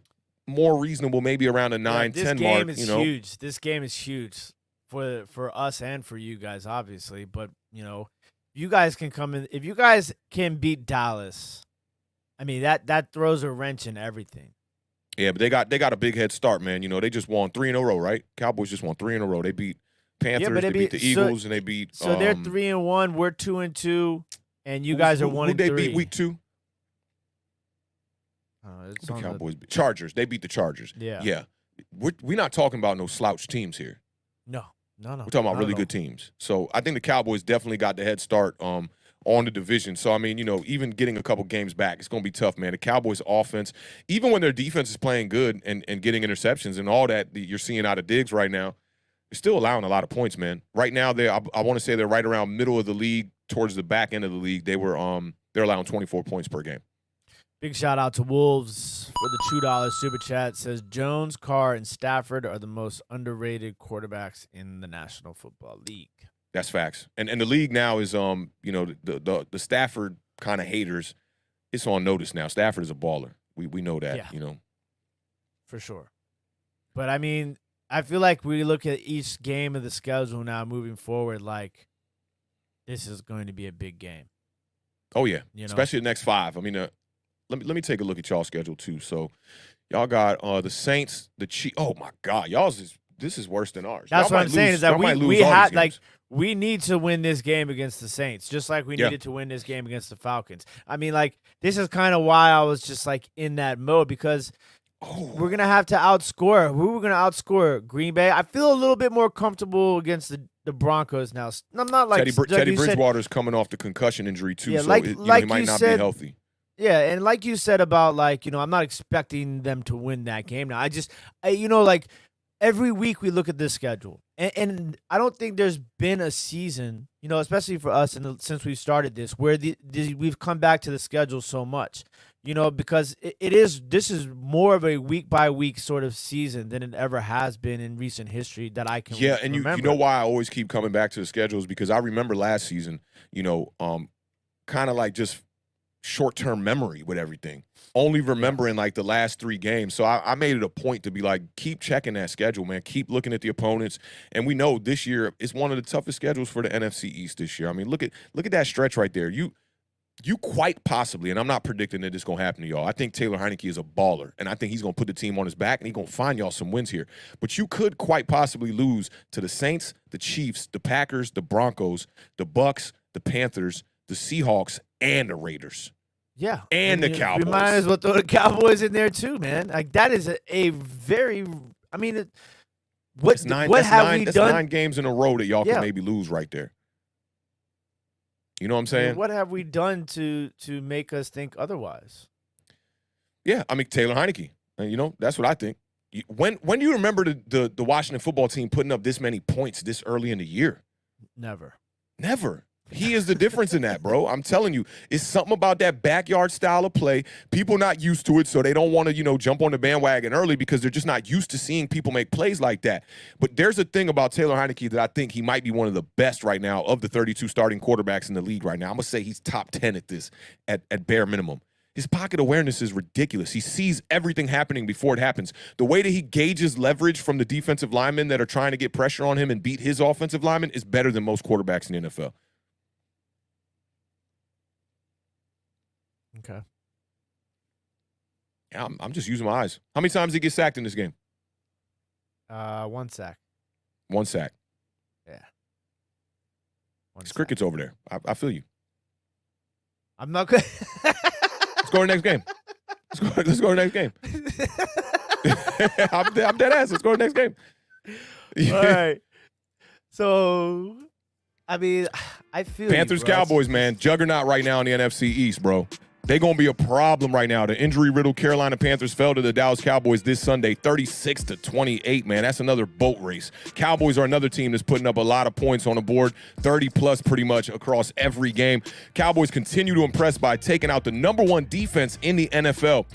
more reasonable, maybe around a 9-10 mark. This game is huge. This game is huge for us and for you guys, obviously. But, you guys can come in. If you guys can beat Dallas, I mean, that throws a wrench in everything. Yeah, but they got a big head start, man. They just won 3 in a row, right? Cowboys just won 3 in a row. They beat Panthers, they beat the Eagles, and they beat. So they're 3-1. We're 2-2, and you guys are 1-3. Who they beat week 2? It's The on Cowboys, Chargers. They beat the Chargers. Yeah. We're not talking about no slouch teams here. No. We're talking about really good teams. So I think the Cowboys definitely got the head start on the division. So, I mean, even getting a couple games back, it's going to be tough, man. The Cowboys offense, even when their defense is playing good and getting interceptions and all that you're seeing out of Diggs right now, they're still allowing a lot of points, man. Right now, I want to say they're right around middle of the league, towards the back end of the league. They're allowing 24 points per game. Big shout out to Wolves for the $2 super chat. Says Jones, Carr, and Stafford are the most underrated quarterbacks in the National Football League. That's facts. And the league now is the Stafford kind of haters. It's on notice now. Stafford is a baller. We know that. For sure. But I mean, I feel like we look at each game of the schedule now moving forward like this is going to be a big game. Oh yeah, especially the next 5. I mean. Let me take a look at y'all's schedule too. So, y'all got the Saints, the Chiefs. Oh my God, this is worse than ours. That's what I'm saying is that we need to win this game against the Saints, just like we needed to win this game against the Falcons. I mean, like this is kind of why I was just like in that mode because we're gonna have to outscore. Who we're gonna outscore? Green Bay. I feel a little bit more comfortable against the Broncos now. I'm not like Teddy Bridgewater's coming off the concussion injury too, so he might not be healthy. Yeah, and like you said about I'm not expecting them to win that game now. Every week we look at this schedule, and I don't think there's been a season, especially for us since we started this, where we've come back to the schedule so much, because this is more of a week by week sort of season than it ever has been in recent history that I can remember. And you know why I always keep coming back to the schedule is because I remember last season, kind of like just short-term memory with everything, only remembering like the last 3 games. So I made it a point to be like, keep checking that schedule, man. Keep looking at the opponents. And we know this year is one of the toughest schedules for the NFC East this year. I mean, look at that stretch right there. You quite possibly, and I'm not predicting that it's going to happen to y'all. I think Taylor Heinicke is a baller, and I think he's going to put the team on his back, and he's going to find y'all some wins here. But you could quite possibly lose to the Saints, the Chiefs, the Packers, the Broncos, the Bucs, the Panthers, the Seahawks, and the Raiders. Yeah. And the Cowboys. We might as well throw the Cowboys in there too, man. Like that is a very – I mean, what have we done? 9 games in a row that y'all can maybe lose right there. You know what I'm saying? I mean, what have we done to make us think otherwise? Yeah, I mean, Taylor Heinicke. That's what I think. When do you remember the Washington football team putting up this many points this early in the year? Never. He is the difference in that, bro. I'm telling you, it's something about that backyard style of play. People not used to it, so they don't want to, jump on the bandwagon early because they're just not used to seeing people make plays like that. But there's a thing about Taylor Heinicke that I think he might be one of the best right now of the 32 starting quarterbacks in the league right now. I'm going to say he's top 10 at this, at bare minimum. His pocket awareness is ridiculous. He sees everything happening before it happens. The way that he gauges leverage from the defensive linemen that are trying to get pressure on him and beat his offensive linemen is better than most quarterbacks in the NFL. Okay. Yeah, I'm just using my eyes. How many times did he get sacked in this game? 1 sack. 1 sack. Yeah. It's crickets over there. I feel you. I'm not good. Let's go to the next game. Let's go to the next game. I'm dead ass. Let's go to the next game. All right. So, I mean, I feel Panthers, Cowboys, man. Juggernaut right now in the NFC East, bro. They're going to be a problem right now. The injury-riddled Carolina Panthers fell to the Dallas Cowboys this Sunday, 36-28, man. That's another boat race. Cowboys are another team that's putting up a lot of points on the board, 30-plus pretty much across every game. Cowboys continue to impress by taking out the #1 defense in the NFL.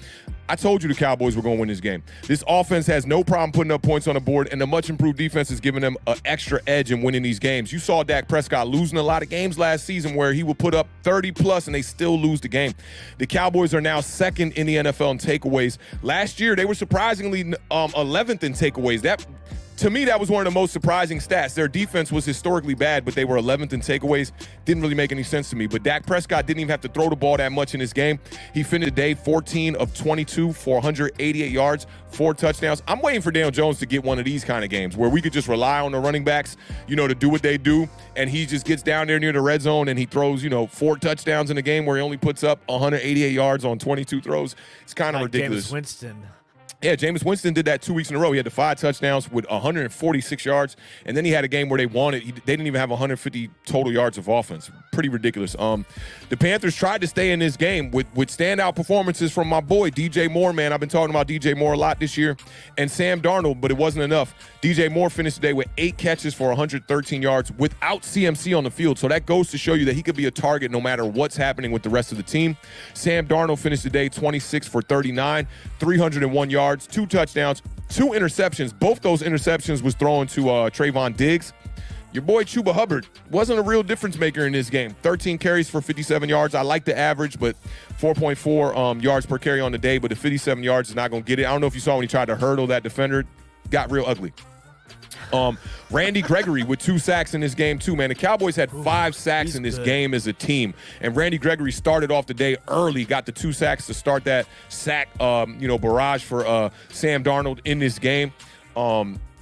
I told you the Cowboys were going to win this game. This offense has no problem putting up points on the board, and the much-improved defense is giving them an extra edge in winning these games. You saw Dak Prescott losing a lot of games last season where he would put up 30-plus, and they still lose the game. The Cowboys are now 2nd in the NFL in takeaways. Last year, they were surprisingly 11th in takeaways. to me, that was one of the most surprising stats. Their defense was historically bad, but they were 11th in takeaways. Didn't really make any sense to me. But Dak Prescott didn't even have to throw the ball that much in this game. He finished the day 14 of 22 for 188 yards, 4 touchdowns. I'm waiting for Daniel Jones to get one of these kind of games where we could just rely on the running backs, to do what they do, and he just gets down there near the red zone and he throws, 4 touchdowns in a game where he only puts up 188 yards on 22 throws. It's kind of ridiculous. Jameis Winston. Yeah, Jameis Winston did that 2 weeks in a row. He had the 5 touchdowns with 146 yards, and then he had a game where they won it. They didn't even have 150 total yards of offense. Pretty ridiculous. The Panthers tried to stay in this game with standout performances from my boy, DJ Moore, man. I've been talking about DJ Moore a lot this year, and Sam Darnold, but it wasn't enough. DJ Moore finished today with 8 catches for 113 yards without CMC on the field, so that goes to show you that he could be a target no matter what's happening with the rest of the team. Sam Darnold finished today 26 for 39, 301 yards. 2 touchdowns, 2 interceptions. Both those interceptions was thrown to Trayvon Diggs. Your boy Chuba Hubbard wasn't a real difference maker in this game. 13 carries for 57 yards. I like the average, but 4.4 yards per carry on the day, but the 57 yards is not going to get it. I don't know if you saw when he tried to hurdle that defender. Got real ugly. Randy Gregory with 2 sacks in this game too, man. The Cowboys had 5 sacks in this game as a team, and Randy Gregory started off the day early, got the 2 sacks to start that sack, barrage for Sam Darnold in this game.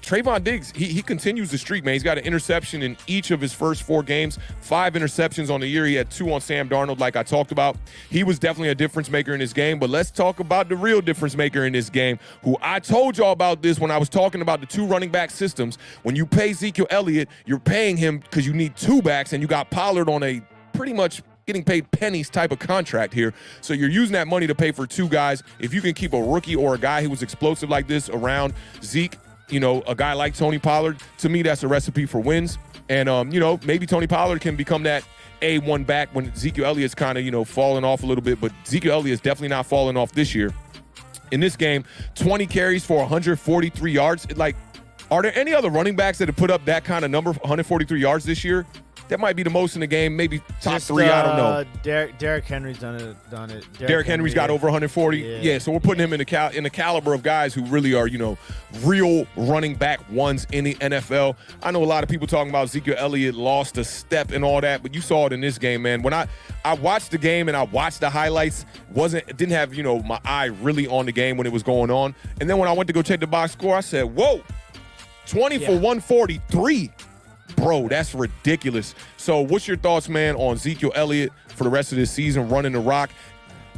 Trayvon Diggs, he continues the streak, man. He's got an interception in each of his first 4 games, 5 interceptions on the year. He had 2 on Sam Darnold, like I talked about. He was definitely a difference maker in this game, but let's talk about the real difference maker in this game, who I told y'all about this when I was talking about the 2 running back systems. When you pay Ezekiel Elliott, you're paying him because you need 2 backs, and you got Pollard on a pretty much getting paid pennies type of contract here. So you're using that money to pay for 2 guys. If you can keep a rookie or a guy who was explosive like this around Zeke, a guy like Tony Pollard, to me, that's a recipe for wins. And, maybe Tony Pollard can become that A1 back when Ezekiel Elliott's kind of, falling off a little bit. But Ezekiel Elliott's definitely not falling off this year. In this game, 20 carries for 143 yards. Are there any other running backs that have put up that kind of number, 143 yards this year? That might be the most in the game, maybe top 3, I don't know. Derrick Henry's done it. Derrick Henry's got over 140. Yeah, so we're putting him in the caliber of guys who really are, real running back ones in the NFL. I know a lot of people talking about Ezekiel Elliott lost a step and all that, but you saw it in this game, man. When I watched the game and I watched the highlights, didn't have, my eye really on the game when it was going on. And then when I went to go check the box score, I said, whoa, 20 for 143. Bro, that's ridiculous. So what's your thoughts, man, on Ezekiel Elliott for the rest of this season running the rock?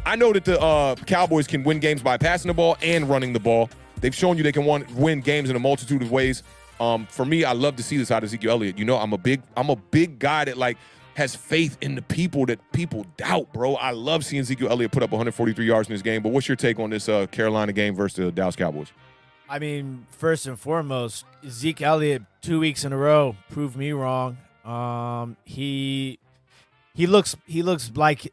I know that the Cowboys can win games by passing the ball and running the ball. They've shown you they can win games in a multitude of ways. For me, I love to see this out of Ezekiel Elliott. I'm a big guy that has faith in the people that people doubt, bro. I love seeing Ezekiel Elliott put up 143 yards in this game. But what's your take on this Carolina game versus the Dallas Cowboys? I mean, first and foremost, Zeke Elliott 2 weeks in a row proved me wrong. He looks like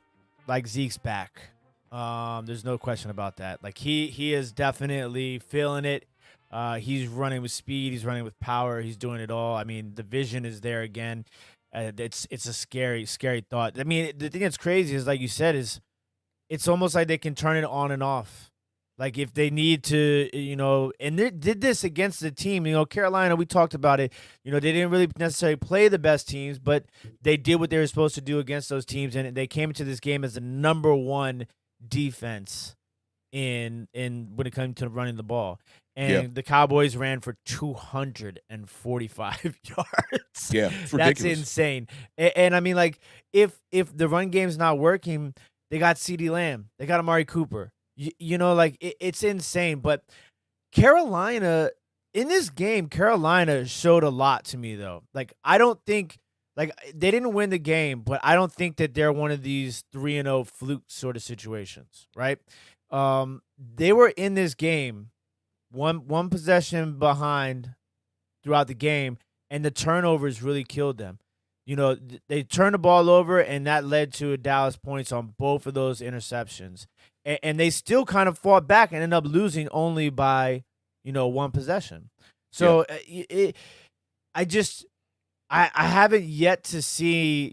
Zeke's back. There's no question about that. He is definitely feeling it. He's running with speed. He's running with power. He's doing it all. I mean, the vision is there again. It's a scary thought. I mean, the thing that's crazy is, like you said, is it's almost like they can turn it on and off. If they need to, and they did this against the team. Carolina, we talked about it. They didn't really necessarily play the best teams, but they did what they were supposed to do against those teams, and they came into this game as the number 1 defense in when it comes to running the ball. And the Cowboys ran for 245 yards. Yeah, it's ridiculous. That's insane. And I mean, if the run game's not working, they got CeeDee Lamb, they got Amari Cooper. It's insane. But Carolina, in this game, Carolina showed a lot to me, though. I don't think, they didn't win the game, but I don't think that they're one of these 3-0 fluke sort of situations, right? They were in this game, one possession behind throughout the game, and the turnovers really killed them. They turned the ball over, and that led to Dallas points on both of those interceptions. And they still kind of fought back and ended up losing only by, 1 possession. So I haven't yet to see,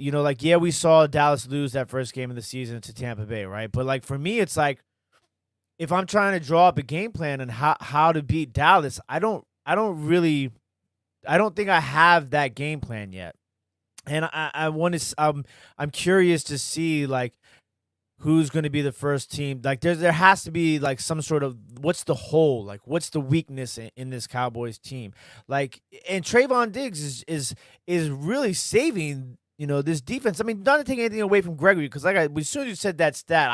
we saw Dallas lose that first game of the season to Tampa Bay, right? But for me, it's if I'm trying to draw up a game plan and how to beat Dallas, I don't really I don't think I have that game plan yet. And I want to. I'm curious to see like who's going to be the first team. Like there has to be like some sort of what's the hole, like what's the weakness in this Cowboys team. Like, and Trayvon Diggs is really saving this defense. I mean, not to take anything away from Gregory, because as soon as you said that stat,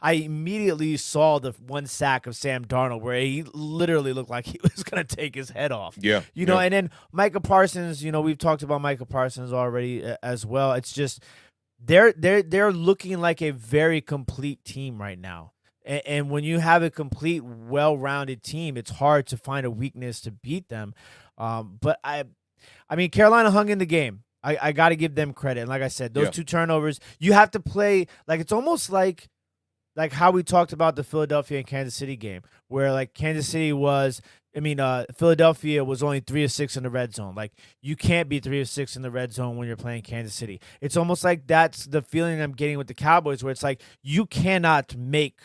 I immediately saw the one sack of Sam Darnold where he literally looked like he was going to take his head off. Yeah. And then Micah Parsons, we've talked about Micah Parsons already as well. It's just they're looking like a very complete team right now. And when you have a complete, well-rounded team, it's hard to find a weakness to beat them. But I mean, Carolina hung in the game. I got to give them credit. And like I said, those 2 turnovers, you have to play like it's almost like how we talked about the Philadelphia and Kansas City game, where like Philadelphia was only 3 of 6 in the red zone. Like you can't be 3 of 6 in the red zone when you're playing Kansas City. It's almost like that's the feeling I'm getting with the Cowboys, where it's like you cannot make.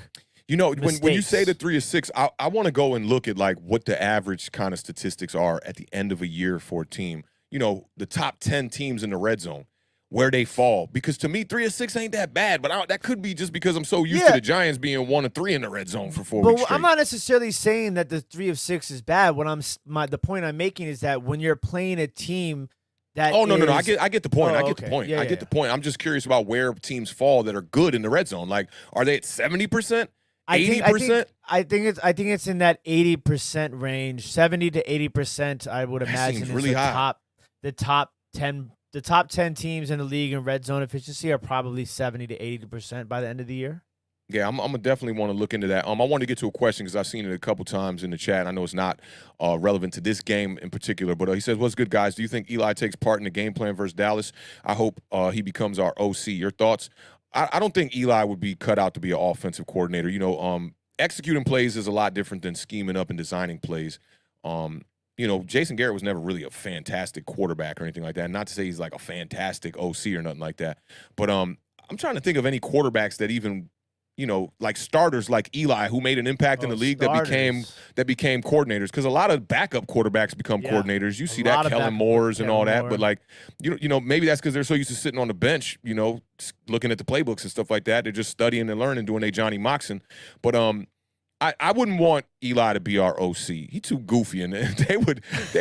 When you say the 3 of 6, I want to go and look at like what the average kind of statistics are at the end of a year for a team. The top 10 teams in the red zone, where they fall. Because to me, 3 of 6 ain't that bad, but that could be just because I'm so used to the Giants being 1 of 3 in the red zone for 4 weeks straight. I'm not necessarily saying that the 3 of 6 is bad. The point I'm making is that when you're playing a team that no. I get the point. I get the point. Yeah, I get the point. I'm just curious about where teams fall that are good in the red zone. Like, are they at 70%? 80%? I think it's in that 80% range. 70 to 80%, I would imagine, is really high. The top 10 teams in the league in red zone efficiency are probably 70 to 80% by the end of the year. Yeah, I'm gonna definitely want to look into that. I want to get to a question because I've seen it a couple times in the chat. I know it's not relevant to this game in particular, but he says, "What's good, guys? Do you think Eli takes part in the game plan versus Dallas? I hope he becomes our OC. Your thoughts?" I don't think Eli would be cut out to be an offensive coordinator. Executing plays is a lot different than scheming up and designing plays. Jason Garrett was never really a fantastic quarterback or anything like that. Not to say he's like a fantastic OC or nothing like that. But I'm trying to think of any quarterbacks that even, like starters like Eli who made an impact in the league that became coordinators. Because a lot of backup quarterbacks become coordinators. You see that, Kellen Moore's and all that. But like, maybe that's because they're so used to sitting on the bench, looking at the playbooks and stuff like that. They're just studying and learning, doing their Johnny Moxon. But I wouldn't want Eli to be our OC. He's too goofy, and they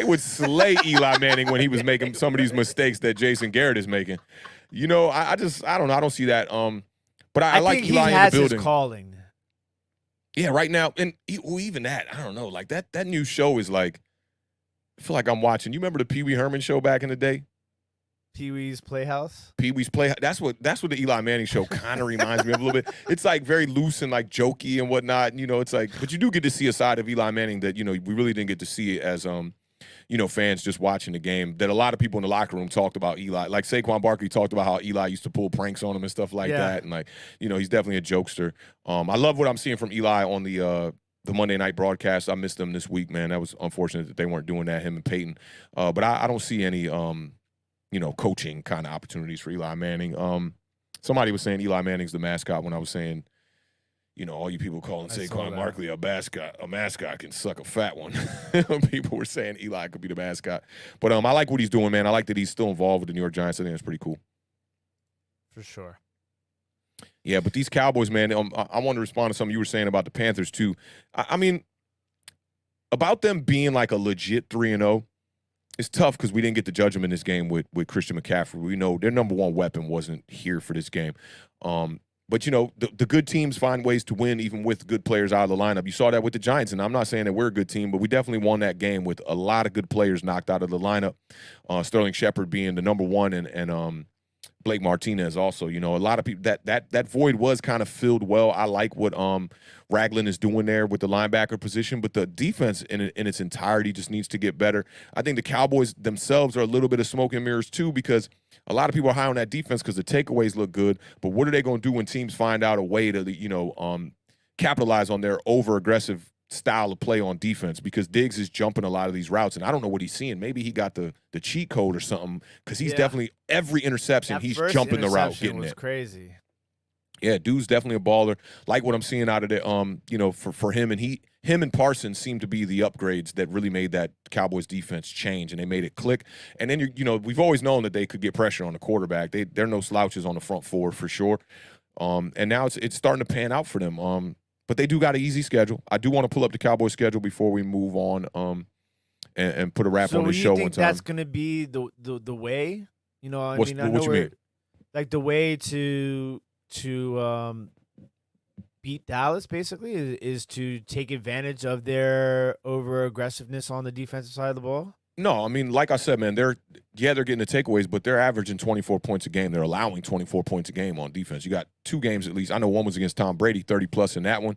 would slay Eli Manning when he was making some of these mistakes that Jason Garrett is making. I don't know. I don't see that. But I like think Eli he has in the building. His calling. Yeah, right now, and even that, I don't know. Like that new show is like, I feel like I'm watching. You remember the Pee Wee Herman show back in the day? Pee Wee's Playhouse. Pee Wee's Playhouse. That's what the Eli Manning show kind of reminds me of a little bit. It's like very loose and like jokey and whatnot. It's like, but you do get to see a side of Eli Manning that we really didn't get to see as fans just watching the game. That a lot of people in the locker room talked about Eli. Like Saquon Barkley talked about how Eli used to pull pranks on him and stuff like that. And like he's definitely a jokester. I love what I'm seeing from Eli on the Monday night broadcast. I missed them this week, man. That was unfortunate that they weren't doing that, him and Peyton. But I don't see any coaching kind of opportunities for Eli Manning. Somebody was saying Eli Manning's the mascot when I was saying, all you people calling Saquon Barkley a mascot can suck a fat one. People were saying Eli could be the mascot. But I like what he's doing, man. I like that he's still involved with the New York Giants. I think that's pretty cool. For sure. Yeah, but these Cowboys, man, I want to respond to something you were saying about the Panthers, too. I mean, about them being like a legit 3-0, it's tough because we didn't get to judge them in this game with Christian McCaffrey. We know their number one weapon wasn't here for this game. But, the good teams find ways to win even with good players out of the lineup. You saw that with the Giants, and I'm not saying that we're a good team, but we definitely won that game with a lot of good players knocked out of the lineup. Sterling Shepard being the number one and Blake Martinez also. A lot of people that void was kind of filled well. I like what Ragland is doing there with the linebacker position, but the defense in its entirety just needs to get better. I think the Cowboys themselves are a little bit of smoke and mirrors too, because a lot of people are high on that defense because the takeaways look good. But what are they going to do when teams find out a way to capitalize on their over-aggressive style of play on defense? Because Diggs is jumping a lot of these routes, and I don't know what he's seeing. Maybe he got the cheat code or something, because he's definitely every interception that he's jumping the route, getting was it. Crazy. Yeah, dude's definitely a baller. Like what I'm seeing out of it, for him, and he him and Parsons seem to be the upgrades that really made that Cowboys defense change, and they made it click. And then, we've always known that they could get pressure on the quarterback. They're no slouches on the front four for sure. And now it's starting to pan out for them. But they do got an easy schedule. I do want to pull up the Cowboys schedule before we move on and put a wrap on the show one time. So you think that's going to be the way? What you mean? Like the way to beat Dallas, basically, is to take advantage of their over-aggressiveness on the defensive side of the ball? No, I mean, like I said, man, they're getting the takeaways, but they're averaging 24 points a game. They're allowing 24 points a game on defense. You got 2 games at least. I know one was against Tom Brady, 30-plus in that one.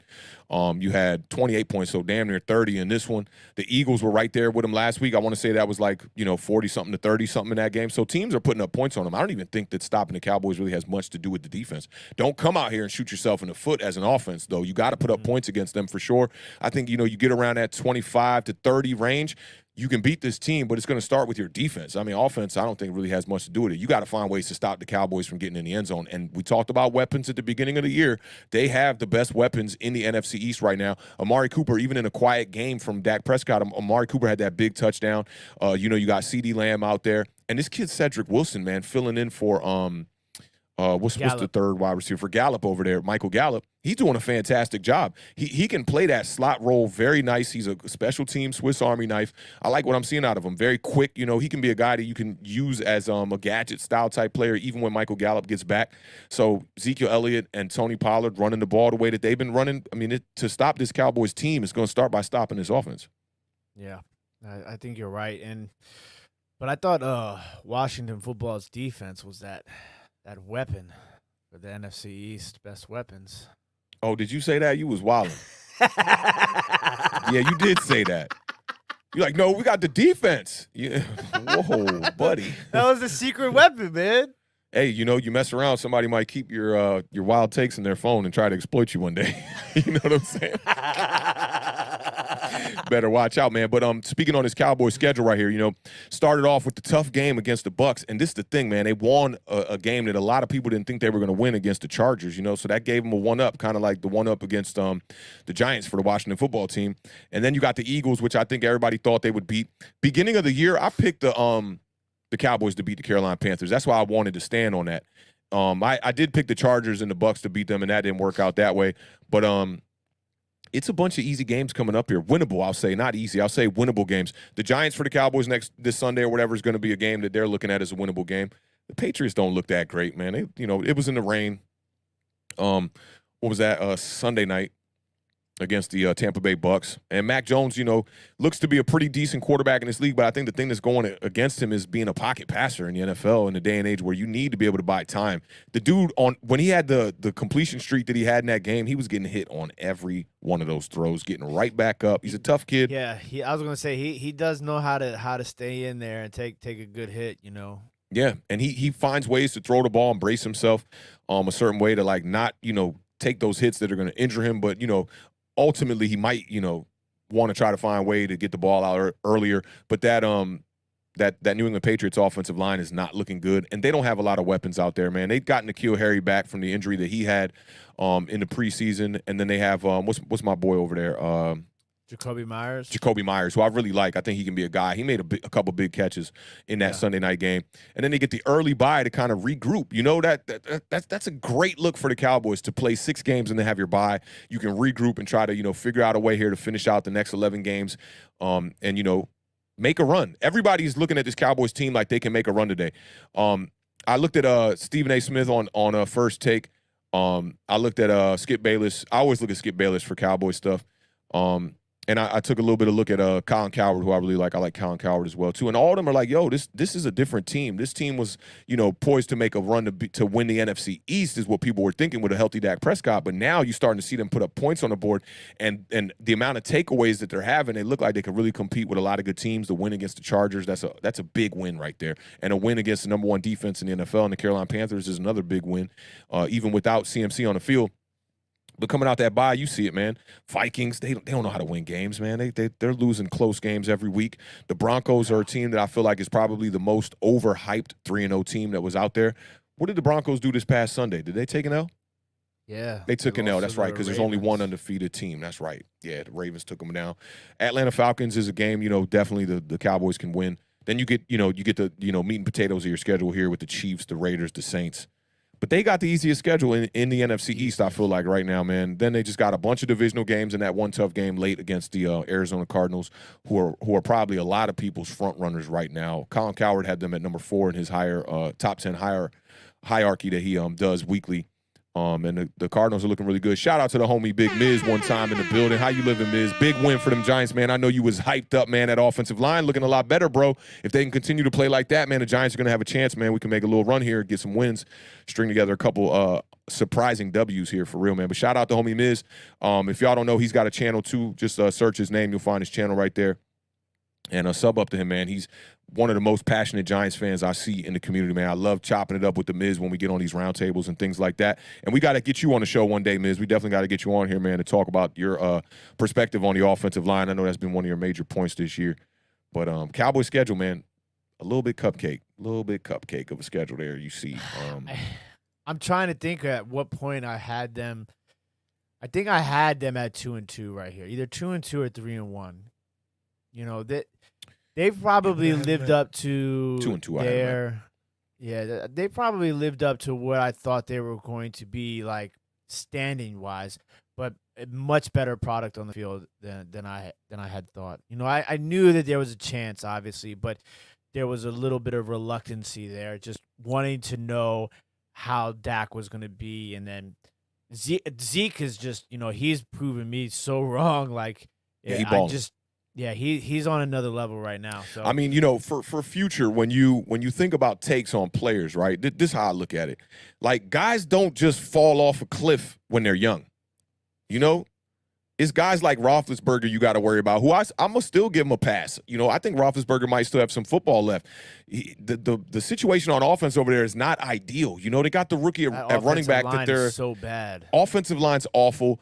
You had 28 points, so damn near 30 in this one. The Eagles were right there with them last week. I want to say that was like, 40-something to 30-something in that game. So teams are putting up points on them. I don't even think that stopping the Cowboys really has much to do with the defense. Don't come out here and shoot yourself in the foot as an offense, though. You got to put up points against them for sure. I think, you get around that 25 to 30 range, you can beat this team, but it's going to start with your defense. I mean, offense, I don't think really has much to do with it. You got to find ways to stop the Cowboys from getting in the end zone. And we talked about weapons at the beginning of the year. They have the best weapons in the NFC East right now. Amari Cooper, even in a quiet game from Dak Prescott, Amari Cooper had that big touchdown. You got CeeDee Lamb out there. And this kid, Cedric Wilson, man, filling in for what's the third wide receiver for Gallup over there, Michael Gallup. He's doing a fantastic job. He can play that slot role very nice. He's a special team Swiss Army knife. I like what I'm seeing out of him. Very quick. He can be a guy that you can use as a gadget style type player even when Michael Gallup gets back. So Ezekiel Elliott and Tony Pollard running the ball the way that they've been running. I mean, to stop this Cowboys team is going to start by stopping this offense. Yeah, I think you're right. But I thought Washington football's defense was that weapon for the NFC East, best weapons. Oh, did you say that? You was wilding. Yeah, you did say that. You're like, no, we got the defense. Yeah. Whoa, buddy. That was the secret weapon, man. Hey, you mess around, somebody might keep your wild takes in their phone and try to exploit you one day. You know what I'm saying? Better watch out, man. But speaking on this Cowboys schedule right here, started off with the tough game against the Bucs, and this is the thing, man. They won a game that a lot of people didn't think they were going to win against the Chargers, so that gave them a one-up, kind of like the one-up against the Giants for the Washington football team. And then you got the Eagles, which I think everybody thought they would beat. Beginning of the year, I picked the Cowboys to beat the Carolina Panthers. That's why I wanted to stand on that. I did pick the Chargers and the Bucs to beat them, and that didn't work out that way. But it's a bunch of easy games coming up here. Winnable, I'll say. Not easy. I'll say winnable games. The Giants for the Cowboys this Sunday or whatever is going to be a game that they're looking at as a winnable game. The Patriots don't look that great, man. It was in the rain. What was that? Sunday night against the Tampa Bay Bucks. And Mac Jones, looks to be a pretty decent quarterback in this league, but I think the thing that's going against him is being a pocket passer in the NFL in the day and age where you need to be able to buy time. The dude, when he had the completion streak that he had in that game, he was getting hit on every one of those throws, getting right back up. He's a tough kid. Yeah, I was going to say he does know how to stay in there and take a good hit, Yeah, and he finds ways to throw the ball and brace himself a certain way to not, take those hits that are going to injure him, but, ultimately, he might, want to try to find a way to get the ball out earlier. But that New England Patriots offensive line is not looking good, and they don't have a lot of weapons out there, man. They've gotten N'Keal Harry back from the injury that he had in the preseason, and then they have what's my boy over there? Jacoby Myers, who I really like. I think he can be a guy. He made a couple big catches in that Sunday night game. And then they get the early bye to kind of regroup. That's a great look for the Cowboys to play 6 games and then have your bye. You can regroup and try to, figure out a way here to finish out the next 11 games and, make a run. Everybody's looking at this Cowboys team like they can make a run today. I looked at Stephen A. Smith on First Take. I looked at Skip Bayless. I always look at Skip Bayless for Cowboy stuff. And I took a little bit of look at Colin Cowherd, who I really like. I like Colin Cowherd as well, too. And all of them are like, yo, this is a different team. This team was, poised to make a run to win the NFC East is what people were thinking with a healthy Dak Prescott. But now you're starting to see them put up points on the board. And the amount of takeaways that they're having, they look like they could really compete with a lot of good teams. The win against the Chargers, that's a big win right there. And a win against the number 1 defense in the NFL and the Carolina Panthers is another big win, even without CMC on the field. But coming out that bye, you see it, man. Vikings, they don't know how to win games, man. They're losing close games every week. The Broncos are a team that I feel like is probably the most overhyped 3-0 team that was out there. What did the Broncos do this past Sunday? Did they take an L? Yeah. They took an L. lost That's to right, the because there's only one Ravens. undefeated team. That's right. Yeah, the Ravens took them down. Atlanta Falcons is a game, definitely the Cowboys can win. Then you get the, meat and potatoes of your schedule here with the Chiefs, the Raiders, the Saints. But they got the easiest schedule in the NFC East, I feel like, right now, man. Then they just got a bunch of divisional games and that one tough game late against the Arizona Cardinals, who are probably a lot of people's front runners right now. Colin Cowherd had them at number 4 in his top 10 hierarchy that he does weekly. And the Cardinals are looking really good. Shout out to the homie Big Miz one time in the building. How you living, Miz? Big win for them Giants, man. I know you was hyped up, man. That offensive line looking a lot better, bro. If they can continue to play like that, man, the Giants are going to have a chance, man. We can make a little run here, get some wins, string together a couple surprising W's here for real, man. But shout out to homie Miz. If y'all don't know, he's got a channel too. Just search his name. You'll find his channel right there. And sub up to him, man. He's one of the most passionate Giants fans I see in the community, man. I love chopping it up with the Miz when we get on these roundtables and things like that. And we got to get you on the show one day, Miz. We definitely got to get you on here, man, to talk about your perspective on the offensive line. I know that's been one of your major points this year. But Cowboys schedule, man, a little bit cupcake of a schedule there you see. I'm trying to think at what point I had them. I think I had them at 2-2 right here, either 2-2 or 3-1. That they've probably lived up to 2-2. They probably lived up to what I thought they were going to be like standing wise, but a much better product on the field than I had thought. I knew that there was a chance, obviously, but there was a little bit of reluctancy there, just wanting to know how Dak was going to be, and then Zeke is just he's proven me so wrong. Like he's on another level right now. So I mean, for future, when you think about takes on players, right? This is how I look at it. Like, guys don't just fall off a cliff when they're young. It's guys like Roethlisberger you got to worry about, who I'm going to still give him a pass. I think Roethlisberger might still have some football left. The situation on offense over there is not ideal. They got the rookie at running back that they're so bad. Offensive line's awful.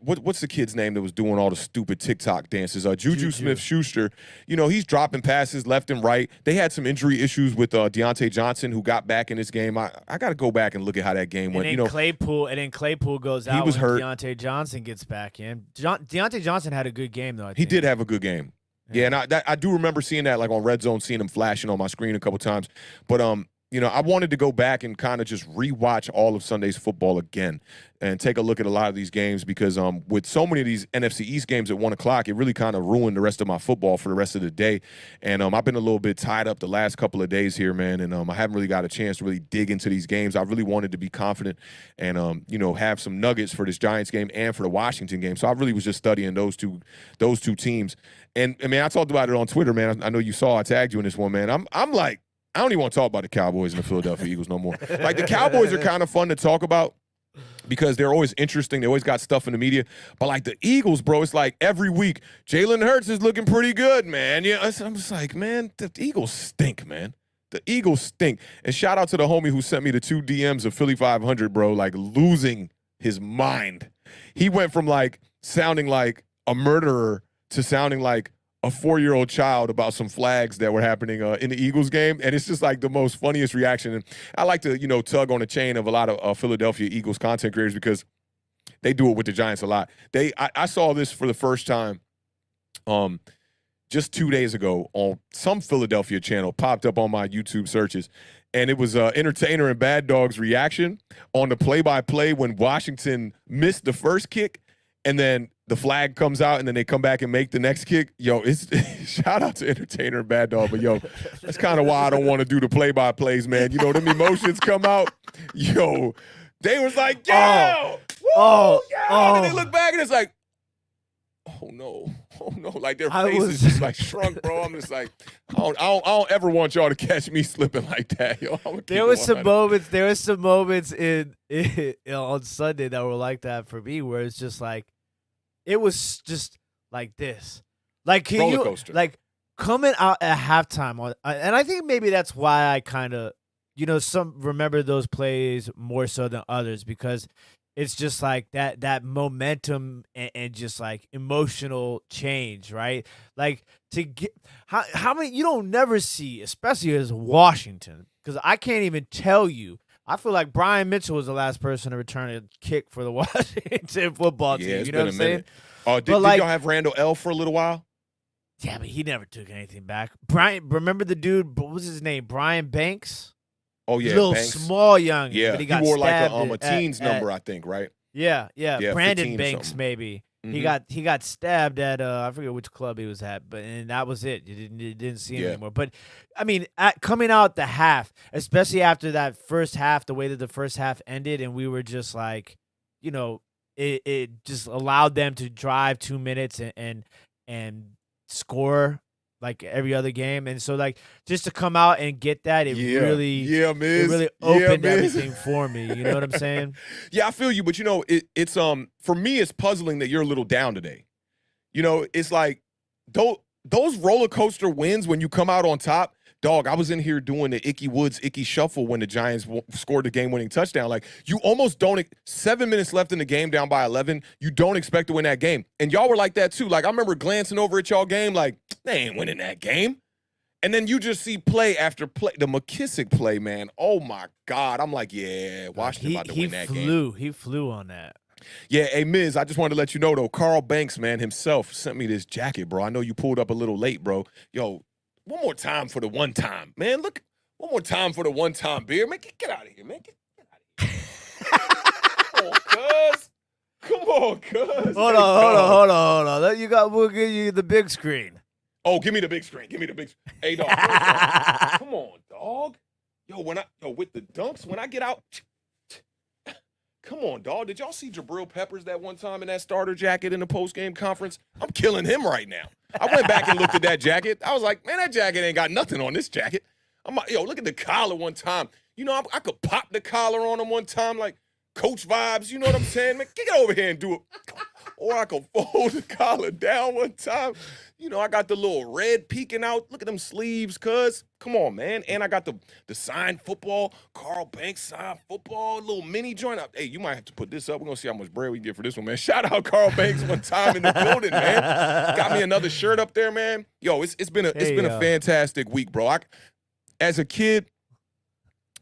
What's the kid's name that was doing all the stupid TikTok dances? Juju Smith-Schuster. He's dropping passes left and right. They had some injury issues with Deontay Johnson, who got back in this game. I got to go back and look at how that game went. And then Claypool goes out. He was hurt. Deontay Johnson gets back in. Deontay Johnson had a good game though. He did have a good game. Yeah, and I do remember seeing that, like, on Red Zone, seeing him flashing on my screen a couple times. But I wanted to go back and kind of just rewatch all of Sunday's football again and take a look at a lot of these games, because with so many of these NFC East games at 1 o'clock, it really kind of ruined the rest of my football for the rest of the day. And I've been a little bit tied up the last couple of days here, man, and I haven't really got a chance to really dig into these games. I really wanted to be confident and have some nuggets for this Giants game and for the Washington game. So I really was just studying those two teams. And man, I talked about it on Twitter, man. I know you saw I tagged you in this one, man. I'm like, I don't even want to talk about the Cowboys and the Philadelphia Eagles no more. Like, the Cowboys are kind of fun to talk about because they're always interesting. They always got stuff in the media. But, like, the Eagles, bro, it's like every week, Jalen Hurts is looking pretty good, man. I'm just like, man, the Eagles stink, man. The Eagles stink. And shout out to the homie who sent me the 2 DMs of Philly 500, bro, like, losing his mind. He went from, like, sounding like a murderer to sounding like a 4-year-old child about some flags that were happening in the Eagles game. And it's just like the most funniest reaction. And I like to, tug on the chain of a lot of Philadelphia Eagles content creators, because they do it with the Giants a lot. I saw this for the first time just 2 days ago on some Philadelphia channel, popped up on my YouTube searches. And it was Entertainer and Bad Dog's reaction on the play-by-play when Washington missed the first kick, and then the flag comes out, and then they come back and make the next kick. Yo, it's shout out to Entertainer and Bad Dog, but yo, that's kind of why I don't want to do the play-by-plays, man. Them emotions come out. Yo, they was like, yeah, and then they look back and it's like, oh no, like their faces just like shrunk, bro. I'm just like, I don't ever want y'all to catch me slipping like that, yo. There was some moments in on Sunday that were like that for me, where it's just like, it was just like this, like, roller coaster. Like, coming out at halftime and I think maybe that's why I kind of, some remember those plays more so than others, because it's just like that momentum and just like emotional change, right? Like, to get how many you don't never see, especially as Washington, because I can't even tell you I feel like Brian Mitchell was the last person to return a kick for the Washington football team. It's you know what I'm saying? Did y'all have Randall L for a little while? Yeah, but he never took anything back. Brian, remember the dude? What was his name? Brian Banks. Oh yeah, little Banks. Small young. Yeah, but he wore like a teens number, I think, right? Yeah. Brandon 15 Banks, maybe. Mm-hmm. He got stabbed at I forget which club he was at, and that was it. You didn't see him anymore. But I mean, coming out the half, especially after that first half, the way that the first half ended, and we were just like, you know, it just allowed them to drive 2 minutes and score like every other game, and so like just to come out and get that, it really opened everything for me. You know what I'm saying? Yeah, I feel you, but you know, it's for me, it's puzzling that you're a little down today. You know, it's like those roller coaster wins when you come out on top. Dog, I was in here doing the Icky Woods, Icky Shuffle when the Giants scored the game-winning touchdown. Like, you almost don't – 7 minutes left in the game, down by 11. You don't expect to win that game. And y'all were like that too. Like, I remember glancing over at y'all game like, they ain't winning that game. And then you just see play after play. The McKissick play, man, oh, my God. I'm like, yeah, Washington about to win that game. He flew on that. Yeah, hey, Miz, I just wanted to let you know, though, Carl Banks, man, himself sent me this jacket, bro. I know you pulled up a little late, bro. Yo, one more time for the one time, man. Look, one more time for the one time beer, man. Get out of here, man. Get out of here. Come on, cuz. Hold on. We'll give you the big screen. Oh, give me the big screen. Hey, dog. Come on, dog. Yo, with the dunks, when I get out. Come on, dog. Did y'all see Jabril Peppers that one time in that starter jacket in the post-game conference? I'm killing him right now. I went back and looked at that jacket. I was like, man, that jacket ain't got nothing on this jacket. I'm like, yo, look at the collar one time. You know, I could pop the collar on him one time, like coach vibes. You know what I'm saying? Man, get over here and do it. Or I could fold the collar down one time. You know, I got the little red peeking out. Look at them sleeves, cuz. Come on, man. And I got the signed football, Carl Banks signed football, little mini joint up. Hey, you might have to put this up. We're going to see how much bread we get for this one, man. Shout out Carl Banks one time in the building, man. Got me another shirt up there, man. Yo, it's been a fantastic week, bro. As a kid,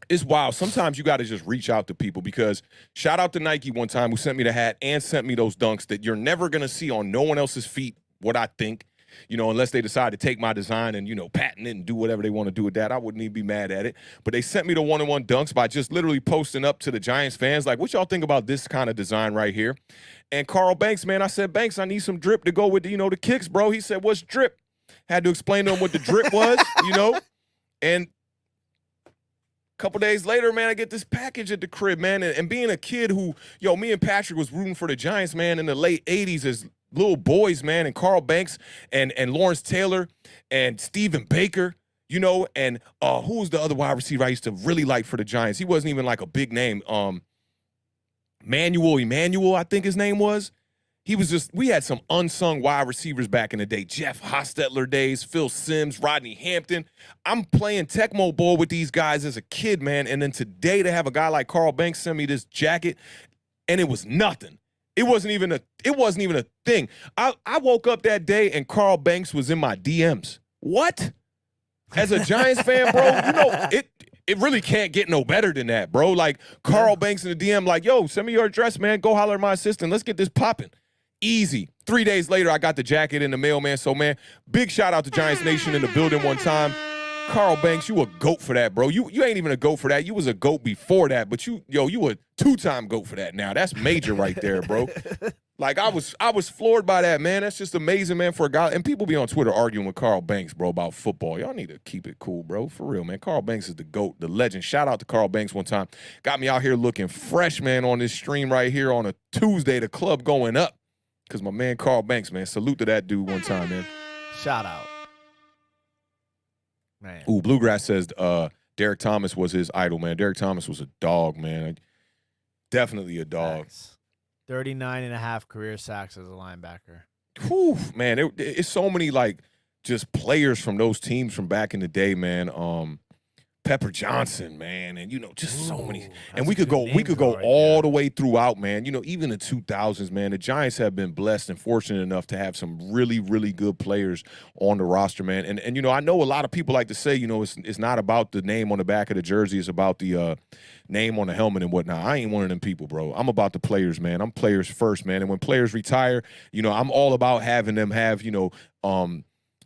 it's wild. Sometimes you got to just reach out to people because shout out to Nike one time who sent me the hat and sent me those dunks that you're never going to see on no one else's feet, what I think. You know, unless they decide to take my design and, you know, patent it and do whatever they want to do with that, I wouldn't even be mad at it. But they sent me the one-on-one dunks by just literally posting up to the Giants fans, like, what y'all think about this kind of design right here? And Carl Banks, man, I said, Banks, I need some drip to go with, the kicks, bro. He said, what's drip? Had to explain to him what the drip was, you know? And a couple days later, man, I get this package at the crib, man. And being a kid who, me and Patrick was rooting for the Giants, man, in the late 80s as little boys, man, and Carl Banks and Lawrence Taylor and Stephen Baker, and who was the other wide receiver I used to really like for the Giants? He wasn't even like a big name. Emmanuel, I think his name was. We had some unsung wide receivers back in the day. Jeff Hostetler days, Phil Simms, Rodney Hampton. I'm playing Tecmo Bowl with these guys as a kid, man. And then today to have a guy like Carl Banks send me this jacket, and it was nothing. It wasn't even a thing. I woke up that day and Carl Banks was in my DMs. What? As a Giants fan, bro, it really can't get no better than that, bro. Like Carl Banks in the DM, like, yo, send me your address, man. Go holler at my assistant. Let's get this popping. Easy. 3 days later, I got the jacket in the mail, man. So, man, big shout out to Giants Nation in the building one time. Carl Banks, you a GOAT for that, bro. You ain't even a GOAT for that. You was a GOAT before that, but you a two-time GOAT for that now. That's major right there, bro. Like, I was floored by that, man. That's just amazing, man, for a guy. And people be on Twitter arguing with Carl Banks, bro, about football. Y'all need to keep it cool, bro. For real, man. Carl Banks is the GOAT, the legend. Shout out to Carl Banks one time. Got me out here looking fresh, man, on this stream right here on a Tuesday, the club going up. Because my man Carl Banks, man, salute to that dude one time, man. Shout out. Man. Ooh, Bluegrass says Derek Thomas was his idol, man. Derek Thomas was a dog, man. Definitely a dog. 39.5 career sacks as a linebacker. Whew, man, it's so many, like, just players from those teams from back in the day, man. Pepper Johnson, man, and just so many. And we we could go right all there. the way throughout, man. Even the 2000s, man. The Giants have been blessed and fortunate enough to have some really, really good players on the roster, man. And I know a lot of people like to say, it's not about the name on the back of the jersey, it's about the name on the helmet and whatnot. I ain't one of them people, bro. I'm about the players, man. I'm players first, man. And when players retire, I'm all about having them have,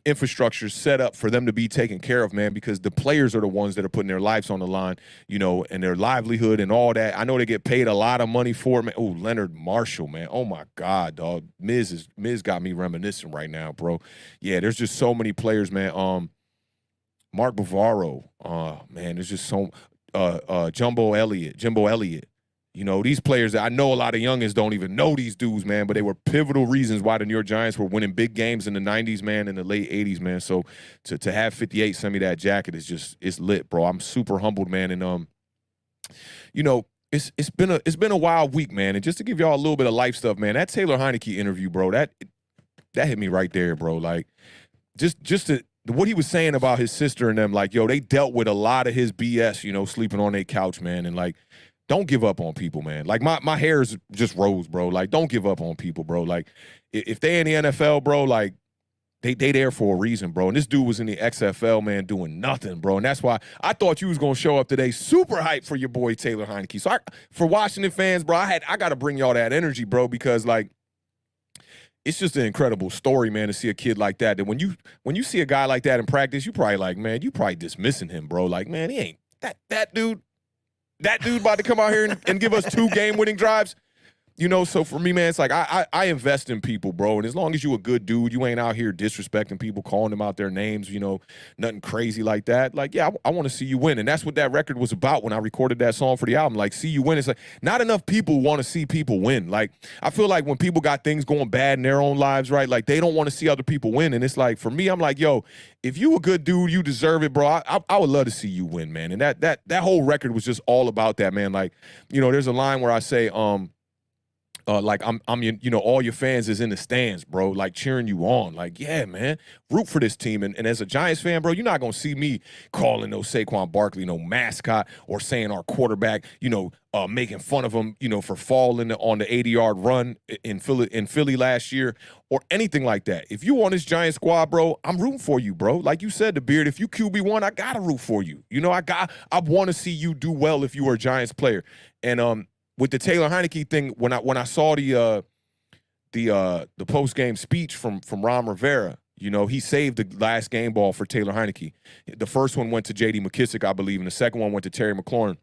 infrastructure set up for them to be taken care of, man, because the players are the ones that are putting their lives on the line, and their livelihood and all that. I know they get paid a lot of money for it, man. Oh, Leonard Marshall, man. Oh, my God, dog. Miz got me reminiscing right now, bro. Yeah, there's just so many players, man. Mark Bavaro. Man, there's just so Jimbo Elliott. These players that I know a lot of youngins don't even know these dudes, man, but they were pivotal reasons why the New York Giants were winning big games in the 90s, man, in the late 80s, man. So to have 58 send me that jacket it's lit, bro. I'm super humbled, man. And it's been a wild week, man. And just to give y'all a little bit of life stuff, man, that Taylor Heinicke interview, bro, that hit me right there, bro. Like just what he was saying about his sister and them, like, yo, they dealt with a lot of his BS, sleeping on their couch, man, and like, don't give up on people, man. Like, my hair's just rose, bro. Like, don't give up on people, bro. Like, if they in the NFL, bro, like, they there for a reason, bro. And this dude was in the XFL, man, doing nothing, bro. And that's why I thought you was going to show up today super hyped for your boy Taylor Heinicke. So, for Washington fans, bro, I got to bring y'all that energy, bro, because, like, it's just an incredible story, man, to see a kid like that. That when you see a guy like that in practice, you probably like, man, you probably dismissing him, bro. Like, man, he ain't that dude. That dude about to come out here and give us 2 game-winning drives. So for me, man, it's like I invest in people, bro. And as long as you a good dude, you ain't out here disrespecting people, calling them out their names, nothing crazy like that. Like, yeah, I want to see you win. And that's what that record was about when I recorded that song for the album. Like, see you win. It's like not enough people want to see people win. Like, I feel like when people got things going bad in their own lives, right, like they don't want to see other people win. And it's like, for me, I'm like, yo, if you a good dude, you deserve it, bro. I would love to see you win, man. And that whole record was just all about that, man. Like, there's a line where I say, like I'm all your fans is in the stands, bro, like cheering you on. Like, yeah, man, root for this team. And as a Giants fan, bro, you're not gonna see me calling no Saquon Barkley no mascot or saying our quarterback, making fun of him, for falling on the 80-yard run in Philly last year or anything like that. If you on this Giant squad, bro, I'm rooting for you, bro. Like you said, the Beard, if you QB1, I gotta root for you. I want to see you do well if you are a Giants player. And with the Taylor Heinicke thing, when I saw the post-game speech from Ron Rivera, he saved the last game ball for Taylor Heinicke. The first one went to J.D. McKissick, I believe, and the second one went to Terry McLaurin.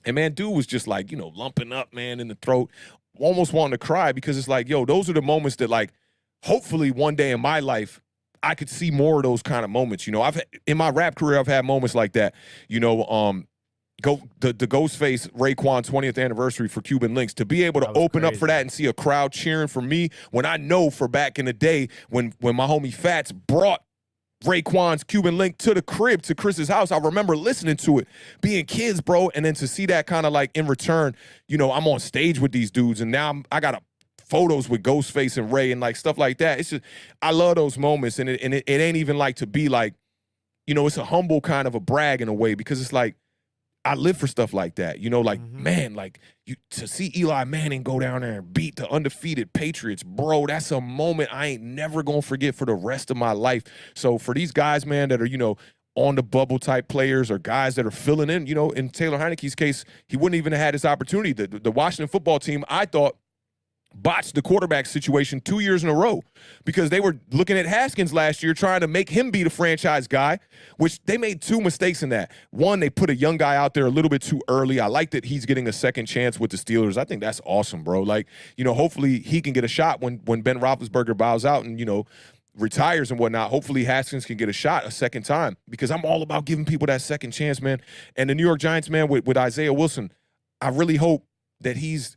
And, man, dude was just like, lumping up, man, in the throat, almost wanting to cry because it's like, yo, those are the moments that, like, hopefully one day in my life I could see more of those kind of moments. In my rap career, I've had moments like that, the Ghostface Raekwon 20th anniversary for Cuban Links, to be able to open up for that and see a crowd cheering for me when I know for back in the day when my homie Fats brought Raekwon's Cuban Link to the crib, to Chris's house. I remember listening to it, being kids, bro, and then to see that kind of like in return, I'm on stage with these dudes, and now I got photos with Ghostface and Ray and like stuff like that. It's just, I love those moments, and it ain't even like to be like, it's a humble kind of a brag in a way, because it's like, I live for stuff like that, man, like to see Eli Manning go down there and beat the undefeated Patriots, bro, that's a moment I ain't never going to forget for the rest of my life. So for these guys, man, that are, on the bubble type players or guys that are filling in, in Taylor Heinicke's case, he wouldn't even have had his opportunity. The Washington football team, I thought, botched the quarterback situation 2 years in a row because they were looking at Haskins last year trying to make him be the franchise guy, which they made 2 mistakes in that. One, they put a young guy out there a little bit too early. I like that he's getting a second chance with the Steelers. I think that's awesome, bro. Like, hopefully he can get a shot when Ben Roethlisberger bows out and, retires and whatnot. Hopefully Haskins can get a shot a second time, because I'm all about giving people that second chance, man. And the New York Giants, man, with Isaiah Wilson, I really hope that he's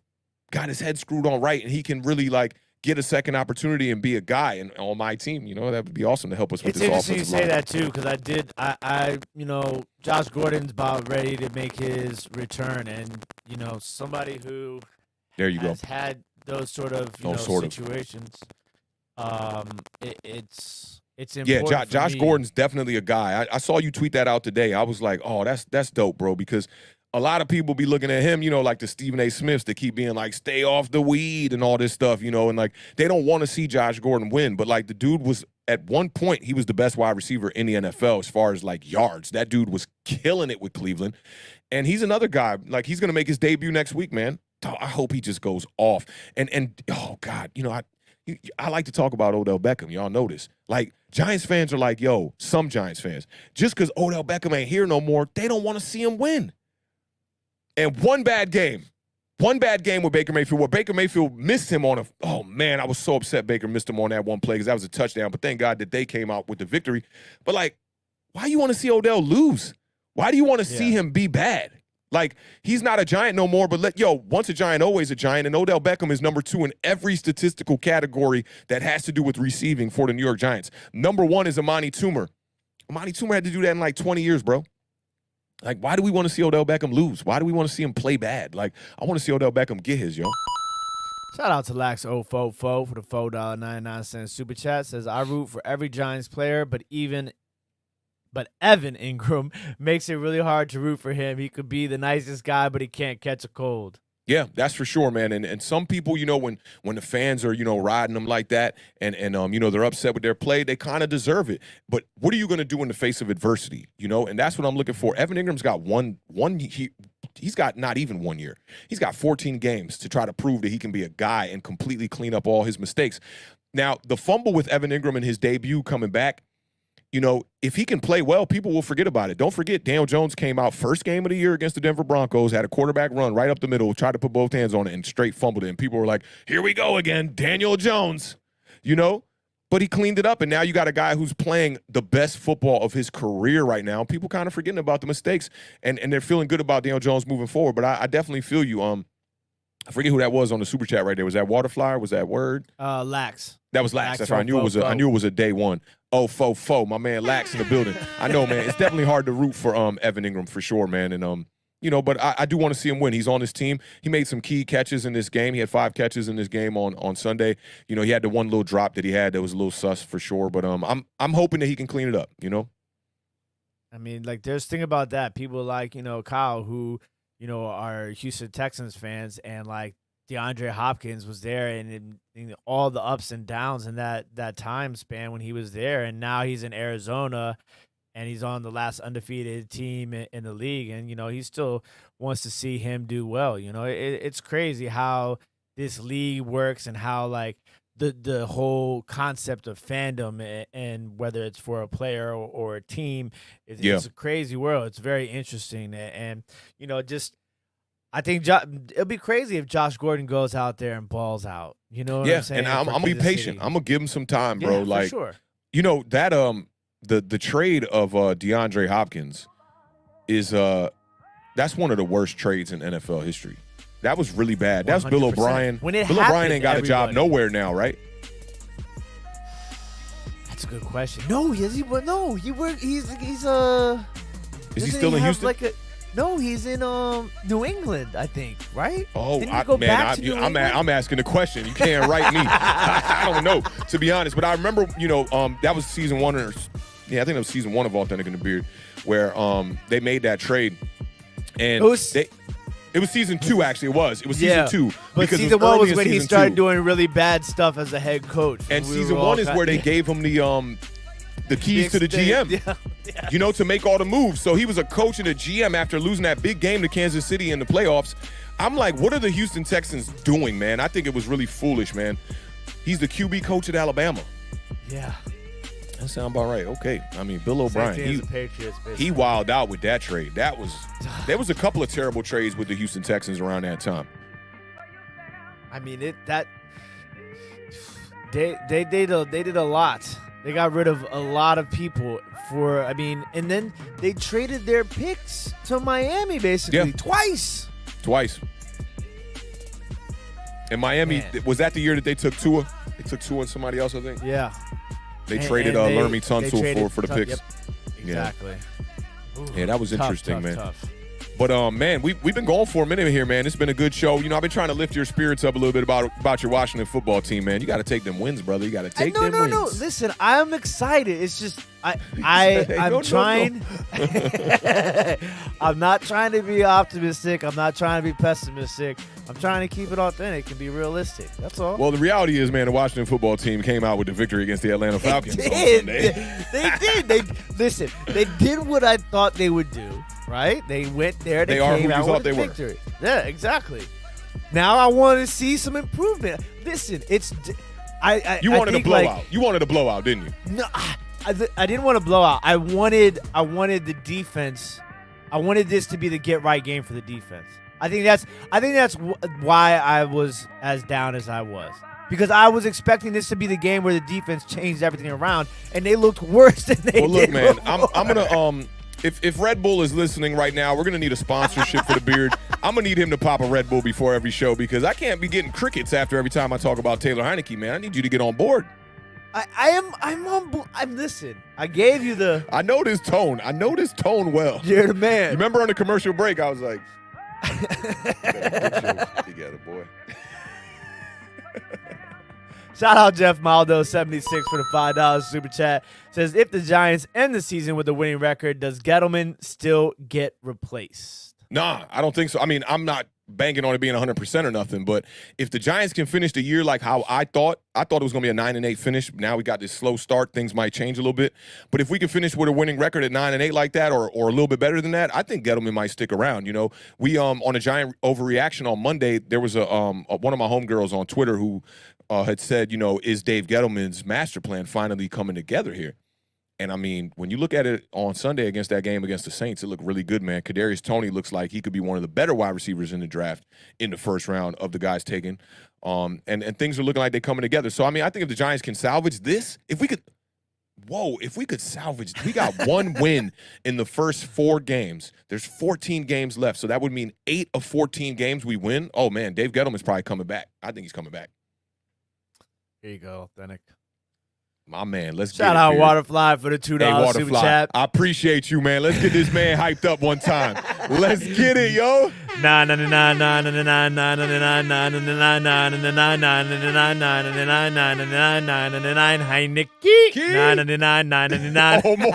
got his head screwed on right and he can really like get a second opportunity and be a guy on my team. That would be awesome to help us with this offensive line. It's interesting you say that too, because Josh Gordon's about ready to make his return, and somebody who has had those sort of situations. it's important. Josh Gordon's definitely a guy. I saw you tweet that out today. I was like, oh, that's dope, bro, because a lot of people be looking at him, like the Stephen A. Smiths that keep being like, stay off the weed and all this stuff, and like they don't want to see Josh Gordon win. But like the dude was, at one point, he was the best wide receiver in the NFL as far as like yards. That dude was killing it with Cleveland. And he's another guy, like he's going to make his debut next week, man. I hope he just goes off. And oh, God, I like to talk about Odell Beckham. Y'all know this. Like, Giants fans are like, yo, some Giants fans, just because Odell Beckham ain't here no more, they don't want to see him win. And one bad game with Baker Mayfield, where Baker Mayfield missed him on oh, man, I was so upset Baker missed him on that one play because that was a touchdown. But thank God that they came out with the victory. But, like, why you want to see Odell lose? Why do you want to see him be bad? Like, he's not a Giant no more, but once a Giant, always a Giant. And Odell Beckham is number 2 in every statistical category that has to do with receiving for the New York Giants. Number 1 is Amani Toomer. Amani Toomer had to do that in like 20 years, bro. Like, why do we want to see Odell Beckham lose? Why do we want to see him play bad? Like, I want to see Odell Beckham get his, yo. Shout out to Lax044 for the $4.99 super chat. Says, I root for every Giants player, but Evan Ingram makes it really hard to root for him. He could be the nicest guy, but he can't catch a cold. Yeah, that's for sure, man. And some people, when the fans are, riding them like that and they're upset with their play, they kind of deserve it. But what are you going to do in the face of adversity, And that's what I'm looking for. Evan Ingram's got he's got not even 1 year. He's got 14 games to try to prove that he can be a guy and completely clean up all his mistakes. Now, the fumble with Evan Ingram in his debut coming back, if he can play well, people will forget about it. Don't forget, Daniel Jones came out first game of the year against the Denver Broncos, had a quarterback run right up the middle, tried to put both hands on it, and straight fumbled it. And people were like, here we go again, Daniel Jones, But he cleaned it up, and now you got a guy who's playing the best football of his career right now. People kind of forgetting about the mistakes, and they're feeling good about Daniel Jones moving forward. But I definitely feel you. I forget who that was on the super chat right there. Was that Waterflyer? Was that Word? Lax. That was Lax. That's right. I knew it was a day one. Oh, fo. My man Lax in the building. I know, man. It's definitely hard to root for Evan Ingram for sure, man. And but I do want to see him win. He's on this team. He made some key catches in this game. He had 5 catches in this game on Sunday. He had the one little drop that he had that was a little sus for sure. But I'm hoping that he can clean it up. I mean, like, there's thing about that. People like Kyle who are Houston Texans fans, and like DeAndre Hopkins was there and all the ups and downs in that time span when he was there, and now he's in Arizona and he's on the last undefeated team in the league, and he still wants to see him do well. It's crazy how this league works and how like the whole concept of fandom and whether it's for a player or a team, it's a crazy world. It's very interesting, and I think it'll be crazy if Josh Gordon goes out there and balls out. You know what I'm saying? And I'm gonna be patient. I'm gonna give him some time, bro. Yeah, like, for sure. That the trade of DeAndre Hopkins is that's one of the worst trades in NFL history. That was really bad. That's Bill O'Brien. When it Bill happened, O'Brien ain't got a job nowhere now, right? That's a good question. No, he's Is he still in Houston? No, he's in New England, I think, right? Oh, I'm asking the question. You can't write me. I don't know, to be honest. But I remember, that was season 1 I think that was season 1 of Authentic in the Beard, where they made that trade, and it was season 2, actually. It was season 2. But season 1 was when he started doing really bad stuff as a head coach. And season 1 is where they gave him the keys to the GM. Yeah. To make all the moves. So he was a coach and a GM after losing that big game to Kansas City in the playoffs. I'm like, what are the Houston Texans doing, man? I think it was really foolish, man. He's the QB coach at Alabama. Yeah. That sounds about right. Okay. I mean, Bill O'Brien, he wilded out with that trade. There was a couple of terrible trades with the Houston Texans around that time. I mean, they did a lot. They got rid of a lot of people and then they traded their picks to Miami basically twice. And Miami, was that the year that they took Tua? They took Tua and somebody else, I think. Yeah. They traded Lermy Tunsil for the picks. Yep. Exactly. Yeah, that was interesting, man. Tough. But man, we've been going for a minute here, man. It's been a good show. You know, I've been trying to lift your spirits up a little bit about your Washington football team, man. You got to take them wins, brother. You got to take them wins. No. Listen, I'm excited. It's just I'm trying. I'm not trying to be optimistic. I'm not trying to be pessimistic. I'm trying to keep it authentic and be realistic. That's all. Well, the reality is, man, the Washington football team came out with the victory against the Atlanta Falcons on Sunday. They did. Listen, they did what I thought they would do, right? They went there. They are came who you out thought with they a were. victory. Yeah, exactly. Now I want to see some improvement. Listen, You wanted a blowout. You wanted a blowout, didn't you? No, I didn't want a blowout. I wanted the defense. I wanted this to be the get right game for the defense. I think that's why I was as down as I was, because I was expecting this to be the game where the defense changed everything around, and they looked worse than they did. Well, look, man, before. I'm gonna if Red Bull is listening right now, we're gonna need a sponsorship for the beard. I'm gonna need him to pop a Red Bull before every show, because I can't be getting crickets after every time I talk about Taylor Heinicke, man. I need you to get on board. I'm on board. Listen, I gave you the. I know this tone. I know this tone well. You're the man. You remember on the commercial break, I was like, together, boy. Shout out Jeff Maldo, 76 for the $5 super chat. Says, if the Giants end the season with a winning record, does Gettleman still get replaced? Nah, I don't think so. I mean, I'm not banking on it being 100% or nothing, but if the Giants can finish the year like how I thought it was going to be a 9-8 finish. Now we got this slow start. Things might change a little bit. But if we can finish with a winning record at 9-8 like that, or a little bit better than that, I think Gettleman might stick around. You know, we on a Giant overreaction on Monday, there was a one of my homegirls on Twitter who had said, you know, is Dave Gettleman's master plan finally coming together here? And, I mean, when you look at it on Sunday against that game against the Saints, it looked really good, man. Kadarius Toney looks like he could be one of the better wide receivers in the draft in the first round of the guys taken. And things are looking like they're coming together. So, I mean, I think if the Giants can salvage this, if we could salvage, we got one win in the first 4 games. There's 14 games left. So that would mean 8 of 14 games we win. Oh, man, Dave Gettleman's probably coming back. I think he's coming back. Here you go, Authentic. My man, let's shout out Waterfly for the $2 super chat. I appreciate you, man. Let's get this man hyped up one time. Let's get it, yo. Heinicke. Oh, more.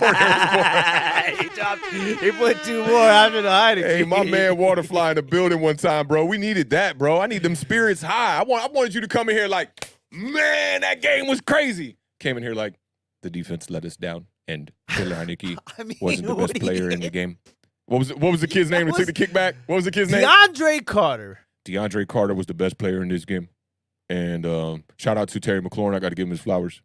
He put 2 more after the Heinicke. Hey, my man Waterfly in the building one time, bro. We needed that, bro. I need them spirits high. I wanted you to come in here like, man, that game was crazy. Came in here like, the defense let us down, and Taylor Heinicke wasn't the best player in the game. What was the kid's name that took the kickback? What was the kid's name? DeAndre Carter. DeAndre Carter was the best player in this game. And shout out to Terry McLaurin. I got to give him his flowers.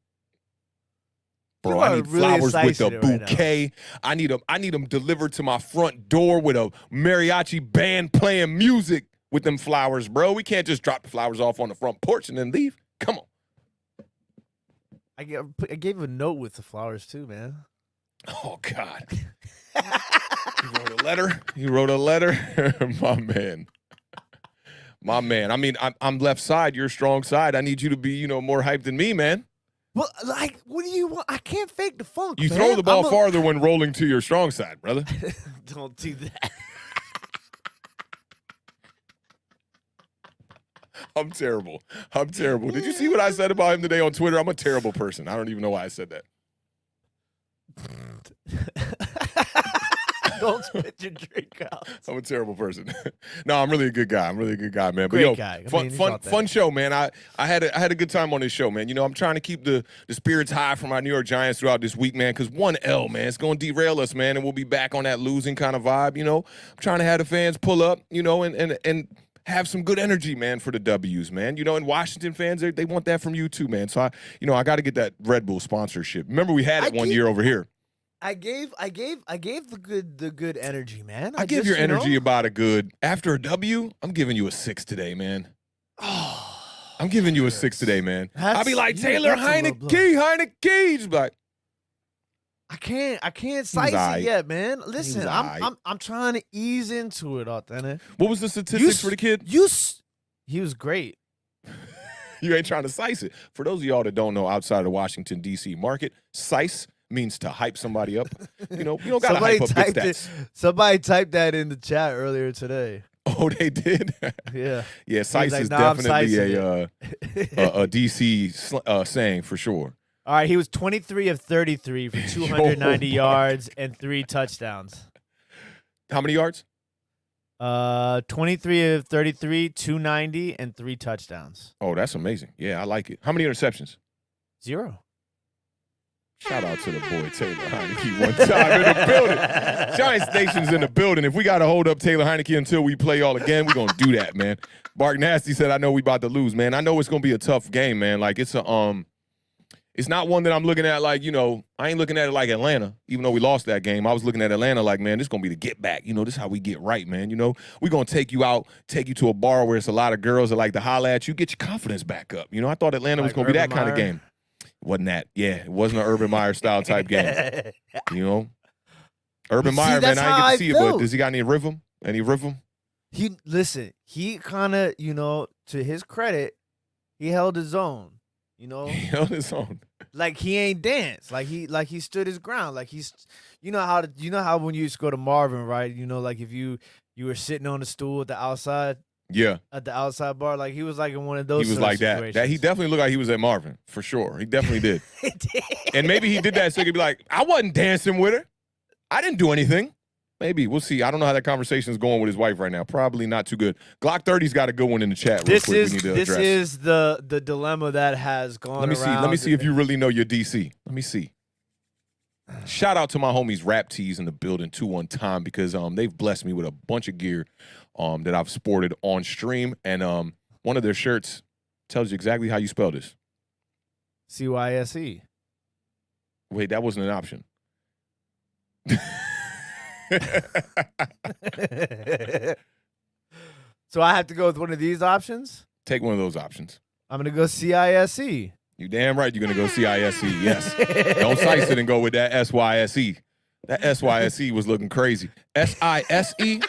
Bro, I need really flowers with a bouquet. Right, I need them delivered to my front door with a mariachi band playing music with them flowers, bro. We can't just drop the flowers off on the front porch and then leave. Come on. I gave him a note with the flowers too, man. Oh, God. He wrote a letter. My man. My man. I mean, I'm left side. You're strong side. I need you to be, you know, more hyped than me, man. Well, like, what do you want? I can't fake the funk, You man. throw the ball farther when rolling to your strong side, brother. Don't do that. I'm terrible. Did you see what I said about him today on Twitter? I'm a terrible person. I don't even know why I said that. Don't spit your drink out. I'm a terrible person. No, I'm really a good guy. Man. Great guy. Fun show, man. I had a good time on this show, man. You know, I'm trying to keep the spirits high for my New York Giants throughout this week, man, because 1 L, man, it's going to derail us, man, and we'll be back on that losing kind of vibe, you know. I'm trying to have the fans pull up, you know, and have some good energy, man, for the W's, man. You know, and Washington fans, they want that from you too, man. So, I got to get that Red Bull sponsorship. Remember we had it one year over here. I gave the good energy, man. I give your energy about a good. After a W, I'm giving you a 6 today, man. Oh, I'm giving you a 6 today, man. I'll be like, Taylor Heinicke. Just like, I can't size it yet, man. Listen, I'm trying to ease into it, Authentic. What was the statistics for the kid? He was great. You ain't trying to size it. For those of y'all that don't know, outside of the Washington, D.C. market, size means to hype somebody up. You don't got to hype up big stats. Somebody typed that in the chat earlier today. Oh, they did? Yeah. Yeah, Sice is definitely a DC saying for sure. All right, he was 23 of 33 for 290 yards and 3 touchdowns. How many yards? 23 of 33, 290, and 3 touchdowns. Oh, that's amazing. Yeah, I like it. How many interceptions? 0. Shout out to the boy Taylor Heinicke one time in the building. Giants Nation's in the building. If we got to hold up Taylor Heinicke until we play y'all again, we're going to do that, man. Bark Nasty said, I know we about to lose, man. I know it's going to be a tough game, man. Like, it's not one that I'm looking at like, I ain't looking at it like Atlanta, even though we lost that game. I was looking at Atlanta like, man, this is going to be the get back. This is how we get right, man. We're going to take you out, take you to a bar where it's a lot of girls that like to holler at you, get your confidence back up. I thought Atlanta was going to be that kind of game. Wasn't that? Yeah, it wasn't an Urban Meyer style type game. Urban Meyer, man, I ain't get to see it, but does he got any rhythm? He kind of, to his credit, he held his own. He held his own. Like he ain't danced. Like he stood his ground. Like he's, how when you used to go to Marvin, right? Like if you were sitting on the stool at the outside. Yeah. At the outside bar, like he was like in one of those. He was like situations. that. He definitely looked like he was at Marvin for sure. He definitely did. He did. And maybe he did that so he could be like, I wasn't dancing with her. I didn't do anything. Maybe we'll see. I don't know how that conversation is going with his wife right now. Probably not too good. Glock 30's got a good one in the chat. This is the dilemma that has gone. Let me see if you really know your DC. Let me see. Shout out to my homies Rap Tees in the building too one time because they've blessed me with a bunch of gear that I've sported on stream, and one of their shirts tells you exactly how you spell this. CYSE. Wait, that wasn't an option. So I have to go with one of these options? Take one of those options. I'm going to go CISE. You damn right you're going to go CISE, yes. Don't sice it and go with that SYSE. That SYSE was looking crazy. SISE?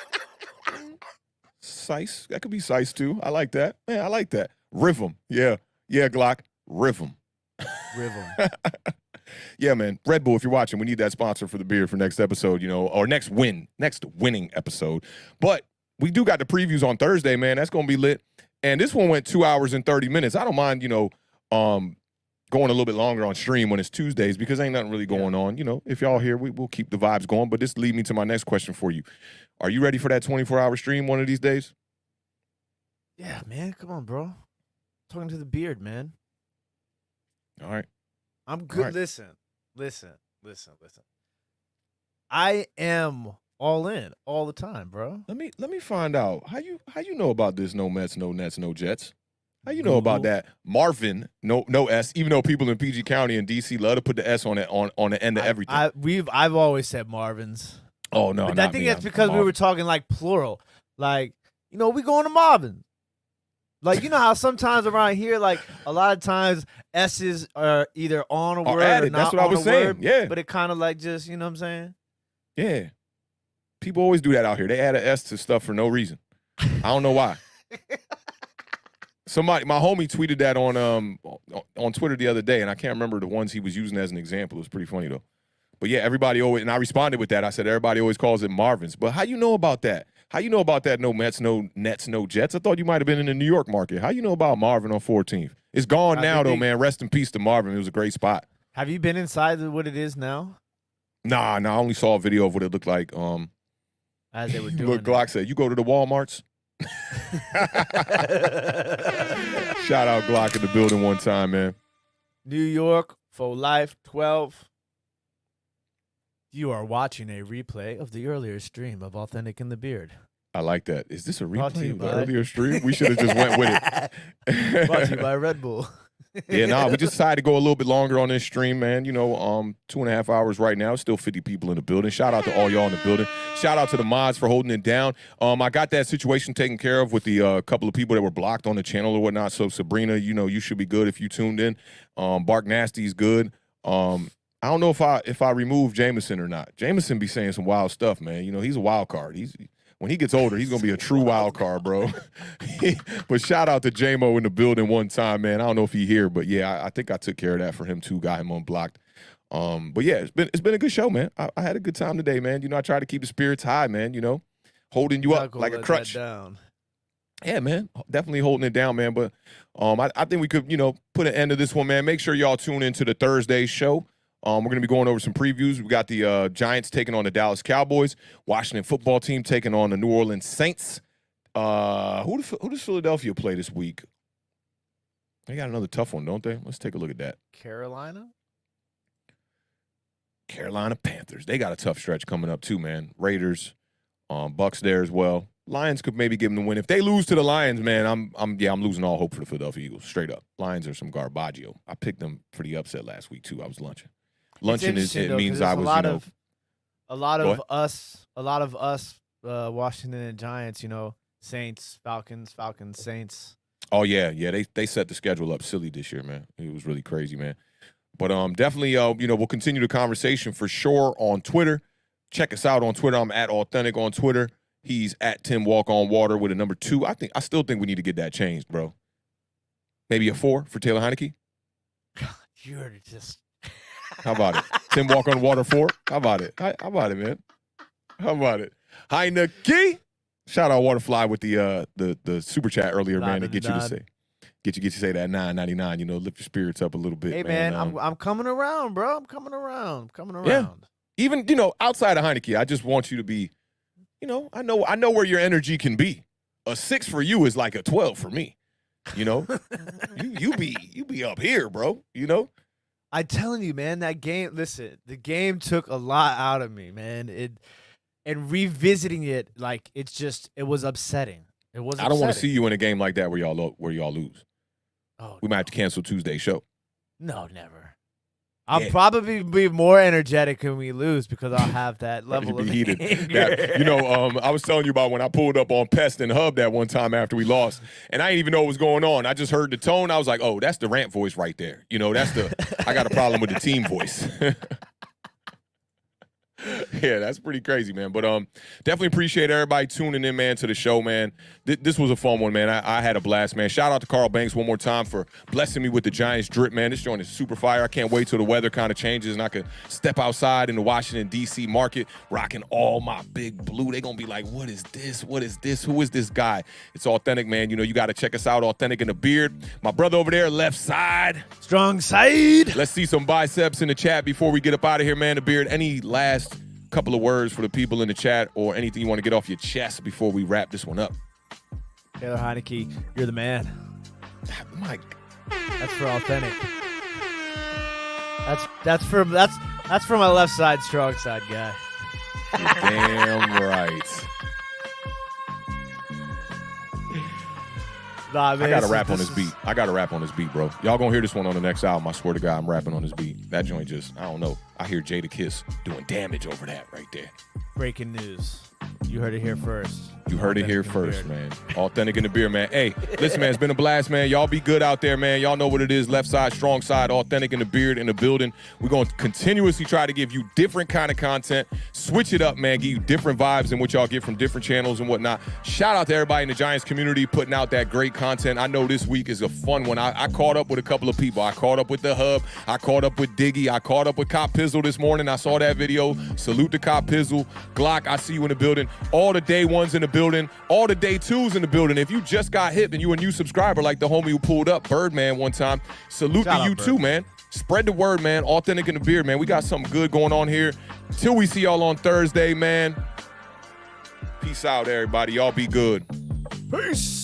Sice. That could be Sice too. I like that. Man, I like that. Rhythm. Yeah. Yeah, Glock. Rhythm. Yeah, man. Red Bull, if you're watching, we need that sponsor for the beer for next episode, or next winning episode. But we do got the previews on Thursday, man. That's going to be lit. And this one went 2 hours and 30 minutes. I don't mind, going a little bit longer on stream when it's Tuesdays because ain't nothing really going on. If y'all here, we'll keep the vibes going. But this leads me to my next question for you. Are you ready for that 24-hour stream one of these days? Yeah, man. Come on, bro. I'm talking to the beard, man. All right. I'm good. Right. Listen. I am all in all the time, bro. Let me find out how you know about this. No Mets, no Nets, no Jets. How you know about that? Marvin, no S. Even though people in PG County and DC love to put the S on it on the end of everything. I've always said Marvin's. Oh no, but I think that's because we were talking like plural. Like we going to Marvin. Like, how sometimes around here, like, a lot of times S's are either on a word or not. That's what I was saying. Word, yeah. But it kind of like just, you know what I'm saying? Yeah. People always do that out here. They add an S to stuff for no reason. I don't know why. My homie tweeted that on Twitter the other day, and I can't remember the ones he was using as an example. It was pretty funny, though. But, yeah, everybody always – and I responded with that. I said everybody always calls it Marvin's. But how you know about that? How you know about that no Mets, no Nets, no Jets? I thought you might have been in the New York market. How you know about Marvin on 14th? It's gone now, though, man. Rest in peace to Marvin. It was a great spot. Have you been inside what it is now? Nah, I only saw a video of what it looked like. As they were doing Look, Glock said, you go to the Walmarts? Shout out Glock in the building one time, man. New York, for life, 12. You are watching a replay of the earlier stream of Awthentik and the Beard. I like that. Is this a replay of the earlier stream? We should have just went with it. Brought to you by Red Bull. Yeah, we just decided to go a little bit longer on this stream, man. 2.5 hours right now. Still 50 people in the building. Shout out to all y'all in the building. Shout out to the mods for holding it down. I got that situation taken care of with the couple of people that were blocked on the channel or whatnot. So, Sabrina, you should be good if you tuned in. Bark Nasty's good. I don't know if I remove Jameson or not. Jameson be saying some wild stuff, man. He's a wild card. When he gets older, he's going to be a true wild card, bro. But shout out to J-Mo in the building one time, man. I don't know if he here, but yeah, I think I took care of that for him too. Got him unblocked. But yeah, it's been a good show, man. I had a good time today, man. You know, I try to keep the spirits high, man. You know, holding you up like a crutch. Down. Yeah, man, definitely holding it down, man. But I think we could, you know, put an end to this one, man. Make sure y'all tune into the Thursday show. We're going to be going over some previews. We got the Giants taking on the Dallas Cowboys, Washington football team taking on the New Orleans Saints. Who does Philadelphia play this week? They got another tough one, don't they? Let's take a look at that. Carolina Panthers. They got a tough stretch coming up too, man. Raiders, Bucks there as well. Lions could maybe give them the win. If they lose to the Lions, man, I'm losing all hope for the Philadelphia Eagles. Straight up, Lions are some garbaggio. I picked them for the upset last week too. I was lunching. Luncheon means I was a lot of us, Washington and Giants. You know, Saints, Falcons, Saints. Oh yeah. They set the schedule up silly this year, man. It was really crazy, man. But definitely, you know, we'll continue the conversation for sure on Twitter. Check us out on Twitter. I'm at Awthentik on Twitter. He's at Tim Walk on Water with a number 2. I still think we need to get that changed, bro. Maybe a 4 for Taylor Heinicke. You're just. How about it? Tim Walk on Water 4. How about it? How about it, man? How about it? Heinicke. Shout out Waterfly with the super chat earlier, man, to get you to say that $9.99. You know, lift your spirits up a little bit. Hey man, I'm coming around, bro. I'm coming around. Yeah. Even, you know, outside of Heinicke, I just want you to be. You know, I know where your energy can be. A 6 for you is like a 12 for me. You know, you be up here, bro. You know, I'm telling you, man. That game. Listen, the game took a lot out of me, man. And revisiting it, like it was upsetting. It was. I don't want to see you in a game like that where y'all lose. Oh, we might have to cancel Tuesday's show. No, never. I'll probably be more energetic when we lose because I'll have that level of heated. anger. You know, I was telling you about when I pulled up on Pest and Hub that one time after we lost, and I didn't even know what was going on. I just heard the tone. I was like, oh, that's the rant voice right there. You know, I got a problem with the team voice. Yeah, that's pretty crazy, man. But definitely appreciate everybody tuning in, man, to the show, man. This was a fun one, man. I had a blast, man. Shout out to Carl Banks one more time for blessing me with the Giants drip, man. This joint is super fire. I can't wait till the weather kind of changes and I can step outside in the Washington, D.C. market rocking all my big blue. They going to be like, what is this? What is this? Who is this guy? It's Awthentik, man. You know, you got to check us out, Awthentik in the Beard. My brother over there, left side. Strong side. Let's see some biceps in the chat before we get up out of here, man. The Beard, any last couple of words for the people in the chat or anything you want to get off your chest before we wrap this one up? Taylor Heinicke, you're the man. Mike, that's for Awthentik. That's for my left side, strong side guy. Damn right. Nah, man, I got to rap on this beat. Bro. Y'all gonna hear this one on the next album. I swear to God, I'm rapping on this beat. That joint just, I don't know. I hear Jada Kiss doing damage over that right there. Breaking news. You heard it here first. You heard it here first, man. Awthentik in the Beard, man. Hey, listen, man, it's been a blast, man. Y'all be good out there, man. Y'all know what it is. Left side, strong side, Awthentik in the Beard in the building. We're going to continuously try to give you different kind of content. Switch it up, man. Give you different vibes than what y'all get from different channels and whatnot. Shout out to everybody in the Giants community putting out that great content. I know this week is a fun one. I caught up with a couple of people. I caught up with the Hub. I caught up with Diggy. I caught up with Cop Pizzle this morning. I saw that video. Salute to Cop Pizzle. Glock, I see you in the building. All the day ones in the building. All the day twos in the building. If you just got hip and you a new subscriber like the homie who pulled up, Birdman, one time, salute to you too, man. Spread the word, man. Awthentik in the Beard, man. We got something good going on here. Till we see y'all on Thursday, man. Peace out, everybody. Y'all be good. Peace.